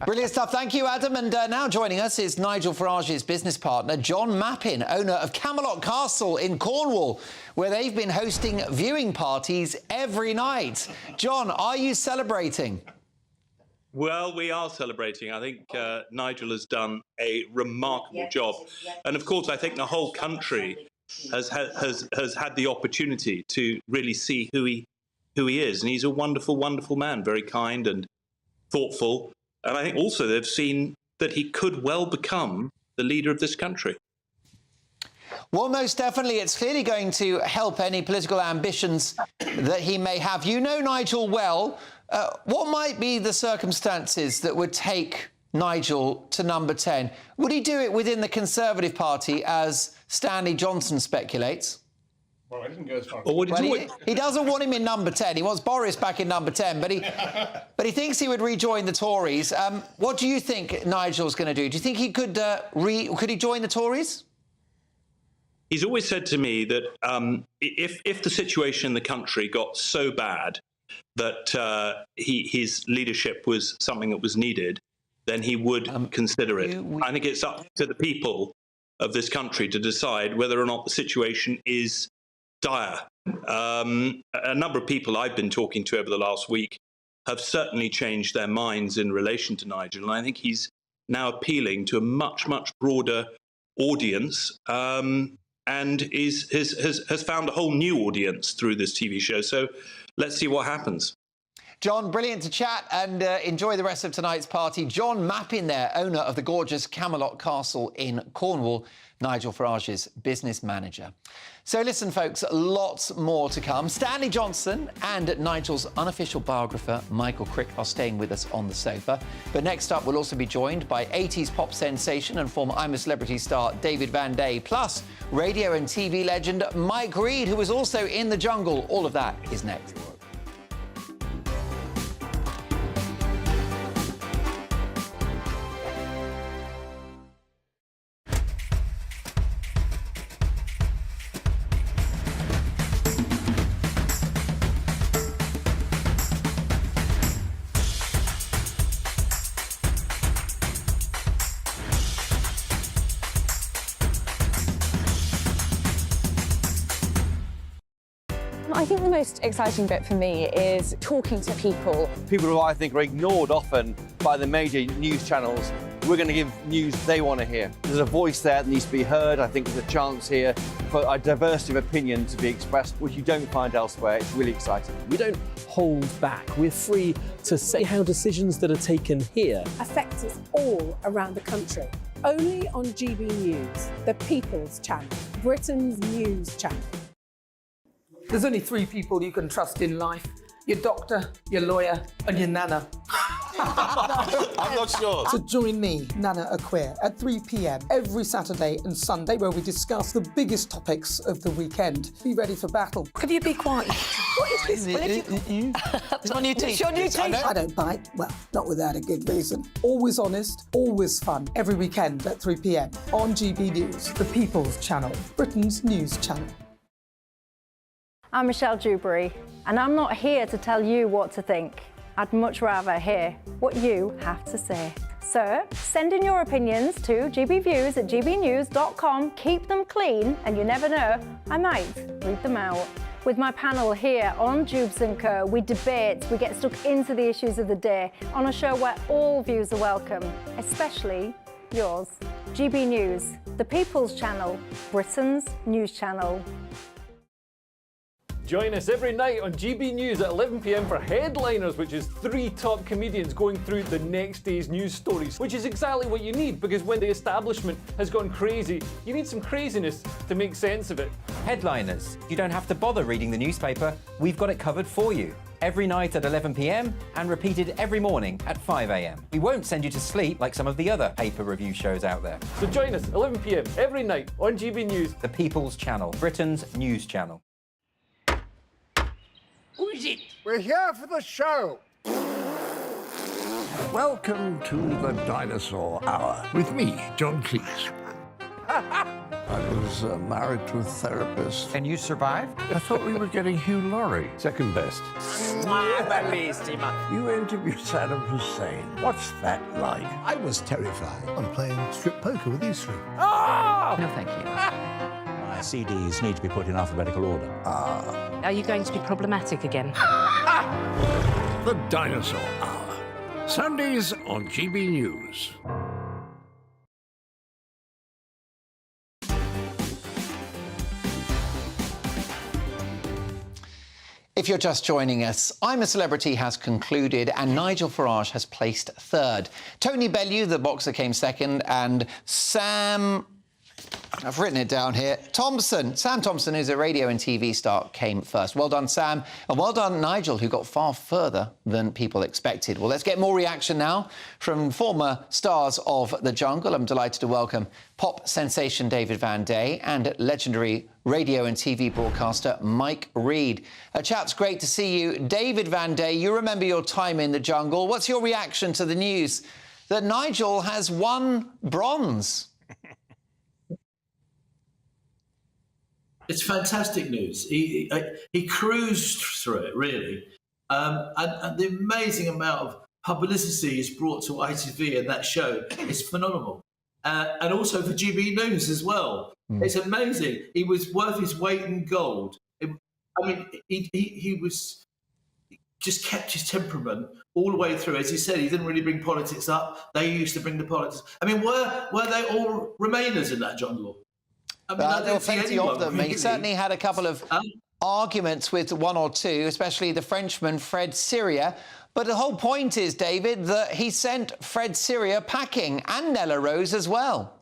[SPEAKER 19] Brilliant stuff. Thank you, Adam. And now joining us is Nigel Farage's business partner, John Mappin, owner of Camelot Castle in Cornwall, where they've been hosting viewing parties every night. John, are you celebrating?
[SPEAKER 11] Well, we are celebrating. I think Nigel has done a remarkable job. And of course, I think the whole country has had the opportunity to really see who he is. And he's a wonderful, wonderful man, very kind and thoughtful. And I think also they've seen that he could well become the leader of this country.
[SPEAKER 19] Well, most definitely. It's clearly going to help any political ambitions that he may have. You know Nigel well. What might be the circumstances that would take Nigel to number 10? Would he do it within the Conservative Party, as Stanley Johnson speculates?
[SPEAKER 1] Well, I didn't go as far.
[SPEAKER 19] He doesn't want him in number 10. He wants Boris back in number 10, but he thinks he would rejoin the Tories. What do you think Nigel's going to do? Do you think he could could he join the Tories?
[SPEAKER 11] He's always said to me that if the situation in the country got so bad that his leadership was something that was needed, then he would consider it. I think it's up to the people of this country to decide whether or not the situation is dire. A number of people I've been talking to over the last week have certainly changed their minds in relation to Nigel, and I think he's now appealing to a much, much broader audience and has found a whole new audience through this TV show. So let's see what happens.
[SPEAKER 19] John, brilliant to chat and enjoy the rest of tonight's party. John Mappin there, owner of the gorgeous Camelot Castle in Cornwall, Nigel Farage's business manager. So listen, folks, lots more to come. Stanley Johnson and Nigel's unofficial biographer, Michael Crick, are staying with us on the sofa. But next up, we'll also be joined by 80s pop sensation and former I'm a Celebrity star David Van Day, plus radio and TV legend Mike Reid, who was also in The Jungle. All of that is next.
[SPEAKER 13] I think the most exciting bit for me is talking to people.
[SPEAKER 15] People who I think are ignored often by the major news channels. We're going to give news they want to hear. There's a voice there that needs to be heard. I think there's a chance here for a diversity of opinion to be expressed, which you don't find elsewhere. It's really exciting.
[SPEAKER 9] We don't hold back. We're free to say how decisions that are taken here
[SPEAKER 16] affect us all around the country. Only on GB News, the People's Channel, Britain's news channel.
[SPEAKER 17] There's only 3 people you can trust in life. Your doctor, your lawyer, and your nana.
[SPEAKER 20] I'm not sure.
[SPEAKER 17] So join me, Nana Aquia, at 3 p.m. every Saturday and Sunday, where we discuss the biggest topics of the weekend. Be ready for battle.
[SPEAKER 16] Could you be quiet? What is this?
[SPEAKER 17] It's my new teeth.
[SPEAKER 16] It's your new teeth.
[SPEAKER 17] I don't bite. Well, not without a good reason. Always honest, always fun. Every weekend at 3 p.m. on GB News, the People's Channel, Britain's news channel.
[SPEAKER 18] I'm Michelle Dewberry, and I'm not here to tell you what to think. I'd much rather hear what you have to say. So send in your opinions to gbviews@gbnews.com. Keep them clean, and you never know, I might read them out. With my panel here on Jubes & Co, we debate, we get stuck into the issues of the day on a show where all views are welcome, especially yours. GB News, the People's Channel, Britain's news channel.
[SPEAKER 5] Join us every night on GB News at 11 p.m. for Headliners, which is 3 top comedians going through the next day's news stories, which is exactly what you need, because when the establishment has gone crazy, you need some craziness to make sense of it.
[SPEAKER 12] Headliners. You don't have to bother reading the newspaper. We've got it covered for you. Every night at 11 p.m. and repeated every morning at 5 a.m. We won't send you to sleep like some of the other paper review shows out there.
[SPEAKER 5] So join us 11 p.m. every night on GB News,
[SPEAKER 12] the People's Channel, Britain's news channel.
[SPEAKER 23] Who is it? We're here for the show. Welcome to the Dinosaur Hour with me, John Cleese. I was married to a therapist.
[SPEAKER 12] And you survived?
[SPEAKER 23] I thought we were getting Hugh Laurie.
[SPEAKER 3] Second best.
[SPEAKER 23] You interviewed Saddam Hussein. What's that like?
[SPEAKER 21] I was terrified. I'm playing strip poker with these 3.
[SPEAKER 25] No, thank you.
[SPEAKER 22] My CDs need to be put in alphabetical order.
[SPEAKER 25] Are you going to be problematic again?
[SPEAKER 23] The Dinosaur Hour. Sundays on GB News.
[SPEAKER 19] If you're just joining us, I'm a Celebrity has concluded and Nigel Farage has placed 3rd. Tony Bellew, the boxer, came 2nd, and Sam... I've written it down here. Sam Thompson, who's a radio and TV star, came 1st. Well done, Sam. And well done, Nigel, who got far further than people expected. Well, let's get more reaction now from former stars of The Jungle. I'm delighted to welcome pop sensation David Van Day and legendary radio and TV broadcaster Mike Reid. Chaps, great to see you. David Van Day, you remember your time in The Jungle. What's your reaction to the news that Nigel has won bronze?
[SPEAKER 27] It's fantastic news. He cruised through it, really. And the amazing amount of publicity he's brought to ITV and that show is phenomenal. And also for GB News as well. It's amazing. He was worth his weight in gold. He just kept his temperament all the way through. As he said, he didn't really bring politics up. They used to bring the politics. I mean, were they all Remainers in that jungle? I mean, I
[SPEAKER 19] there were
[SPEAKER 27] don't see
[SPEAKER 19] plenty
[SPEAKER 27] anyone,
[SPEAKER 19] of them.
[SPEAKER 27] really.
[SPEAKER 19] He certainly had a couple of arguments with one or two, especially the Frenchman Fred Syria. But the whole point is, David, that he sent Fred Syria packing, and Nella Rose as well.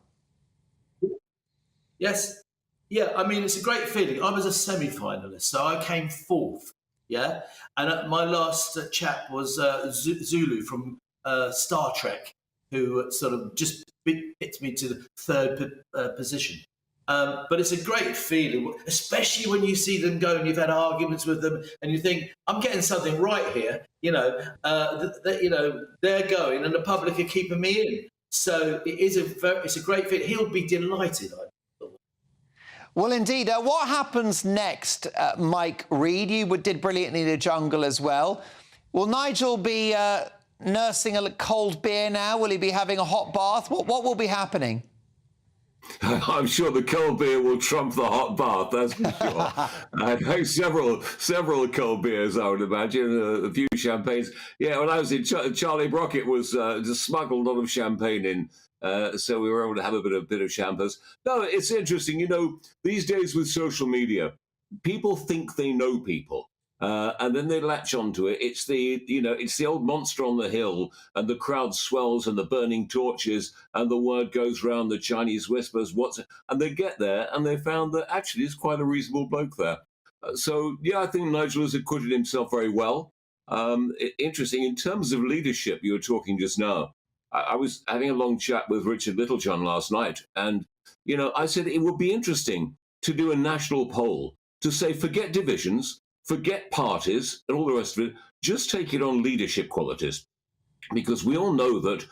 [SPEAKER 27] Yes. Yeah, I mean, it's a great feeling. I was a semi-finalist, so I came fourth, yeah? And my last chap was Zulu from Star Trek, who sort of just picked me to the third position. But it's a great feeling, especially when you see them go and you've had arguments with them and you think, I'm getting something right here. You know, they're going and the public are keeping me in. So it's a great feeling. He'll be delighted, I think.
[SPEAKER 19] Well, indeed. What happens next, Mike Reid? You did brilliantly in the jungle as well. Will Nigel be nursing a cold beer now? Will he be having a hot bath? What will be happening?
[SPEAKER 4] I'm sure the cold beer will trump the hot bath, that's for sure. I've had several cold beers, I would imagine, a few champagnes. Yeah, when I was in Charlie Brockett was just smuggled a lot of champagne in, so we were able to have a bit of champers. No, it's interesting, you know, these days with social media, people think they know people. And then they latch onto it. It's the old monster on the hill, and the crowd swells and the burning torches, and the word goes round, the Chinese whispers, and they get there and they found that actually he's quite a reasonable bloke there. So, yeah, I think Nigel has acquitted himself very well. Interesting, in terms of leadership, you were talking just now. I was having a long chat with Richard Littlejohn last night, and, you know, I said it would be interesting to do a national poll to say, forget divisions, forget parties and all the rest of it, just take it on leadership qualities. Because we all know that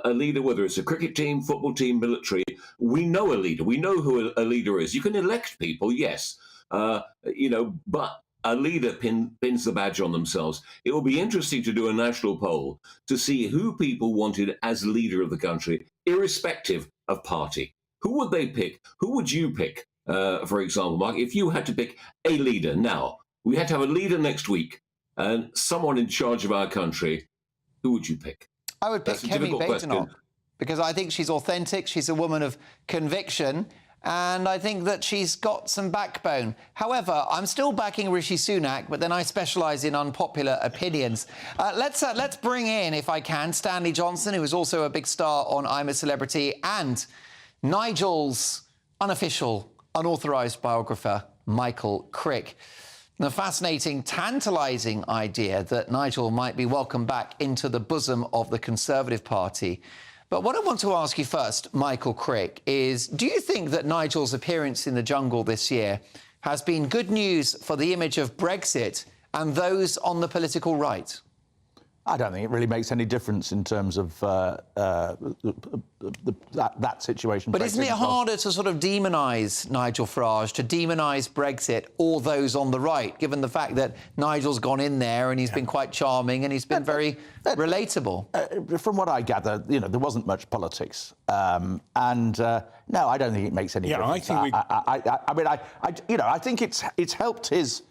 [SPEAKER 4] a leader, whether it's a cricket team, football team, military, we know a leader. We know who a leader is. You can elect people, yes, but a leader pins the badge on themselves. It will be interesting to do a national poll to see who people wanted as leader of the country, irrespective of party. Who would they pick? Who would you pick, for example, Mark, if you had to pick a leader now? We had to have a leader next week and someone in charge of our country. Who would you pick?
[SPEAKER 19] I would pick Kemi Badenoch because I think she's authentic. She's a woman of conviction, and I think that she's got some backbone. However, I'm still backing Rishi Sunak, but then I specialise in unpopular opinions. Let's bring in, if I can, Stanley Johnson, who is also a big star on I'm a Celebrity, and Nigel's unofficial, unauthorised biographer, Michael Crick. The fascinating, tantalising idea that Nigel might be welcomed back into the bosom of the Conservative Party. But what I want to ask you first, Michael Crick, is do you think that Nigel's appearance in the jungle this year has been good news for the image of Brexit and those on the political right?
[SPEAKER 20] I don't think it really makes any difference in terms of that situation.
[SPEAKER 19] But isn't it harder to sort of demonise Nigel Farage, to demonise Brexit or those on the right, given the fact that Nigel's gone in there and he's been quite charming and he's been very relatable?
[SPEAKER 20] From what I gather, you know, there wasn't much politics. No, I don't think it makes any difference. I think it's helped his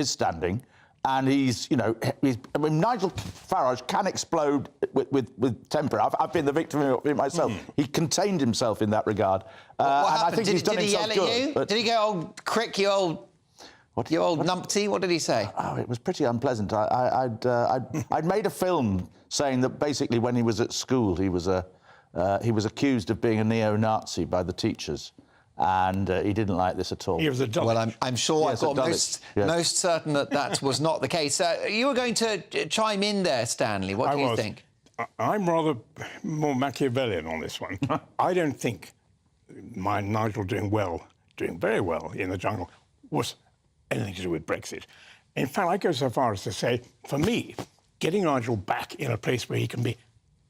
[SPEAKER 20] standing. And Nigel Farage can explode with temper. I've been the victim of it myself. He contained himself in that regard.
[SPEAKER 19] What happened?
[SPEAKER 20] I think he's done himself good.
[SPEAKER 19] Did he yell at you? Did he go, "Oh, Crick, you old numpty"? What did he say?
[SPEAKER 20] Oh, it was pretty unpleasant. I'd made a film saying that basically when he was at school, he was accused of being a neo-Nazi by the teachers. And he didn't like this at all.
[SPEAKER 1] He was a Dulwich.
[SPEAKER 19] Well, I'm sure I've got most certain that was not the case. You were going to chime in there, Stanley. What do you think?
[SPEAKER 1] I'm rather more Machiavellian on this one. I don't think Nigel doing very well in the jungle was anything to do with Brexit. In fact, I go so far as to say, for me, getting Nigel back in a place where he can be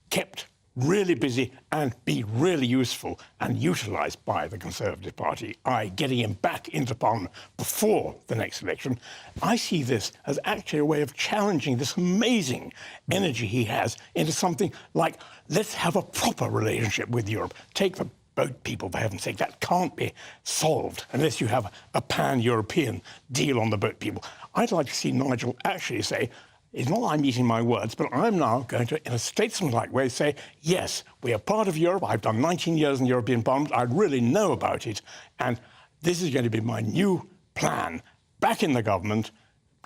[SPEAKER 1] kept really busy and be really useful and utilised by the Conservative Party, getting him back into Parliament before the next election, I see this as actually a way of challenging this amazing energy he has into something like, let's have a proper relationship with Europe. Take the boat people, for heaven's sake. That can't be solved unless you have a pan-European deal on the boat people. I'd like to see Nigel actually say, it's not I'm eating my words, but I'm now going to, in a statesmanlike way, say, yes, we are part of Europe. I've done 19 years in the European Parliament. I really know about it. And this is going to be my new plan. Back in the government,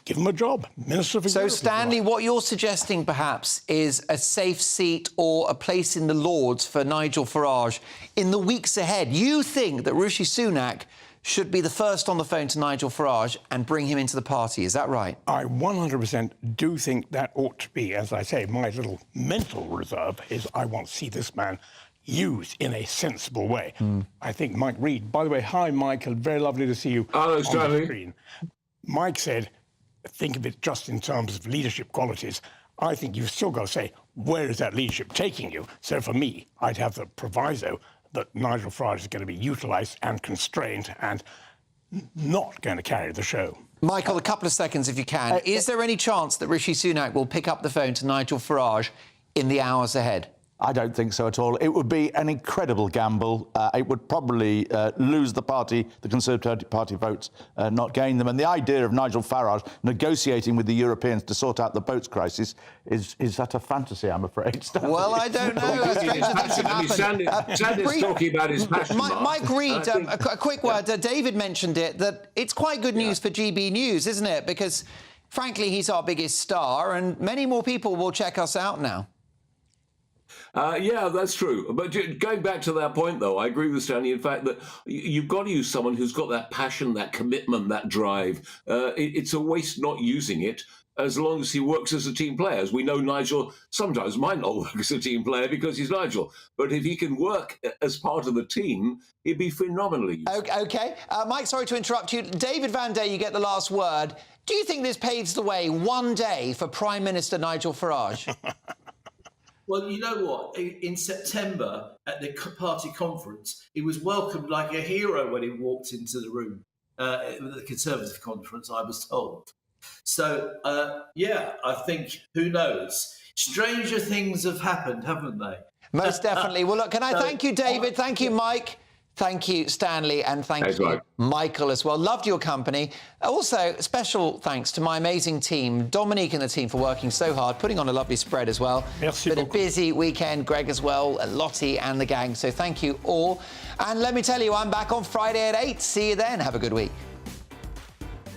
[SPEAKER 1] give him a job, Minister for Europe.
[SPEAKER 19] So, Stanley, what you're suggesting, perhaps, is a safe seat or a place in the Lords for Nigel Farage in the weeks ahead. You think that Rishi Sunak should be the first on the phone to Nigel Farage and bring him into the party. Is that right?
[SPEAKER 1] I 100% do think that ought to be, as I say, my little mental reserve is I want to see this man used in a sensible way. I think Mike Reid, by the way, hi, Michael, very lovely to see you on the screen. Mike said, think of it just in terms of leadership qualities. I think you've still got to say, where is that leadership taking you? So for me, I'd have the proviso that Nigel Farage is going to be utilised and constrained and not going to carry the show.
[SPEAKER 19] Michael, a couple of seconds if you can. Is there any chance that Rishi Sunak will pick up the phone to Nigel Farage in the hours ahead?
[SPEAKER 20] I don't think so at all. It would be an incredible gamble. It would probably lose the party, the Conservative Party votes, not gain them. And the idea of Nigel Farage negotiating with the Europeans to sort out the boats crisis is that a fantasy, I'm afraid.
[SPEAKER 19] Well, I don't know.
[SPEAKER 4] Sandy's talking about his passion.
[SPEAKER 19] Mike Reid, a quick word. David mentioned it, that it's quite good news for GB News, isn't it? Because, frankly, he's our biggest star and many more people will check us out now.
[SPEAKER 4] Yeah, that's true. But going back to that point, though, I agree with Stanley, in fact, that you've got to use someone who's got that passion, that commitment, that drive. It's a waste not using it as long as he works as a team player. As we know, Nigel sometimes might not work as a team player because he's Nigel. But if he can work as part of the team, he'd be phenomenally useful.
[SPEAKER 19] OK. Mike, sorry to interrupt you. David Van Day, you get the last word. Do you think this paves the way one day for Prime Minister Nigel Farage?
[SPEAKER 27] Well, you know what? In September at the party conference, he was welcomed like a hero when he walked into the room at the Conservative conference, I was told. So, yeah, I think, who knows? Stranger things have happened, haven't they?
[SPEAKER 19] Most definitely. Well, look, can I thank you, David? Thank you, Mike. Thank you, Stanley, and thank you, Michael, as well. Loved your company. Also, special thanks to my amazing team, Dominique and the team, for working so hard, putting on a lovely spread as well. It's been a busy weekend, Greg as well, Lottie and the gang, so thank you all. And let me tell you, I'm back on Friday at 8. See you then. Have a good week.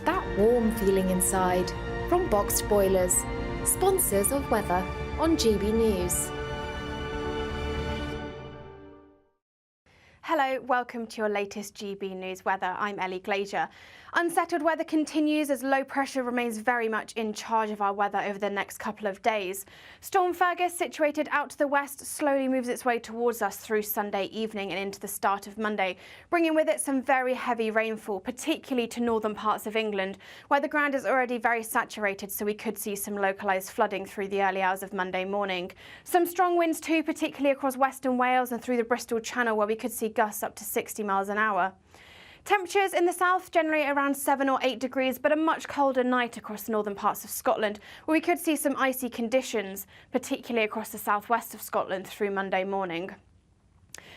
[SPEAKER 6] That warm feeling inside from Boxed Boilers, sponsors of weather on GB News.
[SPEAKER 7] Hello, welcome to your latest GB News weather. I'm Ellie Glazier. Unsettled weather continues as low pressure remains very much in charge of our weather over the next couple of days. Storm Fergus, situated out to the west, slowly moves its way towards us through Sunday evening and into the start of Monday, bringing with it some very heavy rainfall, particularly to northern parts of England, where the ground is already very saturated, so we could see some localised flooding through the early hours of Monday morning. Some strong winds too, particularly across Western Wales and through the Bristol Channel, where we could see gusts up to 60 miles an hour. Temperatures in the south generally around 7 or 8 degrees, but a much colder night across the northern parts of Scotland, where we could see some icy conditions, particularly across the southwest of Scotland through Monday morning.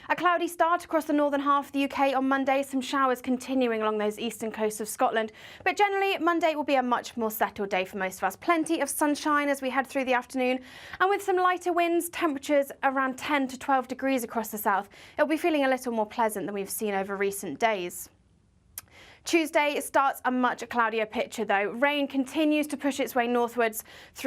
[SPEAKER 7] A cloudy start across the northern half of the UK on Monday, some showers continuing along those eastern coasts of Scotland. But generally, Monday will be a much more settled day for most of us. Plenty of sunshine as we head through the afternoon. And with some lighter winds, temperatures around 10 to 12 degrees across the south. It'll be feeling a little more pleasant than we've seen over recent days. Tuesday starts a much cloudier picture though. Rain continues to push its way northwards through